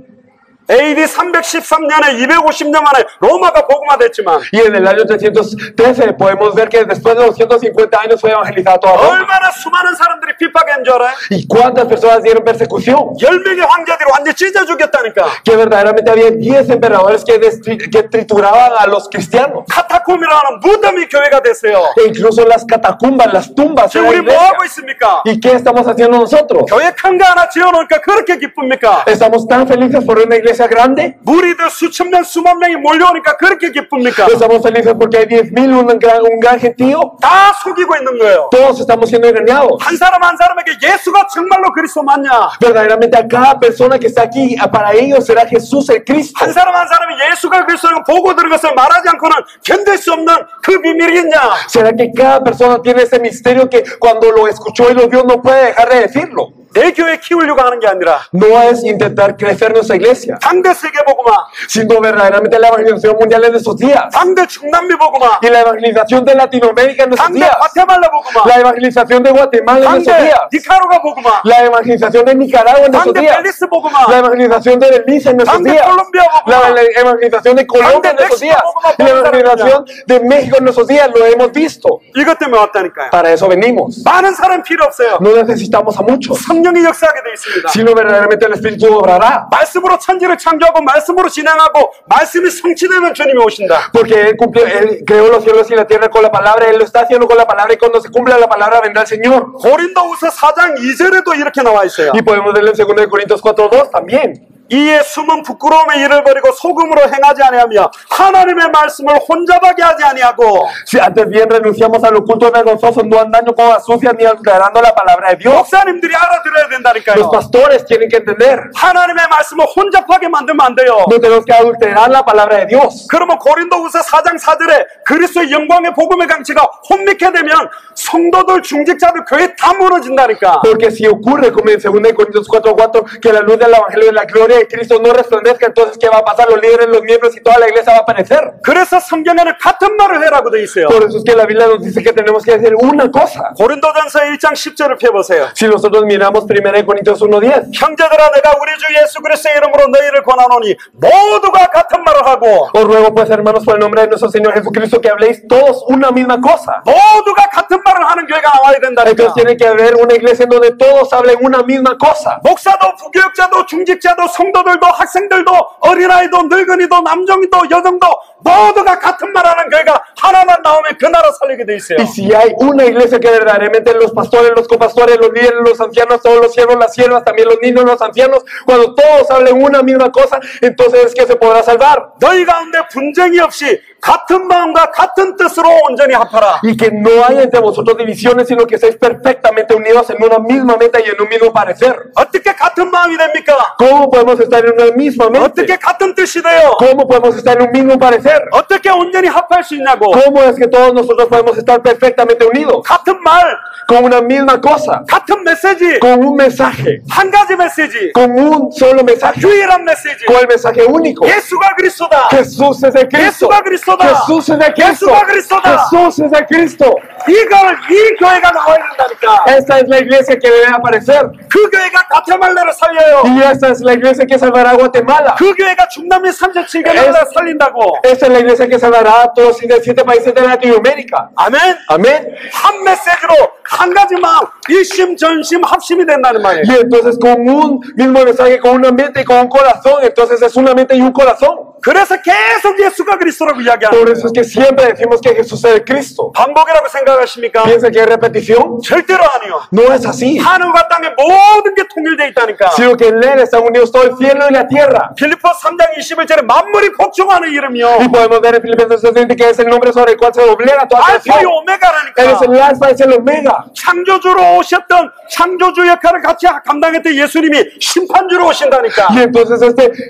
Speaker 1: AD 313년에 250년 만에 로마가 복음화됐지만
Speaker 2: Y en el año 313 podemos ver que después de 250 años fue evangelizada toda Roma.
Speaker 1: 얼마나 수많은 사람들이 핍박한 줄 알아요?
Speaker 2: ¿Y cuántas personas dieron persecución?
Speaker 1: 10명의 황제들이 완전히 찢어 죽였다니까.
Speaker 2: Que verdaderamente había 10 emperadores que trituraban a los cristianos.
Speaker 1: 카타콤이라는 무덤이 교회가 됐어요.
Speaker 2: E incluso las catacumbas, las tumbas de
Speaker 1: 지금
Speaker 2: la
Speaker 1: 우리 뭐
Speaker 2: iglesia.
Speaker 1: 하고 있습니까?
Speaker 2: ¿Y qué estamos haciendo nosotros?
Speaker 1: 교회 큰 거 하나 지어놓으니까 그렇게 기쁩니까?
Speaker 2: ¿Estamos tan felices por una iglesia grande?
Speaker 1: 무리들 수천 명, 수만 명이 몰려오니까 그렇게 기쁩니까?
Speaker 2: ¿Estamos felices porque hay 10,000, un gran gentío?
Speaker 1: 다 속이고 있는 거예요.
Speaker 2: Todos estamos siendo engañados.
Speaker 1: 한 사람 한 사람에게 예수가 정말로 그리스도 맞냐?
Speaker 2: Verdaderamente a cada persona que está aquí, para ellos será Jesús el Cristo.
Speaker 1: 한 사람 한 사람이 예수가 그리스도라고 보고 들은 것을 말하지 않고는 견딜 수 없는 그 비밀이겠냐?
Speaker 2: ¿Será que cada persona tiene ese misterio que cuando lo escuchó y lo vio no puede dejar de decirlo?
Speaker 1: 내 교회 키우려고 하는 게 아니라
Speaker 2: No es intentar crecer nuestra iglesia,
Speaker 1: 당대 세계복음화,
Speaker 2: sino verdaderamente la evangelización mundial en estos días.
Speaker 1: 당대 중남미 복음화,
Speaker 2: Y la evangelización de Latinoamérica en estos
Speaker 1: 당대
Speaker 2: días.
Speaker 1: 과테말라 복음화,
Speaker 2: La evangelización de Guatemala en estos
Speaker 1: 당대
Speaker 2: días.
Speaker 1: 니카라과 복음화,
Speaker 2: La evangelización de Nicaragua en estos
Speaker 1: 당대
Speaker 2: días.
Speaker 1: 벨리스 복음화,
Speaker 2: La evangelización de Belice en estos
Speaker 1: 당대
Speaker 2: días.
Speaker 1: 콜롬비아
Speaker 2: La
Speaker 1: 복음화,
Speaker 2: evangelización de Colombia en estos días. Y la evangelización de México en estos días. Lo hemos visto.
Speaker 1: 이것 때문에 왔다니까요.
Speaker 2: Para eso venimos.
Speaker 1: 많은 사람 필요 없어요.
Speaker 2: No necesitamos a muchos,
Speaker 1: 성령이 역사하게 돼 있습니다.
Speaker 2: sino verdaderamente el Espíritu obrará.
Speaker 1: 말씀으로 천지를 창조하고 말씀으로 진행하고 말씀이 성취되면 주님이 오신다.
Speaker 2: Porque Él creó los cielos y la tierra con la palabra. Él lo está haciendo con la palabra. Y cuando se cumpla la palabra vendrá el Señor.
Speaker 1: 고린도후서 4장 2절에도 이렇게 나와 있어요.
Speaker 2: Y podemos verlo en 2 Corintios 4:2 también.
Speaker 1: 이에 숨은 부끄러움의 일을 버리고 소금으로 행하지 아니하며 하나님의 말씀을 혼잡하게 하지 아니하고
Speaker 2: Si antes bien renunciamos al oculto vergonzoso, no andando con astucia ni adulterando la palabra de Dios.
Speaker 1: 목사님들이 알아들어야
Speaker 2: Los
Speaker 1: 된다니까요.
Speaker 2: pastores tienen que entender.
Speaker 1: 하나님의 말씀을 혼잡하게 만들면 안 돼요.
Speaker 2: No tenemos que adulterar la palabra de Dios.
Speaker 1: 그러면 고린도후서 4장 4절에 그리스도의 영광의 복음의 강치가 혼미케 되면 성도들, 중직자들, 교회 다 무너진다니까.
Speaker 2: Porque si ocurre, como en 2 Corintios 4:4, que la luz del evangelio de la gloria de Cristo no resplandezca, entonces ¿qué va a pasar? Los líderes, los miembros y toda la iglesia va a perecer.
Speaker 1: 그래서 성경에는 같은 말을 해라고 돼 있어요.
Speaker 2: Por eso es que la Biblia nos dice que tenemos que decir una cosa.
Speaker 1: 고린도전서 1장 10절을 펴보세요.
Speaker 2: Si nosotros miramos 1 Corintios 1:10,
Speaker 1: 형제들아 내가 우리 주 예수 그리스도의 이름으로 너희를 권하노니 모두가 같은 말을 하고
Speaker 2: os ruego pues hermanos por el nombre de nuestro Señor Jesucristo que habléis todos una misma cosa.
Speaker 1: 모두가 같은 말을 하는 교회가 나와야 된다니까.
Speaker 2: Entonces tiene que haber una iglesia en donde todos hablen una misma cosa.
Speaker 1: 목사도 부교육자도 중직자도 성도들도 학생들도 어린아이도 늙은이도 남정이도 여정도 모두가 같은 말하는 교회가 하나만 나오면 그 나라 살리게 돼 있어요.
Speaker 2: Y si hay una iglesia que verdaderamente los pastores, los copastores, los líderes, los ancianos, todos los siervos, las siervas, también los niños, los ancianos, cuando todos hablen una misma cosa, entonces es que se podrá salvar.
Speaker 1: 너희 가운데 분쟁이 없이 같은 마음과 같은 뜻으로 온전히 합하라.
Speaker 2: Y que no haya entre vosotros divisiones, sino que estéis perfectamente unidos en una misma meta y en un mismo parecer.
Speaker 1: 어떻게 같은 마음이 됩니까?
Speaker 2: ¿Cómo podemos estar en una misma mente?
Speaker 1: 어떻게 같은 뜻이 돼요?
Speaker 2: ¿Cómo podemos estar en un mismo parecer?
Speaker 1: 어떻게 온전히 합할 수 있냐고.
Speaker 2: ¿Cómo es que todos nosotros podemos estar perfectamente unidos?
Speaker 1: 같은 말,
Speaker 2: Con una misma cosa,
Speaker 1: 같은 메시지,
Speaker 2: con un mensaje,
Speaker 1: 한 가지 메시지,
Speaker 2: con un solo mensaje,
Speaker 1: 유일한 메시지.
Speaker 2: con el mensaje único.
Speaker 1: 예수가 그리스도다.
Speaker 2: Jesús es de Cristo.
Speaker 1: 예수가 그리스도다.
Speaker 2: Jesús es de Cristo.
Speaker 1: 예수가 그리스도다.
Speaker 2: Jesús es de Cristo.
Speaker 1: 이 교회가 나와야 된다니까.
Speaker 2: Esta es la iglesia que debe aparecer.
Speaker 1: 그 교회가 가테말라를 살려요.
Speaker 2: Y esta es la iglesia que salvará a Guatemala.
Speaker 1: 그 교회가 중남미 37개를 살린다고.
Speaker 2: Esta es la iglesia que salvará a todos los 7 países de Latinoamérica.
Speaker 1: 아멘.
Speaker 2: Amén.
Speaker 1: 한 메시지로 한 가지 마음, 일심 전심 합심이 된다는 말이에요.
Speaker 2: Y entonces con un mismo mensaje, con una mente y con un corazón, entonces es una mente y un corazón.
Speaker 1: 그래서 계속 예수가 그리스도라고 이야기하는
Speaker 2: Por
Speaker 1: 거예요.
Speaker 2: eso es que siempre decimos que Jesús es el Cristo.
Speaker 1: 반복이라고 생각하십니까?
Speaker 2: ¿Piensa que es repetición?
Speaker 1: 절대로 아니요.
Speaker 2: No es así.
Speaker 1: 하늘과 땅의 모든 게 통일되어 있다니까.
Speaker 2: Sino que en Él están unidos todo el cielo y la tierra.
Speaker 1: 빌립보 3장 21절에 만물이 복종하는 이름이요.
Speaker 2: Y podemos ver en Filipenses 3:20 que es el nombre sobre el cual se doblega toda
Speaker 1: 알파요
Speaker 2: creación.
Speaker 1: 오메가라니까.
Speaker 2: Él es el alfa, es el omega.
Speaker 1: 창조주로 오셨던 창조주 역할을 같이 감당했던 예수님이 심판주로 오신다니까.
Speaker 2: Y entonces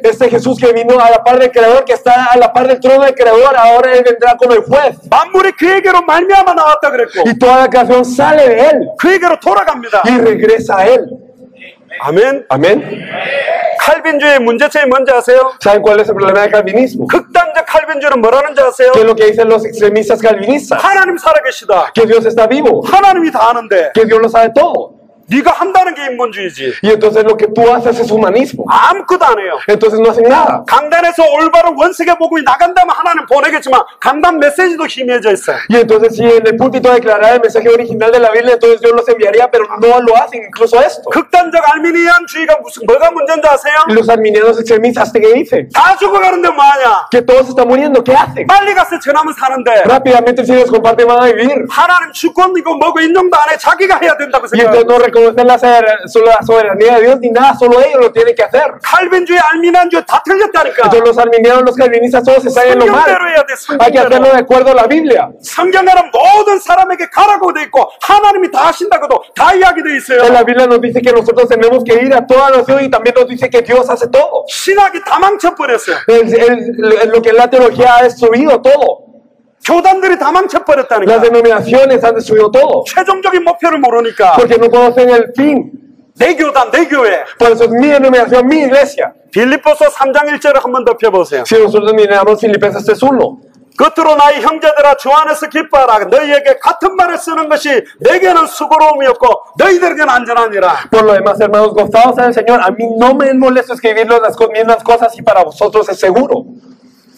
Speaker 2: este Jesús que vino a la par del Creador, que está a la par del trono del Creador, ahora Él vendrá como el juez.
Speaker 1: 만물이 그에게로 말미암아 나왔다 그랬고
Speaker 2: Y toda la creación sale de Él
Speaker 1: 그에게로 돌아갑니다.
Speaker 2: y regresa a Él.
Speaker 1: 아멘.
Speaker 2: Amén.
Speaker 1: 칼빈주의 문제점이 뭔지 아세요?
Speaker 2: ¿Saben cuál es el problema del calvinismo?
Speaker 1: 극단적 칼빈주는 뭐라는지 아세요?
Speaker 2: ¿Qué es lo que dicen los extremistas calvinistas?
Speaker 1: 하나님 살아계시다.
Speaker 2: Que Dios está vivo,
Speaker 1: 하나님이 다 아는데
Speaker 2: que Dios lo sabe todo.
Speaker 1: 네가 한다는 게 인본주의지.
Speaker 2: Y entonces lo que tú haces es humanismo.
Speaker 1: 아무것도 안 해요.
Speaker 2: Entonces no hacen nada.
Speaker 1: 강단에서 올바른 원색의 복음이 나간다면 하나님 보내겠지만 강단 메시지도 희미해져 있어요.
Speaker 2: Y entonces si en el púlpito declarara el mensaje original de la Biblia, entonces Dios los enviaría, pero no lo hacen, incluso esto.
Speaker 1: 극단적 알미니안주의가 뭐가 문제인지 아세요?
Speaker 2: Y los arminianos extremistas, ¿qué dicen?
Speaker 1: 다 죽어가는데 뭐하냐?
Speaker 2: Que todos están muriendo, ¿qué hacen?
Speaker 1: 빨리 가서 전하면 사는데
Speaker 2: Rápidamente si los comparten van a vivir.
Speaker 1: 하나님 주권이고 뭐고 인정도 안 해. 자기가 해야 된다고
Speaker 2: Y entonces
Speaker 1: 생각해요.
Speaker 2: no reconocen la soberanía de Dios ni nada, solo ellos lo tienen que hacer.
Speaker 1: 칼빈주의 알미니안주의 다 틀렸다니까.
Speaker 2: Entonces los arminianos, los calvinistas, todos están en lo mal.
Speaker 1: 성경대로 해야 돼.
Speaker 2: Hay que hacerlo
Speaker 1: 성경대로.
Speaker 2: de acuerdo a la Biblia.
Speaker 1: 성경에는 모든 사람에게 가라고 돼 있고 하나님이 다 하신다고도 다 이야기돼 있어요.
Speaker 2: En la Biblia nos dice que nosotros tenemos que ir a toda nación y también nos dice que Dios hace todo.
Speaker 1: 신학이 다 망쳐버렸어요.
Speaker 2: Lo que la teología ha destruido todo.
Speaker 1: 교단들이 다
Speaker 2: Las
Speaker 1: 망쳐버렸다니까.
Speaker 2: denominaciones han destruido todo.
Speaker 1: 최종적인 목표를 모르니까
Speaker 2: Porque no conocen el fin.
Speaker 1: 내 교단, 내 교회.
Speaker 2: Por eso es mi denominación, mi iglesia.
Speaker 1: 빌립보서 3장 1절을 한번 더 펴보세요.
Speaker 2: Si nosotros miramos Filipenses 3:1.
Speaker 1: 겉으로 나의 형제들아 주 안에서 기뻐하라. 너희에게 같은 말을 쓰는 것이 내게는 수고로움이었고 너희들에게는 안전하니라.
Speaker 2: Por lo demás, hermanos, gozados en el Señor. A mí no me es molesto escribirles las mismas cosas y para vosotros es seguro.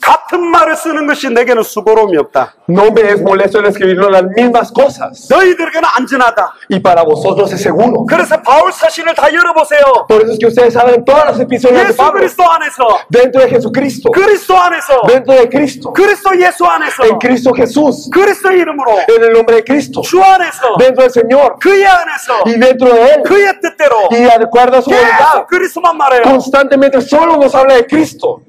Speaker 1: 같은 말을 쓰는 것이 내게는 수고로움이 없다.
Speaker 2: No me es molesto el escribirlo las mismas cosas.
Speaker 1: 너희들에게는 안전하다.
Speaker 2: Y para vosotros es seguro.
Speaker 1: 그래서 바울 사신을 다 열어보세요.
Speaker 2: Por eso es que ustedes saben todas las epistolas de
Speaker 1: 예수
Speaker 2: Pablo.
Speaker 1: 그리스도 안에서,
Speaker 2: Dentro de Jesucristo.
Speaker 1: 그리스도 안에서,
Speaker 2: Dentro de Cristo.
Speaker 1: 그리스도 예수 안에서,
Speaker 2: En Cristo Jesús.
Speaker 1: 그리스도 이름으로,
Speaker 2: En el nombre de Cristo.
Speaker 1: 주 안에서,
Speaker 2: Dentro del Señor.
Speaker 1: 그의 안에서,
Speaker 2: Y dentro de Él.
Speaker 1: 그의 뜻대로
Speaker 2: Y de acuerdo a su
Speaker 1: 계속
Speaker 2: voluntad.
Speaker 1: 그리스도만 말해요.
Speaker 2: Constantemente solo nos habla de Cristo.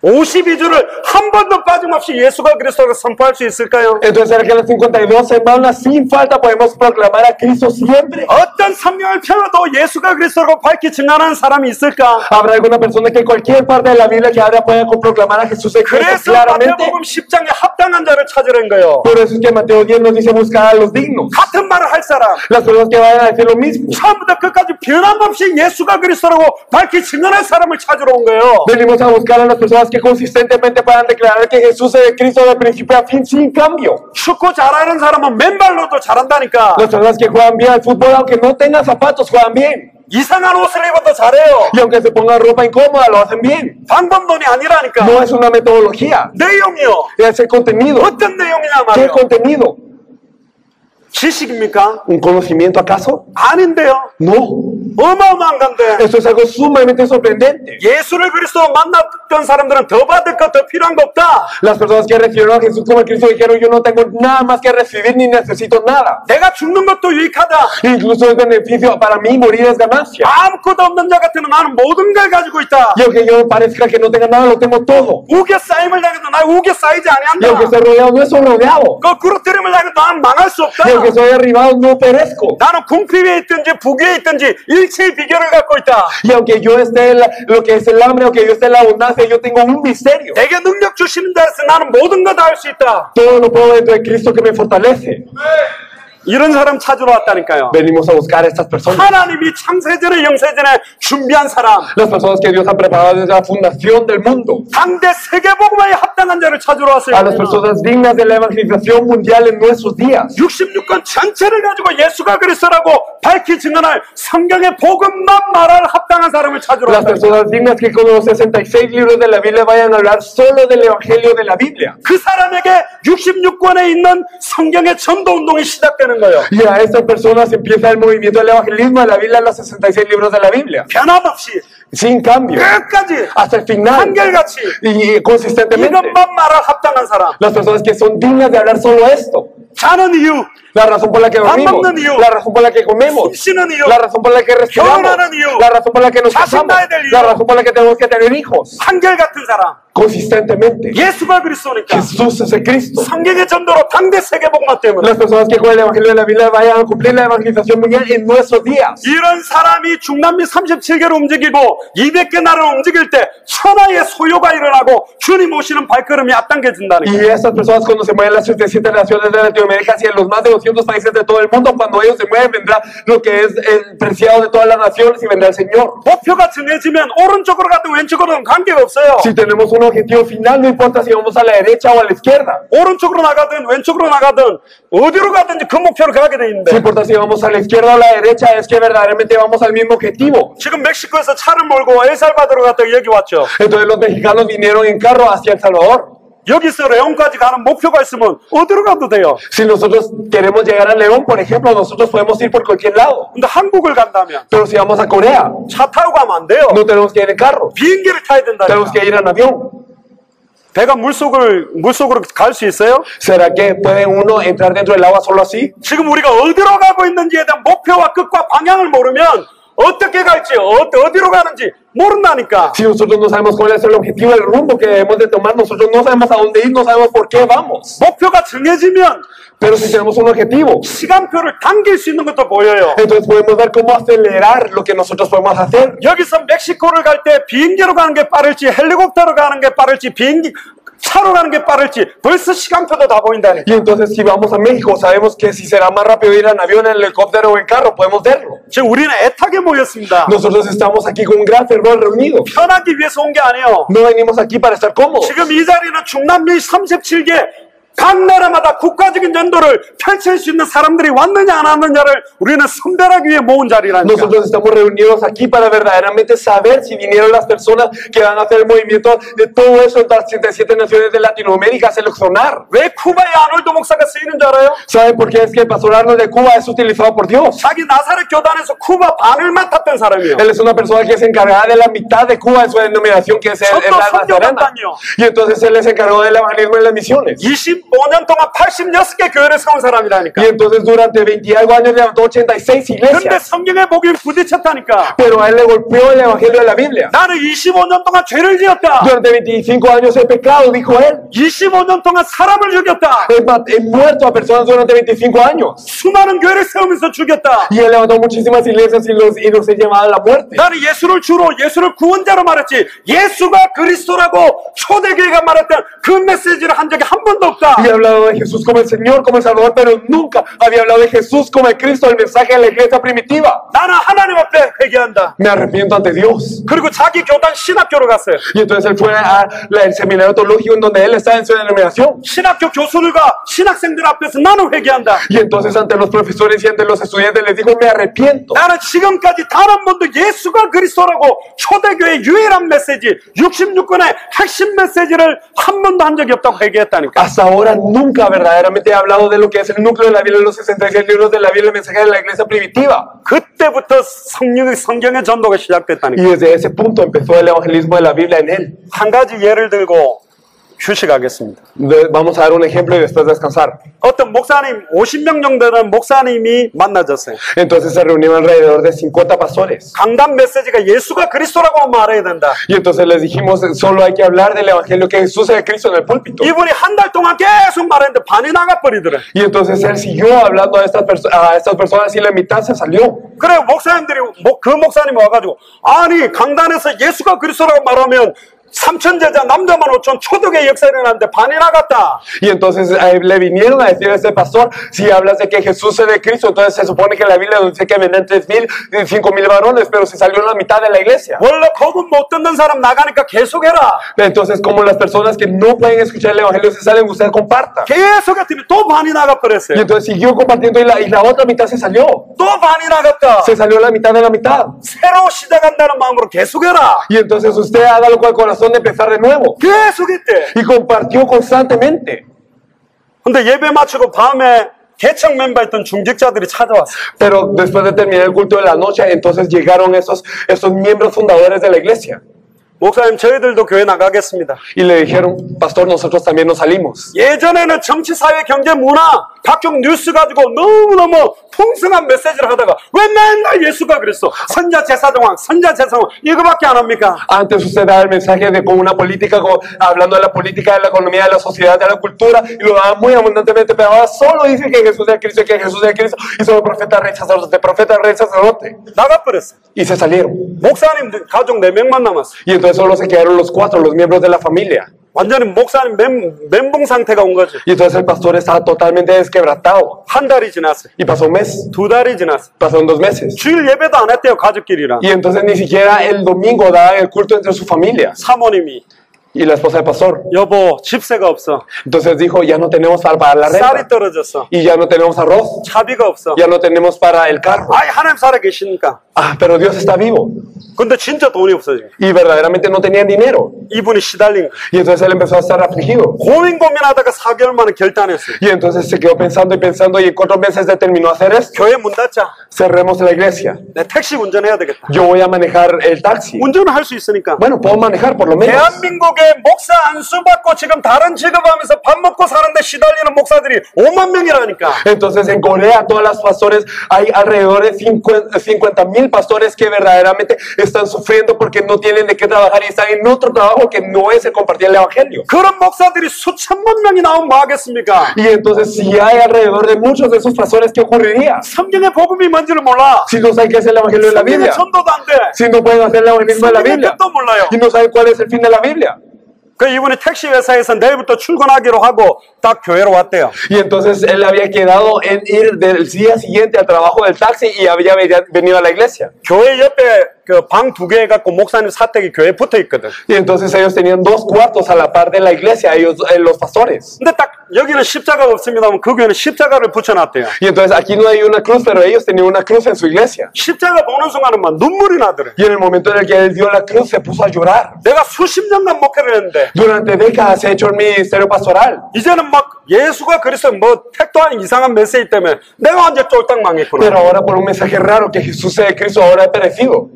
Speaker 1: 52주를 한 번도 빠짐없이 예수가 그리스도를 선포할 수 있을까요?
Speaker 2: Entonces, ¿será que en las 52 semanas sin falta podemos proclamar a Cristo siempre?
Speaker 1: 어떤 성경을 펴도 예수가 그리스도라고 밝히 증언하는 사람이 있을까?
Speaker 2: ¿Habrá alguna persona que en cualquier parte de la Biblia que abra pueda proclamar a Jesús en Cristo
Speaker 1: 그래서
Speaker 2: claramente?
Speaker 1: 마태복음 10장에 합당한 자를 찾으라는 거예요.
Speaker 2: Por eso es que Mateo 10 nos dice buscar a los dignos.
Speaker 1: 같은 말을 할 사람,
Speaker 2: Las personas que vayan a decir lo mismo.
Speaker 1: 처음부터 끝까지 변함없이 예수가 그리스도라고 밝히 증언할 사람을 찾으러 온 거예요.
Speaker 2: Venimos a buscar a las personas que consistentemente puedan declarar que Jesús es el Cristo de principio a fin sin cambio.
Speaker 1: 축구 잘하는 사람은 맨발로도 잘한다니까.
Speaker 2: Las personas que juegan bien al fútbol, aunque no tengan zapatos, juegan bien.
Speaker 1: 이상한 옷을 입어도 잘해요.
Speaker 2: Y aunque se pongan ropa incómoda, lo hacen bien.
Speaker 1: 방법론이 아니라니까.
Speaker 2: No es una metodología,
Speaker 1: 내용이요.
Speaker 2: es el contenido.
Speaker 1: 어떤 내용이냐
Speaker 2: ¿Qué
Speaker 1: 말이에요.
Speaker 2: contenido?
Speaker 1: 지식입니까?
Speaker 2: ¿Un conocimiento acaso?
Speaker 1: 아닌데요.
Speaker 2: No.
Speaker 1: 어마어마한 건데.
Speaker 2: Esto es algo sumamente sorprendente.
Speaker 1: 예수를 그리스도 만났던 사람들은 더 받을 것, 더 필요한 거 없다.
Speaker 2: Las personas que recibieron a Jesús como el Cristo dijeron, yo no tengo nada más que recibir ni necesito nada.
Speaker 1: 내가 죽는 것도 유익하다.
Speaker 2: Incluso es beneficio para mí, morir es ganancia.
Speaker 1: 아무것도 없는 자 같으면 나는 모든 걸 가지고 있다.
Speaker 2: Y aunque yo parezca que no tenga nada, lo tengo todo.
Speaker 1: 우겨 쌓임을 당해도 나 우겨 쌓이지
Speaker 2: Y aunque
Speaker 1: 아니한다.
Speaker 2: estoy rodeado, no estoy rodeado.
Speaker 1: 거꾸로 때림을 당해도 나는 망할 수 없다.
Speaker 2: Y aunque soy derribado, no perezco.
Speaker 1: 나는 궁피 위에 있든지 북 위에 있든지 일체의 비결을 갖고 있다.
Speaker 2: Y aunque yo esté en lo que es el hambre, aunque yo esté en la abundancia, yo tengo un misterio.
Speaker 1: 내게 능력 주시는 데서 나는 모든 거 다 할 수 있다.
Speaker 2: Todo lo puedo dentro de Cristo que me fortalece.
Speaker 1: 이런 사람 찾으러 왔다니까요.
Speaker 2: Venimos a buscar a estas personas.
Speaker 1: 하나님이 창세전에 영세전에 준비한 사람,
Speaker 2: Las personas que Dios ha preparado desde la fundación del mundo.
Speaker 1: 당대 세계복음화에 합당한 자를 찾으러 왔어요.
Speaker 2: A las personas dignas de la evangelización mundial en nuestros días.
Speaker 1: 66권 전체를 가지고 예수가 그리스도라고 밝히 증언할 성경의 복음만 말할 합당한 사람을 찾으러
Speaker 2: Las
Speaker 1: 왔어요.
Speaker 2: personas dignas que con los 66 libros de la Biblia vayan a hablar solo del evangelio de la Biblia.
Speaker 1: 그 사람에게 66권에 있는 성경의 전도 운동이 시작되는 거예요.
Speaker 2: Y a estas personas empieza el movimiento del evangelismo de la Biblia en los 66 libros de la Biblia.
Speaker 1: 변함없이
Speaker 2: Sin cambio.
Speaker 1: 끝까지
Speaker 2: Hasta el final.
Speaker 1: 한결같이
Speaker 2: Y consistentemente.
Speaker 1: 이것만 말할 합당한 사람.
Speaker 2: Las personas que son dignas de hablar solo esto.
Speaker 1: 자는 이유,
Speaker 2: La razón por la que dormimos.
Speaker 1: 먹는 이유.
Speaker 2: La razón por la que comemos.
Speaker 1: 숨쉬는 이유,
Speaker 2: La razón por la que respiramos.
Speaker 1: 결혼하는 이유.
Speaker 2: La razón por la que nos
Speaker 1: 자식
Speaker 2: casamos.
Speaker 1: 낳아야 될 이유.
Speaker 2: La razón por la que tenemos que tener hijos.
Speaker 1: 한결같은 사람.
Speaker 2: Consistentemente.
Speaker 1: 예수가 그리스도니까
Speaker 2: Jesús es el Cristo.
Speaker 1: 성경의 전도로 당대 세계복음화 때문에
Speaker 2: Las personas que con el evangelio de la Biblia vayan a cumplir la evangelización mundial en nuestros días.
Speaker 1: 이런 사람이 중남미 37개를 움직이고 200개 나라를 움직일 때 천하의 소요가 일어나고 주님 오시는 발걸음이 앞당겨진다는
Speaker 2: Y
Speaker 1: 거예요.
Speaker 2: estas personas cuando se mueven las 37 naciones de Latinoamérica y en los más de 200 países de todo el mundo, cuando ellos se mueven vendrá lo que es el preciado de todas las naciones y vendrá el Señor.
Speaker 1: 목표가 정해지면 오른쪽으로 가든 왼쪽으로는 관계가 없어요.
Speaker 2: Si tenemos un objetivo final, no importa si vamos a la derecha o a la izquierda.
Speaker 1: 오른쪽으로 나가든 왼쪽으로 나가든 어디로 가든지 그 목표로 가게 돼
Speaker 2: No
Speaker 1: 있는데
Speaker 2: importa si vamos a la izquierda o a la derecha, es que verdaderamente vamos al mismo objetivo.
Speaker 1: 지금 멕시코에서 차를 몰고 엘살바도르 갔다가 여기 왔죠.
Speaker 2: Entonces los mexicanos vinieron en carro hacia El Salvador.
Speaker 1: 여기서 레온까지 가는 목표가 있으면 어디로 가도 돼요.
Speaker 2: Si nosotros queremos llegar a León, por ejemplo, nosotros podemos ir por cualquier lado.
Speaker 1: 근데 한국을 간다면
Speaker 2: Pero si vamos a Corea,
Speaker 1: 차 타고 가면 안 돼요.
Speaker 2: no tenemos que ir en carro,
Speaker 1: 비행기를 타야 된다니까.
Speaker 2: tenemos que ir en avión.
Speaker 1: 배가 물속으로 갈 수 있어요?
Speaker 2: ¿Será que puede uno entrar dentro del agua solo así?
Speaker 1: 지금 우리가 어디로 가고 있는지에 대한 목표와 끝과 방향을 모르면 어떻게 갈지 어디로 가는지 모른다니까.
Speaker 2: Si nosotros no sabemos cuál es el objetivo, el rumbo que debemos de tomar, nosotros no sabemos a dónde ir, no sabemos por qué vamos.
Speaker 1: 목표가 정해지면
Speaker 2: Pero si tenemos un objetivo,
Speaker 1: 시간표를 당길 수 있는 것도 보여요.
Speaker 2: entonces podemos ver cómo acelerar lo que nosotros podemos hacer.
Speaker 1: 여기서 멕시코를 갈 때 비행기로 가는 게 빠를지 헬리콥터로 가는 게 빠를지 비행기 차로 가는 게 빠를지 벌써 시간표도 다 보인다니까.
Speaker 2: Y entonces si vamos a México, sabemos que si será más rápido ir en avión, en helicóptero o en carro, podemos verlo.
Speaker 1: 지금 우리는 애타게 모였습니다.
Speaker 2: Nosotros estamos aquí con un gran fervor reunidos.
Speaker 1: 편하기 위해서 온 게 아니에요.
Speaker 2: No venimos aquí para estar cómodos.
Speaker 1: 지금 이 자리는 중남미 37개 각 나라마다 국가적인 전도를 펼칠 수 있는 사람들이 왔느냐 안 왔느냐를 우리는 선별하기 위해 모은 자리라니까.
Speaker 2: Nosotros estamos reunidos aquí para verdaderamente saber si vinieron las personas que van a hacer el movimiento de todo eso en las 37 naciones de Latinoamérica, seleccionar.
Speaker 1: 왜 쿠바의 아놀드 목사가 쓰이는 줄 알아요?
Speaker 2: ¿Saben por qué es que el pastor Arnold de Cuba es utilizado por Dios?
Speaker 1: 자기 나사렛 교단에서 쿠바 반을 맡았던 사람이에요.
Speaker 2: Él es una persona que es encargada de la mitad de Cuba en su denominación, que es la Nazarena. Y entonces él es encargado del evangelismo en las misiones.
Speaker 1: 25년 동안 86개 교회를 세운 사람이라니까.
Speaker 2: Y entonces durante 20 y algo años levantó 86
Speaker 1: 근데
Speaker 2: iglesias.
Speaker 1: 성경의 복음이 부딪혔다니까.
Speaker 2: Pero a él le golpeó el evangelio de la Biblia.
Speaker 1: 나는 25년 동안 죄를 지었다.
Speaker 2: Durante 25 años he pecado, dijo él.
Speaker 1: 25년 동안 사람을 죽였다.
Speaker 2: He muerto a personas durante 25 años.
Speaker 1: 수많은 교회를 세우면서 죽였다.
Speaker 2: Y él levantó muchísimas iglesias y los he llevado a la muerte.
Speaker 1: 나는 예수를 주로 예수를 구원자로 말했지 예수가 그리스도라고 초대교회가 말했던 그 메시지를 한 적이 한 번도 없다.
Speaker 2: Había hablado de Jesús como el Señor, como el Salvador, pero nunca había hablado de Jesús como el Cristo, el mensaje de la iglesia primitiva.
Speaker 1: 나는 하나님 앞에 회개한다.
Speaker 2: Me arrepiento ante Dios.
Speaker 1: 그리고 자기 교단 신학교로 갔어요.
Speaker 2: Y entonces él fue al seminario teológico en donde él estaba en su denominación.
Speaker 1: 신학교 교수들과 신학생들 앞에서 나는 회개한다.
Speaker 2: Y entonces ante los profesores y ante los estudiantes les dijo, me arrepiento.
Speaker 1: 나는 지금까지 단 한 번도 예수가 그리스도라고 초대교회의 유일한 메시지 66권의 핵심 메시지를 한 번도 한 적이 없다고 회개했다니까.
Speaker 2: Hasta ahora nunca verdaderamente he hablado de lo que es el núcleo de la Biblia, los 66 libros de la Biblia, el mensaje de la iglesia primitiva.
Speaker 1: 그때부터 성경의 전도가 시작됐다니까.
Speaker 2: Y desde ese punto empezó el evangelismo de la Biblia en él.
Speaker 1: 한 가지 예를 들고 휴식하겠습니다.
Speaker 2: Vamos a dar un ejemplo y después descansar.
Speaker 1: 어떤 목사님 50명 정도 되는 목사님이 만나졌어요.
Speaker 2: Entonces se reunieron alrededor de 50 pastores.
Speaker 1: 강단 메시지가 예수가 그리스도라고 말해야 된다.
Speaker 2: Y entonces les dijimos, solo hay que hablar del evangelio que Jesús es el Cristo en el púlpito.
Speaker 1: 이분이 한 달 동안 계속 말했는데 반이 나가버리더래.
Speaker 2: Y entonces él siguió hablando a estas personas y la mitad se salió.
Speaker 1: 그래 목사님들이 그 목사님이 와가지고 아니 강단에서 예수가 그리스도라고 말하면 3천 제자 남자만 5천 초대교회 역사 일어났는데 반이 나갔다.
Speaker 2: Y entonces le vinieron a decir a ese pastor, si hablas de que Jesús es de Cristo, entonces se supone que en la Biblia dice que vendrán 3,000, 5,000 varones, pero se salió la mitad de la iglesia.
Speaker 1: 원래 복음 못 듣는 사람 나가니까 계속해라.
Speaker 2: Entonces como las personas que no pueden escuchar el evangelio se salen, usted comparta.
Speaker 1: 계속 했더니 또 반이 나가버렸어요.
Speaker 2: Y entonces siguió compartiendo y la otra mitad se salió.
Speaker 1: 또 반이 나갔다.
Speaker 2: Se salió la mitad de la mitad.
Speaker 1: 새로 시작한다는 마음으로 계속해라.
Speaker 2: Y entonces usted hágalo con el corazón de empezar de nuevo.
Speaker 1: 계속했대.
Speaker 2: Y compartió constantemente.
Speaker 1: 근데 예배 마치고 밤에 개척 멤버였던 중직자들이 찾아왔어.
Speaker 2: Pero después de terminar el culto de la noche, entonces llegaron esos miembros fundadores de la iglesia.
Speaker 1: 목사님 저희들도 교회 나가겠습니다.
Speaker 2: Y le dijeron, pastor, nosotros también nos salimos.
Speaker 1: 예전에는 정치, 사회, 경제, 문화 각종 뉴스 가지고 너무너무 풍성한 메시지를 하다가 왜 맨날 예수가 그랬어? 선자 제사정왕, 선자 제사왕 이거밖에 안 합니까?
Speaker 2: Antes usted daba el mensaje de con una política, hablando de la política, de la economía, de la sociedad, de la cultura, y lo daba muy abundantemente, pero ahora solo dice que Jesús es Cristo, que Jesús es Cristo, y son profeta, rey, sacerdote.
Speaker 1: 나가버렸어.
Speaker 2: Y se salieron.
Speaker 1: 목사님 가족 4명만 남았어.
Speaker 2: Y entonces solo se quedaron los 4, los miembros de la familia.
Speaker 1: 완전히 목사님 멘붕 상태가 온 거지.
Speaker 2: Y entonces el pastor estaba totalmente desquebrantado.
Speaker 1: 한 달이 지났어요.
Speaker 2: Y pasó un mes,
Speaker 1: 2달이 지났어.
Speaker 2: pasaron 2 meses.
Speaker 1: 주일 예배도 안 했대요, 가족끼리랑.
Speaker 2: Y entonces ni siquiera el domingo daban el culto entre su familia.
Speaker 1: 사모님이
Speaker 2: Y la esposa del pastor.
Speaker 1: 여보 집세가 없어.
Speaker 2: Entonces dijo, ya no tenemos para pagar la
Speaker 1: 쌀이
Speaker 2: renta.
Speaker 1: 떨어졌어.
Speaker 2: Y ya no tenemos arroz.
Speaker 1: 차비가 없어.
Speaker 2: Ya no tenemos para el carro.
Speaker 1: 아이 하나님 살아 계시니까.
Speaker 2: Ah, pero Dios está vivo.
Speaker 1: 근데 진짜 돈이 없어 지금.
Speaker 2: Y verdaderamente no tenían dinero.
Speaker 1: 이분이 시달린 거야.
Speaker 2: Y entonces él empezó a estar afligido.
Speaker 1: 고민하다가 4개월 만에 결단했어요.
Speaker 2: Y entonces se quedó pensando y pensando y en 4 meses determinó hacer esto.
Speaker 1: 교회 문 닫자.
Speaker 2: Cerremos la iglesia.
Speaker 1: 내 택시 운전해야 되겠다.
Speaker 2: Yo voy a manejar el taxi.
Speaker 1: 운전을 할 수 있으니까.
Speaker 2: Bueno, puedo manejar por lo menos.
Speaker 1: 대한민국의 목사 안수 받고 지금 다른 직업하면서 밥 먹고 사는데 시달리는 목사들이 5만 명이라니까.
Speaker 2: Entonces en Corea todas las pastores hay alrededor de 50,000 pastores que verdaderamente están sufriendo porque no tienen de qué trabajar y están en otro trabajo que no es el compartir el evangelio.
Speaker 1: 그런 목사들이 수천만 명이 나오면 뭐 하겠습니까?
Speaker 2: Y entonces si hay alrededor de muchos de esos pastores, ¿qué ocurriría?
Speaker 1: 성경의 복음이 뭔지를 몰라.
Speaker 2: Si no saben qué es el evangelio de la
Speaker 1: 성경의
Speaker 2: Biblia,
Speaker 1: 전도도 안 돼.
Speaker 2: si no pueden hacer el evangelismo de la
Speaker 1: 성경의
Speaker 2: Biblia
Speaker 1: 뜻도 몰라요.
Speaker 2: y no saben cuál es el fin de la Biblia.
Speaker 1: 그 이분이 택시 회사에서 내일부터 출근하기로 하고 딱 교회로 왔대요.
Speaker 2: Y entonces él había quedado en ir del día siguiente al trabajo del taxi y había venido a la iglesia.
Speaker 1: 교회 옆에 그 방 2개 해갖고 목사님 사택이 교회에 붙어 있거든.
Speaker 2: Y entonces ellos tenían 2 cuartos a la par de la iglesia, ellos, los pastores.
Speaker 1: 근데 딱 여기는 십자가가 없습니다만 그 교회는 십자가를 붙여놨대요.
Speaker 2: Y entonces aquí no hay una cruz, pero ellos tenían una cruz en su iglesia.
Speaker 1: 십자가 보는 순간은 막 눈물이 나더래.
Speaker 2: Y en el momento en el que él vio la cruz se puso a llorar.
Speaker 1: 내가 수십 년간 목회를 했는데
Speaker 2: Durante décadas he hecho el ministerio pastoral.
Speaker 1: 이제는 막 예수가 그리스도 뭐 택도 아닌 이상한 메시지 때문에 내가 완전 쫄딱 망했구나.
Speaker 2: Pero ahora por un mensaje raro que Jesús es Cristo, ahora he perecido.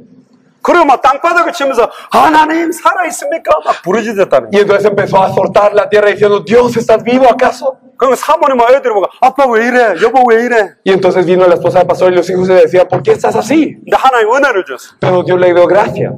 Speaker 1: 그리고 막 땅바닥을 치면서 하나님 살아있습니까? 막 부르짖었다는.
Speaker 2: Y entonces empezó a azotar la tierra diciendo, Dios, ¿estás vivo acaso?
Speaker 1: 그럼 사모님 애들이 보고 아빠 왜 이래? 여보 왜 이래?
Speaker 2: Y entonces vino la esposa del pastor y los hijos le decían, ¿por qué estás así?
Speaker 1: 근데 하나님 은혜를 줬어.
Speaker 2: Pero Dios le dio gracia.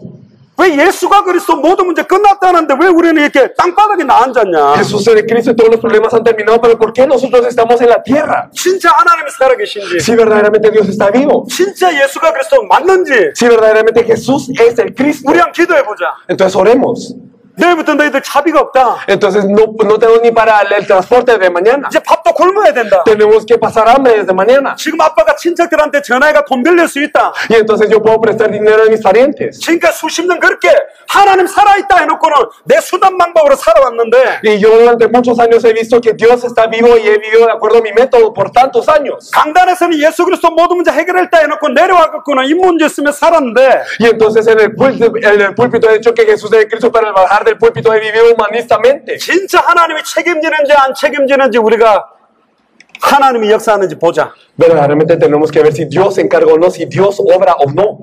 Speaker 1: 왜 예수가 그리스도 모든 문제 끝났다는데 왜 우리는 이렇게 땅바닥에 나앉았냐?
Speaker 2: Jesús es de Cristo y todos los problemas han terminado, pero ¿por qué nosotros estamos en la tierra?
Speaker 1: 진짜 하나님이 살아계신지,
Speaker 2: Si verdaderamente Dios está vivo,
Speaker 1: 진짜 예수가 그리스도 맞는지
Speaker 2: si verdaderamente Jesús es el Cristo,
Speaker 1: 우리 한번 기도해보자.
Speaker 2: entonces oremos.
Speaker 1: 내일부터 너희들 차비가 없다.
Speaker 2: Entonces no tenemos ni para el transporte de mañana.
Speaker 1: 이제 밥도 굶어야 된다.
Speaker 2: Tenemos que pasar hambre desde mañana.
Speaker 1: 지금 아빠가 친척들한테 전화해가 돈 빌릴 수 있다.
Speaker 2: Y entonces yo puedo prestar dinero a mis parientes.
Speaker 1: 지금까지 수십 년 그렇게 하나님 살아있다 해놓고는 내 수단 방법으로 살아왔는데
Speaker 2: Y yo durante muchos años he visto que Dios está vivo y he vivido de acuerdo a mi método por tantos años.
Speaker 1: 강단에서는 예수 그리스도 모든 문제 해결했다 해놓고 내려와갖고는 이 문제 있으면 살았는데
Speaker 2: Y entonces en el púlpito he dicho que Jesús es Cristo, pero al bajar del púlpito he vivido humanistamente.
Speaker 1: 진짜 하나님이 책임지는지 안 책임지는지 우리가 하나님이 역사하는지 보자.
Speaker 2: Verdaderamente tenemos que ver si Dios se encarga o no, si Dios obra o no.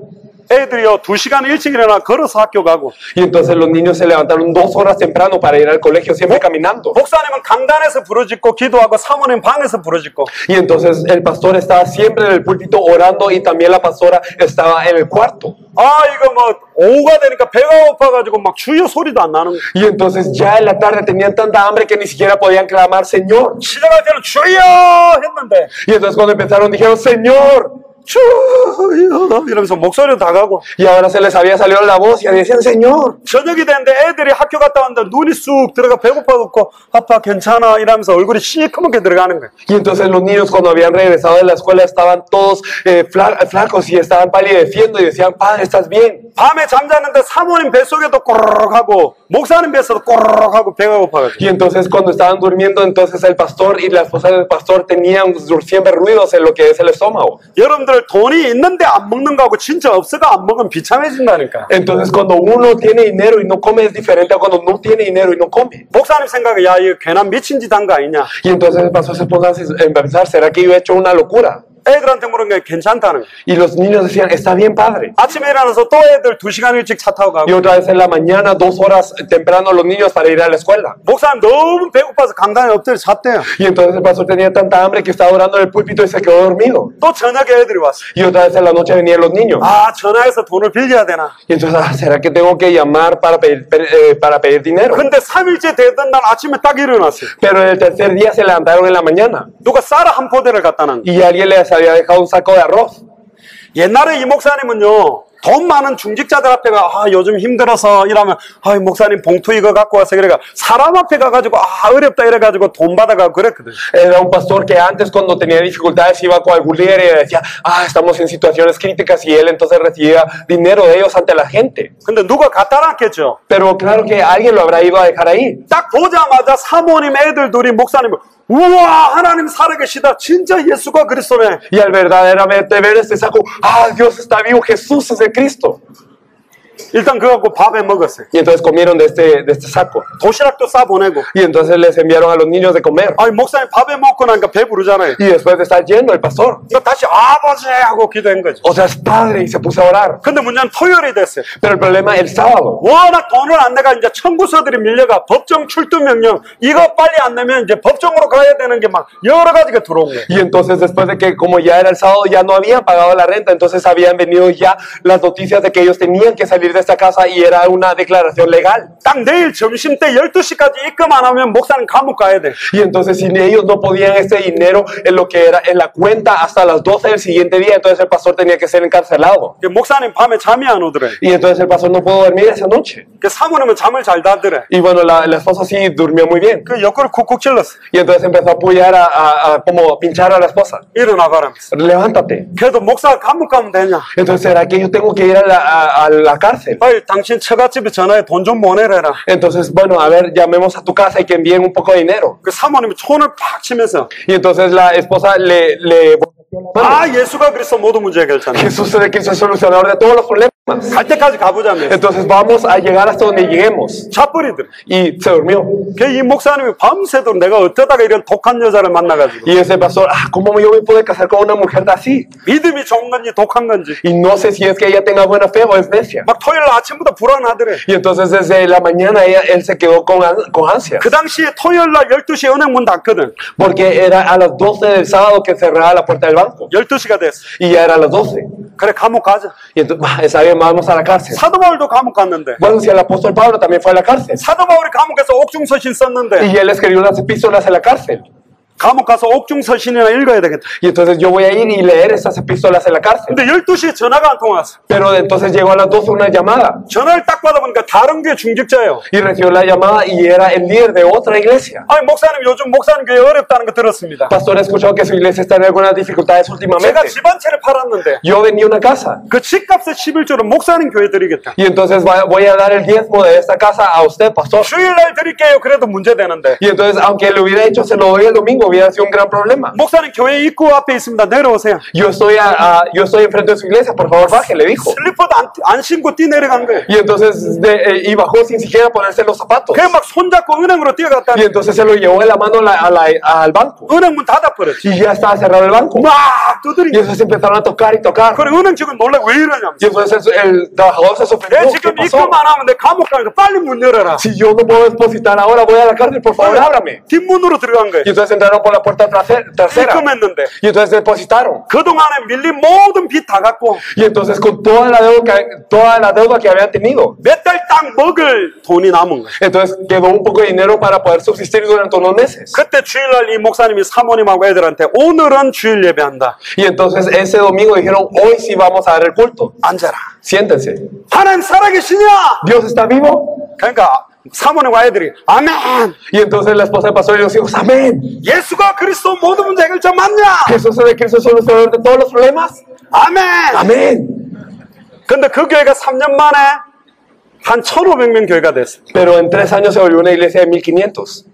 Speaker 1: 애들이요 2시간 일찍 일어나 걸어서 학교 가고
Speaker 2: Y entonces los niños se levantaron 2 horas temprano para ir al colegio, siempre caminando.
Speaker 1: 목사님은 강단에서 부르짖고 기도하고 사모님 방에서 부르짖고
Speaker 2: Y entonces el pastor estaba siempre en el púlpito orando y también la pastora estaba en el cuarto.
Speaker 1: 아 이거 뭐 오후가 되니까 배가 고파가지고 막 주여 소리도 안 나는 거야.
Speaker 2: Y entonces ya en la tarde tenían tanta hambre que ni siquiera podían clamar Señor.
Speaker 1: 시작할 때는 주여 했는데
Speaker 2: Y entonces cuando empezaron dijeron Señor.
Speaker 1: 주여 이러면서 목소리도 다 가고
Speaker 2: Y ahora se les había salido la voz y decían Señor.
Speaker 1: 저녁이 됐는데 애들이 학교 갔다 왔는데 눈이 쑥 들어가 배고파갖고 아빠 괜찮아 이러면서 얼굴이 시커멓게 들어가는 거야.
Speaker 2: Y entonces los niños cuando habían regresado de la escuela estaban todos flacos y estaban palideciendo y decían Padre, ¿estás bien?
Speaker 1: 밤에 잠자는데 사모님 뱃속에도 꼬르륵 하고 목사님 뱃속에도 꼬르륵 하고 배가 고파가지고
Speaker 2: Y entonces cuando estaban durmiendo, entonces el pastor y la esposa del pastor tenían siempre ruidos en lo que es el estómago.
Speaker 1: 여러분들 돈이 있는데 안 먹는 거하고 진짜 없어가 안 먹으면 비참해진다니까.
Speaker 2: Entonces cuando uno tiene dinero y no come es diferente a cuando no tiene dinero y no come.
Speaker 1: 목사님 생각에 야 이거 괜한 미친 짓 한 거 아니냐.
Speaker 2: Y entonces el pastor se puso a pensar, ¿será que yo he hecho una locura?
Speaker 1: 애들한테 물은 게 괜찮다는 거야.
Speaker 2: Y los niños decían, está bien, padre.
Speaker 1: 아침에 일어나서 또 애들 2시간 일찍 차 타고
Speaker 2: Y
Speaker 1: 가고
Speaker 2: otra vez en la mañana, 2 horas temprano los niños para ir a la escuela.
Speaker 1: 목사님 너무 배고파서 강단에 엎드려 잤대요.
Speaker 2: Y entonces el pastor tenía tanta hambre que estaba orando en el púlpito y se quedó dormido.
Speaker 1: 또 저녁에 애들이 왔어.
Speaker 2: Y otra vez en la noche venían los niños.
Speaker 1: 아 전화해서 돈을 빌려야 되나.
Speaker 2: Y entonces, ¿será que tengo que llamar para pedir dinero?
Speaker 1: 근데 3일째 되던 날 아침에 딱 일어났어요.
Speaker 2: Pero el tercer día se levantaron en la mañana
Speaker 1: 누가 쌀 한 포대를 갖다 놨는데
Speaker 2: y alguien les había dejado un saco de arroz.
Speaker 1: 옛날에 이 목사님은요 돈 많은 중직자들 앞에 가 요즘 힘들어서 이러면 목사님 봉투 이거 갖고 와서 그래가 사람 앞에 가가지고 어렵다 이래가지고 돈 받아가고 그랬거든.
Speaker 2: Era un pastor que antes cuando tenía dificultades iba con algún líder y decía, estamos en situaciones críticas, y él entonces recibía dinero de ellos ante la gente.
Speaker 1: 근데 누가 갖다 놨겠죠.
Speaker 2: Pero claro que alguien lo habrá ido a dejar ahí.
Speaker 1: 딱 보자마자 사모님 애들 둘이 목사님을 우와 하나님 살아계시다 진짜 예수가 그리스도네.
Speaker 2: Y al verdaderamente ver este saco, Dios está vivo, Jesús es el Cristo.
Speaker 1: 일단 그거 갖고 밥에 먹었어요.
Speaker 2: Y entonces comieron de este saco.
Speaker 1: 도시락도 싸 보내고.
Speaker 2: Y entonces les enviaron a los niños de comer.
Speaker 1: 목사님 밥에 먹고 나니까 배부르잖아요.
Speaker 2: Y después de estar lleno el pastor,
Speaker 1: 다시 아버지 하고 기도한 거죠.
Speaker 2: o sea, es padre, y se puso a orar.
Speaker 1: 근데 문제는 토요일이 됐어요.
Speaker 2: Pero el problema el sábado.
Speaker 1: 워낙 돈을 안 내가 이제 청구서들이 밀려가 법정 출두 명령 이거 빨리 안 내면 이제 법정으로 가야 되는 게 막 여러 가지가 들어온 거예요.
Speaker 2: Y entonces después de que como ya era el sábado ya no habían pagado la renta, entonces habían venido ya las noticias de que ellos tenían que salir salir de esta casa y era una declaración legal.
Speaker 1: 딱 내일 점심 때 12시까지 입금 안 하면 목사님 감옥 가야 돼.
Speaker 2: Y entonces si ellos no podían este dinero en lo que era en la cuenta hasta las 12 del siguiente día, entonces el pastor tenía que ser encarcelado.
Speaker 1: 목사님 밤에 잠이 안 오더래.
Speaker 2: Y entonces el pastor no pudo dormir esa noche.
Speaker 1: 사모님은 잠을 잘 자더래.
Speaker 2: Y bueno, la esposa sí durmió muy bien.
Speaker 1: 그 옆구리 쿡쿡 찔렀어.
Speaker 2: Y entonces empezó a apoyar como pinchar a la esposa.
Speaker 1: 일어나가라면서.
Speaker 2: Levántate.
Speaker 1: 그래도 목사가 감옥 가면 되냐?
Speaker 2: Entonces, ¿será que yo tengo que ir a la cárcel?
Speaker 1: 아이, 당신 처갓집에 전화해 돈 좀 보내라.
Speaker 2: Entonces, bueno, a ver, llamemos a tu casa y que envíen un poco de dinero.
Speaker 1: 그 사모님이 손을 팍 치면서
Speaker 2: Y entonces la esposa le
Speaker 1: 아, 예수가 그리스도 모든 문제 해결자네.
Speaker 2: Jesús es el que es el solucionador de todos los problemas.
Speaker 1: 갈 때까지 가보자며.
Speaker 2: Entonces vamos a llegar hasta donde lleguemos.
Speaker 1: 자버리더래.
Speaker 2: Y se durmió.
Speaker 1: 이 목사님이 밤새도록 내가 어쩌다가 이런 독한 여자를 만나가지고.
Speaker 2: Y ese pastor, ¿cómo yo me puedo casar con una mujer así?
Speaker 1: 믿음이 좋은 건지 독한 건지.
Speaker 2: Y no sé si es que ella tenga buena fe o es necia.
Speaker 1: 막 토요일 아침부터 불안하더래.
Speaker 2: Y entonces desde la mañana él se quedó con ansias.
Speaker 1: 그 당시에 토요일 날 12시에 은행 문 닫거든.
Speaker 2: Porque era a las 12 del sábado que cerraba la puerta del banco.
Speaker 1: 12시가 됐어.
Speaker 2: Y ya era a las 12.
Speaker 1: 그래 감옥 가자.
Speaker 2: Y entonces, está bien, vamos a la cárcel.
Speaker 1: 사도 바울도 감옥 갔는데.
Speaker 2: Bueno, si el apóstol Pablo también fue a la cárcel.
Speaker 1: 사도 바울이 감옥에서 옥중서신 썼는데.
Speaker 2: Y él escribió las epístolas en la cárcel.
Speaker 1: 감옥 가서 옥중서신이나 읽어야 되겠다.
Speaker 2: Y entonces yo voy a ir y leer esas epístolas en la cárcel.
Speaker 1: 근데 12시에 전화가 한 통 왔어.
Speaker 2: Pero entonces llegó a las 12 una llamada.
Speaker 1: 전화를 딱 받아보니까 다른 교회 중직자예요.
Speaker 2: Y recibió la llamada y era el líder de otra iglesia.
Speaker 1: 아니 목사님 요즘 목사님 교회 어렵다는 거 들었습니다.
Speaker 2: Pastor, he escuchado que su iglesia está en algunas dificultades
Speaker 1: 제가
Speaker 2: últimamente.
Speaker 1: 집 한 채를 팔았는데
Speaker 2: Yo vendí una casa.
Speaker 1: 그 집값의 11조를 목사님 교회 드리겠다.
Speaker 2: Y entonces voy a dar el diezmo de esta casa a usted, pastor.
Speaker 1: 주일날 드릴게요. 그래도 문제 되는데.
Speaker 2: Y entonces, aunque le hubiera hecho, se lo doy el domingo, hubiera sido un gran problema.
Speaker 1: 목사님 교회 입구 앞에 있습니다. 내려오세요.
Speaker 2: Yo estoy enfrente de su iglesia, por favor, baje, le dijo.
Speaker 1: 슬리퍼도 안 신고 뛰 내려간 거예요.
Speaker 2: Y entonces y bajó sin siquiera ponerse los zapatos.
Speaker 1: 그냥 막 손잡고 은행으로 뛰어갔다.
Speaker 2: Y entonces se lo llevó de la mano al banco.
Speaker 1: 은행 문 닫아버렸지.
Speaker 2: Y ya estaba cerrado el banco.
Speaker 1: 막
Speaker 2: Y
Speaker 1: 두드리고.
Speaker 2: entonces empezaron a tocar y tocar.
Speaker 1: 그래 은행 직원 놀래 왜 이러냐면서.
Speaker 2: Y entonces el trabajador se sorprendió.
Speaker 1: 내
Speaker 2: ¿Qué
Speaker 1: 지금
Speaker 2: pasó?
Speaker 1: 입금 안 하면 내 감옥 가니까 빨리 문 열어라.
Speaker 2: Si yo no puedo depositar ahora, voy a la cárcel, por favor, ábrame.
Speaker 1: 뒷문으로 들어간 거예요.
Speaker 2: Y entonces entraron por la puerta trasera.
Speaker 1: 입금했는데
Speaker 2: Y entonces depositaron.
Speaker 1: 그동안에 밀린 모든 빚 다 갚고
Speaker 2: Y entonces con toda la deuda que habían tenido.
Speaker 1: 몇 달 딱 먹을 돈이 남은 거예요.
Speaker 2: Entonces quedó un poco de dinero para poder subsistir durante unos meses.
Speaker 1: 그때 주일날 이 목사님이 사모님하고 애들한테 오늘은 주일 예배한다.
Speaker 2: Y entonces ese domingo dijeron, hoy sí vamos a dar el culto.
Speaker 1: 앉아라.
Speaker 2: Siéntense.
Speaker 1: 하나님 살아계시냐?
Speaker 2: ¿Dios está vivo?
Speaker 1: 그러니까 사모님과 애들이 아멘.
Speaker 2: Y entonces la esposa del pastor y los hijos, amén.
Speaker 1: 예수가 그리스도 모든 문제 해결자 맞냐?
Speaker 2: Jesús es el Cristo solucionador de todos los problemas.
Speaker 1: 아멘.
Speaker 2: Amén.
Speaker 1: 근데 그 교회가 3년 만에 한 1,500명 교회가 됐어.
Speaker 2: Pero en 3 años se volvió una iglesia de 1500.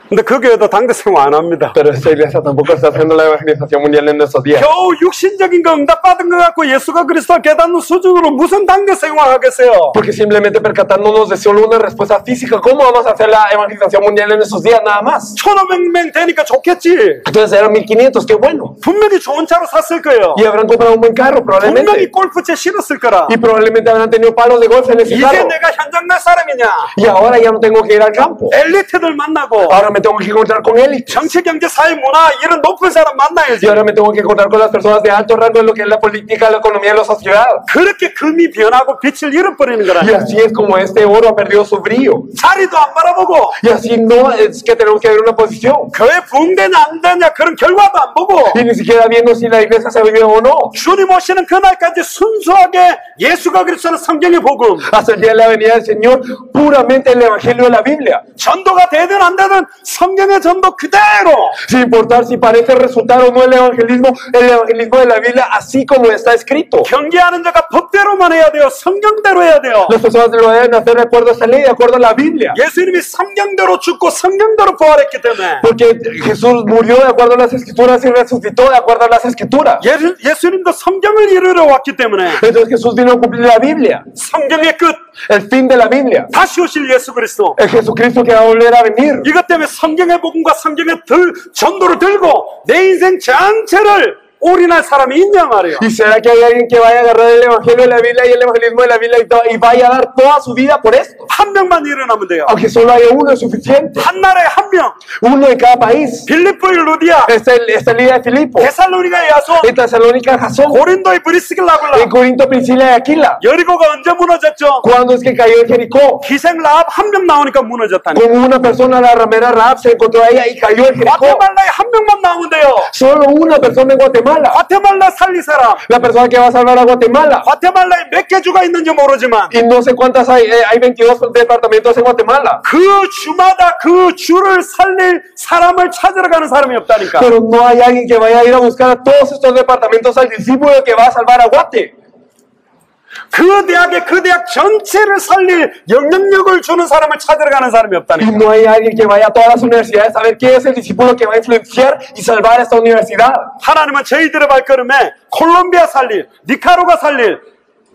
Speaker 1: 근데 그 교회도 당대성공 안 합니다.
Speaker 2: Pero esta iglesia tampoco está haciendo la evangelización mundial en estos días.
Speaker 1: 겨우 육신적인 거 응답받은 것 같고 예수가 그리스도 깨닫는 수준으로 무슨 당대성공을 하겠어요?
Speaker 2: Porque simplemente percatándonos de solo una respuesta física, ¿cómo vamos a hacer la evangelización mundial en estos días nada más?
Speaker 1: 1,500명 되니까 좋겠지.
Speaker 2: Entonces eran 1500, qué bueno.
Speaker 1: 분명히 좋은 차로 샀을 거예요.
Speaker 2: Y habrán comprado un buen carro
Speaker 1: 분명히
Speaker 2: probablemente.
Speaker 1: 골프채 실었을 거라.
Speaker 2: Y probablemente habrán tenido palos de golf en ese
Speaker 1: 이제
Speaker 2: carro.
Speaker 1: 내가 현장 갈 사람이냐?
Speaker 2: Y ahora ya no tengo que ir al campo.
Speaker 1: 엘리트들 만나고
Speaker 2: Ahora me tengo que encontrar con élites.
Speaker 1: 정치, 경제, 사회, 문화 이런 높은 사람 만나야지.
Speaker 2: Y ahora me tengo que encontrar con las personas de alto rango en lo que es la política, la economía y la sociedad.
Speaker 1: 그렇게 금이 변하고 빛을 잃어버리는 거라.
Speaker 2: Y así es como este oro ha perdido su brillo.
Speaker 1: 자리도 안 바라보고
Speaker 2: Y así no es que tenemos que ver una posición.
Speaker 1: 교회 붕대냐 안 되냐 그런 결과도 안 보고
Speaker 2: Y ni siquiera viendo si la iglesia se vive o no.
Speaker 1: 주님 오시는 그날까지 순수하게 예수가 그리스도는 성경의 복음
Speaker 2: Hasta el día de la venida del Señor, puramente el evangelio de la Biblia.
Speaker 1: 전도가 되든 안 되든 성경의 전도 그대로
Speaker 2: Sin importar si parece resultar o no el evangelismo de la Biblia, así como está escrito.
Speaker 1: 경계하는 자가 법대로만 해야 돼요. 성경대로 해야 돼요.
Speaker 2: Las personas lo deben hacer de acuerdo a esta ley, de acuerdo a la Biblia.
Speaker 1: 예수님이 성경대로 죽고 성경대로 부활했기 때문에
Speaker 2: Porque Jesús murió de acuerdo a las escrituras y resucitó de acuerdo a las escrituras.
Speaker 1: 예수님도 성경을 이루러 왔기 때문에
Speaker 2: Entonces Jesús vino a cumplir la Biblia,
Speaker 1: 성경의 끝
Speaker 2: el fin de la Biblia.
Speaker 1: 다시 오실 예수 그리스도
Speaker 2: El Jesucristo que va a volver a venir.
Speaker 1: 이것 때문에 성경의 복음과 성경의 전도를 들고 내 인생 전체를 올인할 사람이 있냐 말이에요.
Speaker 2: ¿Y será que hay alguien que vaya a agarrar el evangelio de la Biblia y el evangelismo de la Biblia y vaya a dar toda su vida por esto?
Speaker 1: 한 명만 일어나면 돼요.
Speaker 2: Aunque solo haya uno es suficiente.
Speaker 1: 한 나라에 한 명.
Speaker 2: Uno de cada país.
Speaker 1: 빌립보의 루디아,
Speaker 2: Esta líder de Filipo.
Speaker 1: 데살로니가의 야손,
Speaker 2: En Tesalónica, Jasón.
Speaker 1: 고린도의 브리스길라 아굴라.
Speaker 2: En Corinto, Priscila y Aquila.
Speaker 1: 여리고가 언제 무너졌죠?
Speaker 2: ¿Cuándo es que cayó en Jericó?
Speaker 1: 기생 라합 한 명 나오니까 무너졌다니.
Speaker 2: Como una persona, la ramera Rahab, se encontró a ella y cayó en Jericó.
Speaker 1: 과테말라에 한 명만 나오면 돼요.
Speaker 2: Solo una persona en Guatemala.
Speaker 1: 과테말라 살릴 사람.
Speaker 2: La persona que va a salvar a Guatemala.
Speaker 1: 과테말라에 몇 개 주가 있는지 모르지만
Speaker 2: Y no sé cuántas hay. Hay 22 departamentos en Guatemala.
Speaker 1: 그 주마다 그 주를 살릴 사람을 찾으러 가는 사람이 없다니까.
Speaker 2: Pero no hay alguien que vaya a ir a buscar a todos estos departamentos al discípulo que va a salvar a Guate.
Speaker 1: 그 대학 전체를 살릴 영향력을 주는 사람을 찾으러 가는 사람이
Speaker 2: Y
Speaker 1: 없다니까.
Speaker 2: no hay alguien que vaya a todas las universidades a ver quién es el discípulo que va a influenciar y salvar esta universidad.
Speaker 1: 하나님은 저희들의 발걸음에 콜롬비아 살릴, 니카라과 살릴,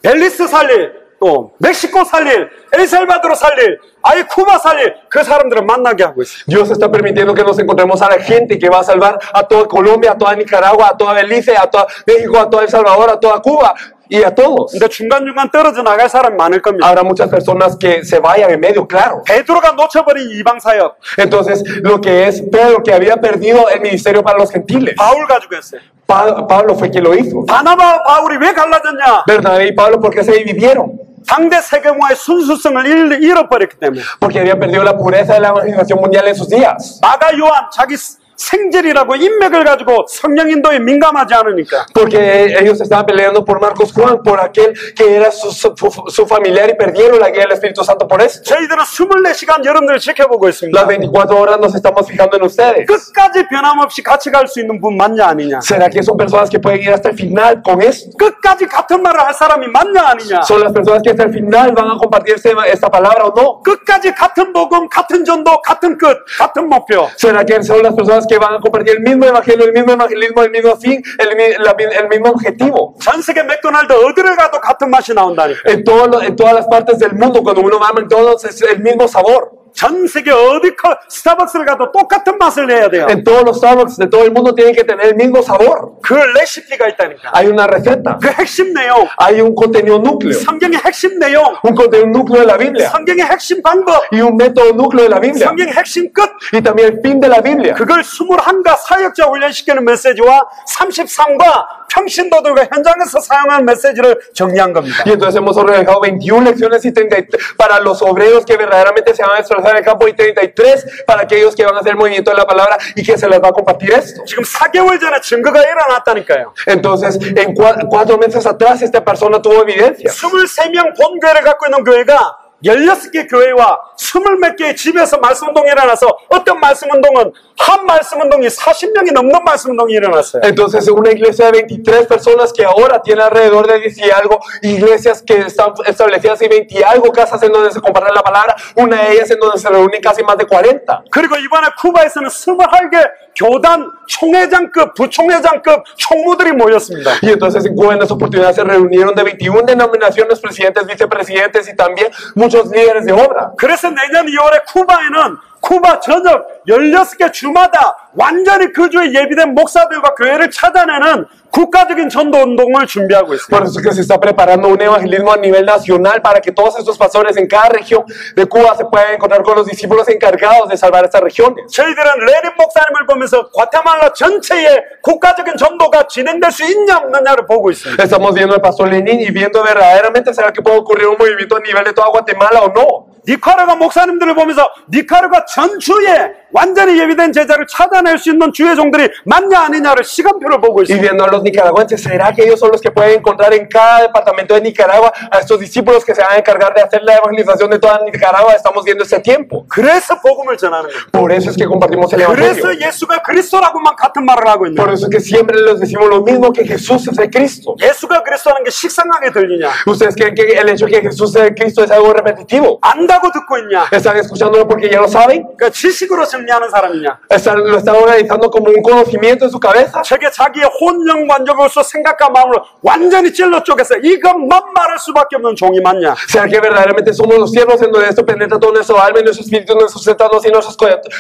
Speaker 1: 벨리스 살릴, 또 멕시코 살릴, 엘살바도르 살릴, 아예 쿠바 살릴 그 사람들을 만나게 하고 있어요.
Speaker 2: Dios está permitiendo que nos encontremos a la gente que va a salvar a toda Colombia, a toda Nicaragua, a toda Belice, a toda México, a toda El Salvador, a toda Cuba y a todos.
Speaker 1: 근데 중간중간 떨어져 나갈 사람이 많을 겁니다.
Speaker 2: Habrá muchas personas que se vayan en medio, claro.
Speaker 1: 베드로가 놓쳐버린 이방사역,
Speaker 2: Entonces, lo que es Pedro, que había perdido el ministerio para los gentiles,
Speaker 1: 바울 가지고 했어요.
Speaker 2: Pablo fue quien lo hizo.
Speaker 1: 바나바와 바울이 왜 갈라졌냐?
Speaker 2: Bernabé y Pablo, ¿por qué se dividieron?
Speaker 1: 당대 세계화의 순수성을 잃어버렸기 때문에.
Speaker 2: Porque habían perdido la pureza de la evangelización mundial en sus días.
Speaker 1: 마가 요한 자기 생질이라고 인맥을 가지고 성령 인도에 민감하지 않으니까.
Speaker 2: Porque ellos estaban peleando por Marcos Juan, por aquel que era su familiar y perdieron la guía del Espíritu Santo por eso.
Speaker 1: 저희들은 24시간 여러분들을 지켜보고 있습니다.
Speaker 2: Las 24 horas nos estamos fijando en ustedes.
Speaker 1: 끝까지 변함없이 같이 갈 수 있는 분 맞냐 아니냐?
Speaker 2: ¿Será que son personas que pueden ir hasta el final con esto?
Speaker 1: 끝까지 같은 말을 할 사람이 맞냐 아니냐?
Speaker 2: ¿Son las personas que hasta el final van a compartir esta palabra o no?
Speaker 1: 끝까지 같은 복음, 같은 전도, 같은 끝, 같은 목표.
Speaker 2: ¿Será que son las personas que van a compartir el mismo evangelio, el mismo evangelismo, el mismo fin, el mismo objetivo?
Speaker 1: 전 세계 맥도날드 어디를 가도 같은 맛이 나온다니까.
Speaker 2: En todas las partes del mundo, cuando uno va a McDonald's, es el mismo sabor.
Speaker 1: 전 세계 어디 스타벅스를 가도 똑같은 맛을 내야 돼요.
Speaker 2: En todos los Starbucks de todo el mundo tienen que tener el mismo sabor.
Speaker 1: 그 레시피가 있다니까.
Speaker 2: Hay una receta.
Speaker 1: 그 핵심 내용,
Speaker 2: Hay un contenido núcleo.
Speaker 1: 성경의 핵심 내용,
Speaker 2: Un contenido núcleo de la Biblia.
Speaker 1: 성경의 핵심 방법,
Speaker 2: Y un método núcleo de la Biblia.
Speaker 1: 성경의 핵심 끝.
Speaker 2: Y también el fin de la Biblia.
Speaker 1: 그걸 21가 사역자 훈련시키는 메시지와 33과 평신도들과 현장에서 사용하는 메시지를 정리한 겁니다.
Speaker 2: Y entonces hemos organizado 21 lecciones y 33 para los obreros que verdaderamente se van a esforzar en el campo y 33 para aquellos que van a hacer el movimiento de la palabra y que se les va a compartir esto.
Speaker 1: 지금 4개월 전에 증거가 일어났다니까요.
Speaker 2: Entonces, en 4 meses atrás esta persona tuvo evidencia.
Speaker 1: 23명 본교회를 갖고 있는 교회가 16개 교회와 20몇 개의 집에서 말씀운동이 일어나서 어떤 말씀운동은 한 말씀운동이 40명이 넘는 말씀운동이 일어났어요.
Speaker 2: Entonces, una iglesia de 23 personas que ahora tiene alrededor de 10 y algo iglesias que están establecidas y 20 y algo casas en donde se comparte la palabra, una de ellas en donde se reúnen casi más de 40.
Speaker 1: 그리고 이번에 쿠바에서는 21개 교단 총회장급, 부총회장급 총무들이 모였습니다.
Speaker 2: Y entonces en Cuba en esa oportunidad se reunieron de 21 denominaciones, presidentes, vicepresidentes y también muchos líderes de obra.
Speaker 1: 그래서 내년 2월에 쿠바에는 쿠바 전역 16개 주마다 완전히 그 주에 예비된 목사들과 교회를 찾아내는 국가적인 전도 운동을 준비하고 있습니다.
Speaker 2: Por eso es que se está preparando un evangelismo a nivel nacional para que todos estos pastores en cada región de Cuba se puedan encontrar con los discípulos encargados de salvar estas regiones.
Speaker 1: 저희들은 레닌 목사님을 보면서 과테말라 전체에 국가적인 전도가 진행될 수 있냐 없느냐를 보고 있습니다.
Speaker 2: Estamos viendo al pastor Lenin y viendo verdaderamente será que puede ocurrir un movimiento a nivel de toda Guatemala o no.
Speaker 1: 니카라과 목사님들을 보면서 니카라과 전주에 완전히 예비된 제자를 찾아낼 수 있는 주의종들이 맞냐 아니냐를 시간표를 보고
Speaker 2: Y
Speaker 1: 있습니다.
Speaker 2: viendo a los nicaragüenses, ¿será que ellos son los que pueden encontrar en cada departamento de Nicaragua a estos discípulos que se van a encargar de hacer la evangelización de toda Nicaragua? Estamos viendo ese tiempo.
Speaker 1: 그래서 복음을 전하는 거예요.
Speaker 2: Por eso es que compartimos el evangelio.
Speaker 1: 그래서 예수가 그리스도라고만 같은 말을 하고 있는
Speaker 2: Por
Speaker 1: 거예요.
Speaker 2: eso es que siempre les decimos lo mismo, que Jesús es el Cristo.
Speaker 1: 예수가 그리스도라는 게 식상하게 들리냐?
Speaker 2: ¿Ustedes creen que el hecho de que Jesús es el Cristo es algo repetitivo?
Speaker 1: 안다고 듣고 있냐?
Speaker 2: ¿Están escuchándolo porque ya lo saben?
Speaker 1: 그러니까 지식으로 정리하는 사람이냐?
Speaker 2: ¿Lo están organizando como un conocimiento en su cabeza?
Speaker 1: 저게 자기의 혼영관적으로서 생각과 마음을 완전히 찔러 쪼개서 이것만 말할 수밖에 없는 종이 맞냐?
Speaker 2: ¿Será que verdaderamente somos los siervos en donde esto penetra todo nuestro alma y nuestro espíritu, nuestros sentados y nuestras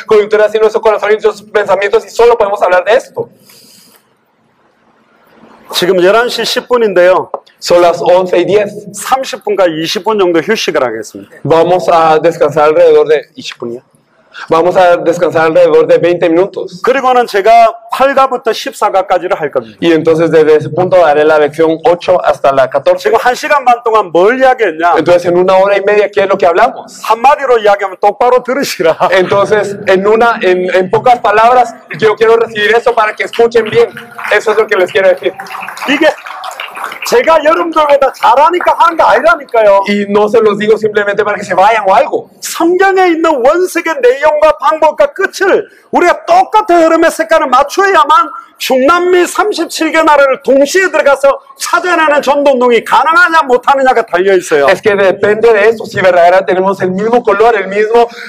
Speaker 2: coyunturas y nuestro corazón y nuestros pensamientos y solo podemos hablar de esto?
Speaker 1: 지금 11시 10분인데요.
Speaker 2: Son las 11:10.
Speaker 1: 30분과 20분 정도 휴식을 하겠습니다.
Speaker 2: Vamos a descansar alrededor de... Vamos a descansar alrededor de 20 minutos.
Speaker 1: 그리고는 제가 8가부터 14가까지를 할 겁니다.
Speaker 2: Y entonces desde ese punto daré la lección 8 hasta la 14.
Speaker 1: 지금 1시간 반 동안 뭘 이야기했냐?
Speaker 2: Entonces en 1 hora y media, ¿qué es lo que hablamos?
Speaker 1: 한마디로 이야기하면 똑바로 들으시라.
Speaker 2: Entonces, en pocas palabras, yo quiero recibir eso para que escuchen bien. Eso es lo que les quiero decir.
Speaker 1: 이게 제가 여러분들보다 잘하니까 하는 게 아니라니까요.
Speaker 2: Y no se los digo simplemente para que se vayan o algo.
Speaker 1: 성경에 있는 원색의 내용과 방법과 끝을 우리가 똑같은 흐름의 색깔을 맞춰야만 중남미 37개 나라를 동시에 들어가서 찾아내는 전도운동이 가능하냐 못하느냐가 달려있어요.
Speaker 2: Es que depende de eso, si verdaderamente tenemos el mismo color,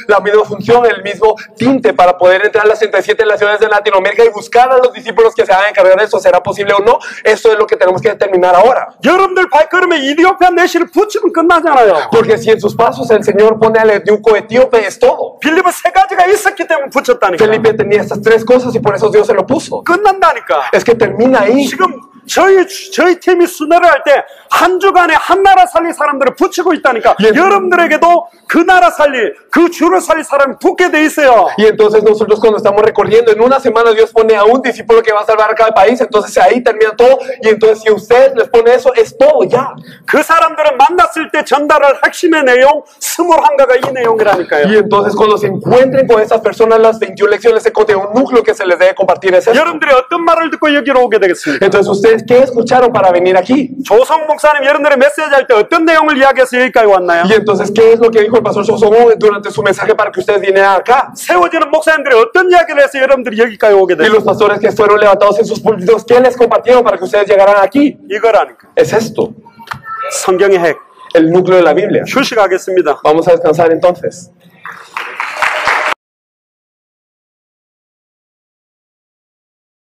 Speaker 2: la misma función, el mismo tinte para poder entrar a las 37 naciones de Latinoamérica y buscar a los discípulos que se van a encargar de eso, ¿será posible o no? Eso es lo que tenemos que determinar ahora.
Speaker 1: 여러분들 발걸음에 이디오피아 내시를 붙이면 끝나잖아요.
Speaker 2: Porque si en sus pasos el Señor pone al eunuco etíope, es todo.
Speaker 1: 빌립은 세 가지가 있었기 때문에 붙였다니까.
Speaker 2: Felipe tenía estas 3 cosas y por eso Dios se lo puso.
Speaker 1: 끝난다니까.
Speaker 2: Es que termina ahí.
Speaker 1: 지금 저희 팀이 순회를 할 때 한 주간에 한 나라 살릴 사람들을 붙이고 있다니까.
Speaker 2: 예.
Speaker 1: 여러분들에게도 그 나라 살릴, 그 주를 살릴 사람이 붙게 돼 있어요.
Speaker 2: Y entonces nosotros cuando estamos recorriendo, en una semana Dios pone a un discípulo que va a salvar a cada país, entonces ahí termina todo. Y entonces si usted les pone eso, es todo ya.
Speaker 1: 그 사람들을 만났을 때 전달할 핵심의 내용 21가가 이 내용이라니까요.
Speaker 2: Y entonces cuando se encuentren con esas personas, las 21 lecciones, ese contenido, un núcleo que se les debe compartir es eso.
Speaker 1: 여러분들이 어떤 말을 듣고 여기로 오게 되겠습니까?
Speaker 2: Entonces ustedes, ¿qué escucharon para venir aquí?
Speaker 1: 조성 목사님 여러분들의 메시지 할 때 어떤 내용을 이야기해서 여기까지 왔나요?
Speaker 2: Y entonces, ¿qué es lo que dijo el pastor Sosomón durante su mensaje para que ustedes vinieran acá?
Speaker 1: 세워지는 목사님들이 어떤 이야기를 해서 여러분들이 여기까지 오게
Speaker 2: Y los
Speaker 1: 되겠습니까?
Speaker 2: pastores que fueron levantados en sus púlpitos, ¿qué les compartieron para que ustedes llegaran aquí?
Speaker 1: 이거라니까.
Speaker 2: Es esto,
Speaker 1: 성경의 핵.
Speaker 2: el núcleo de la Biblia.
Speaker 1: 휴식하겠습니다.
Speaker 2: Vamos a descansar entonces.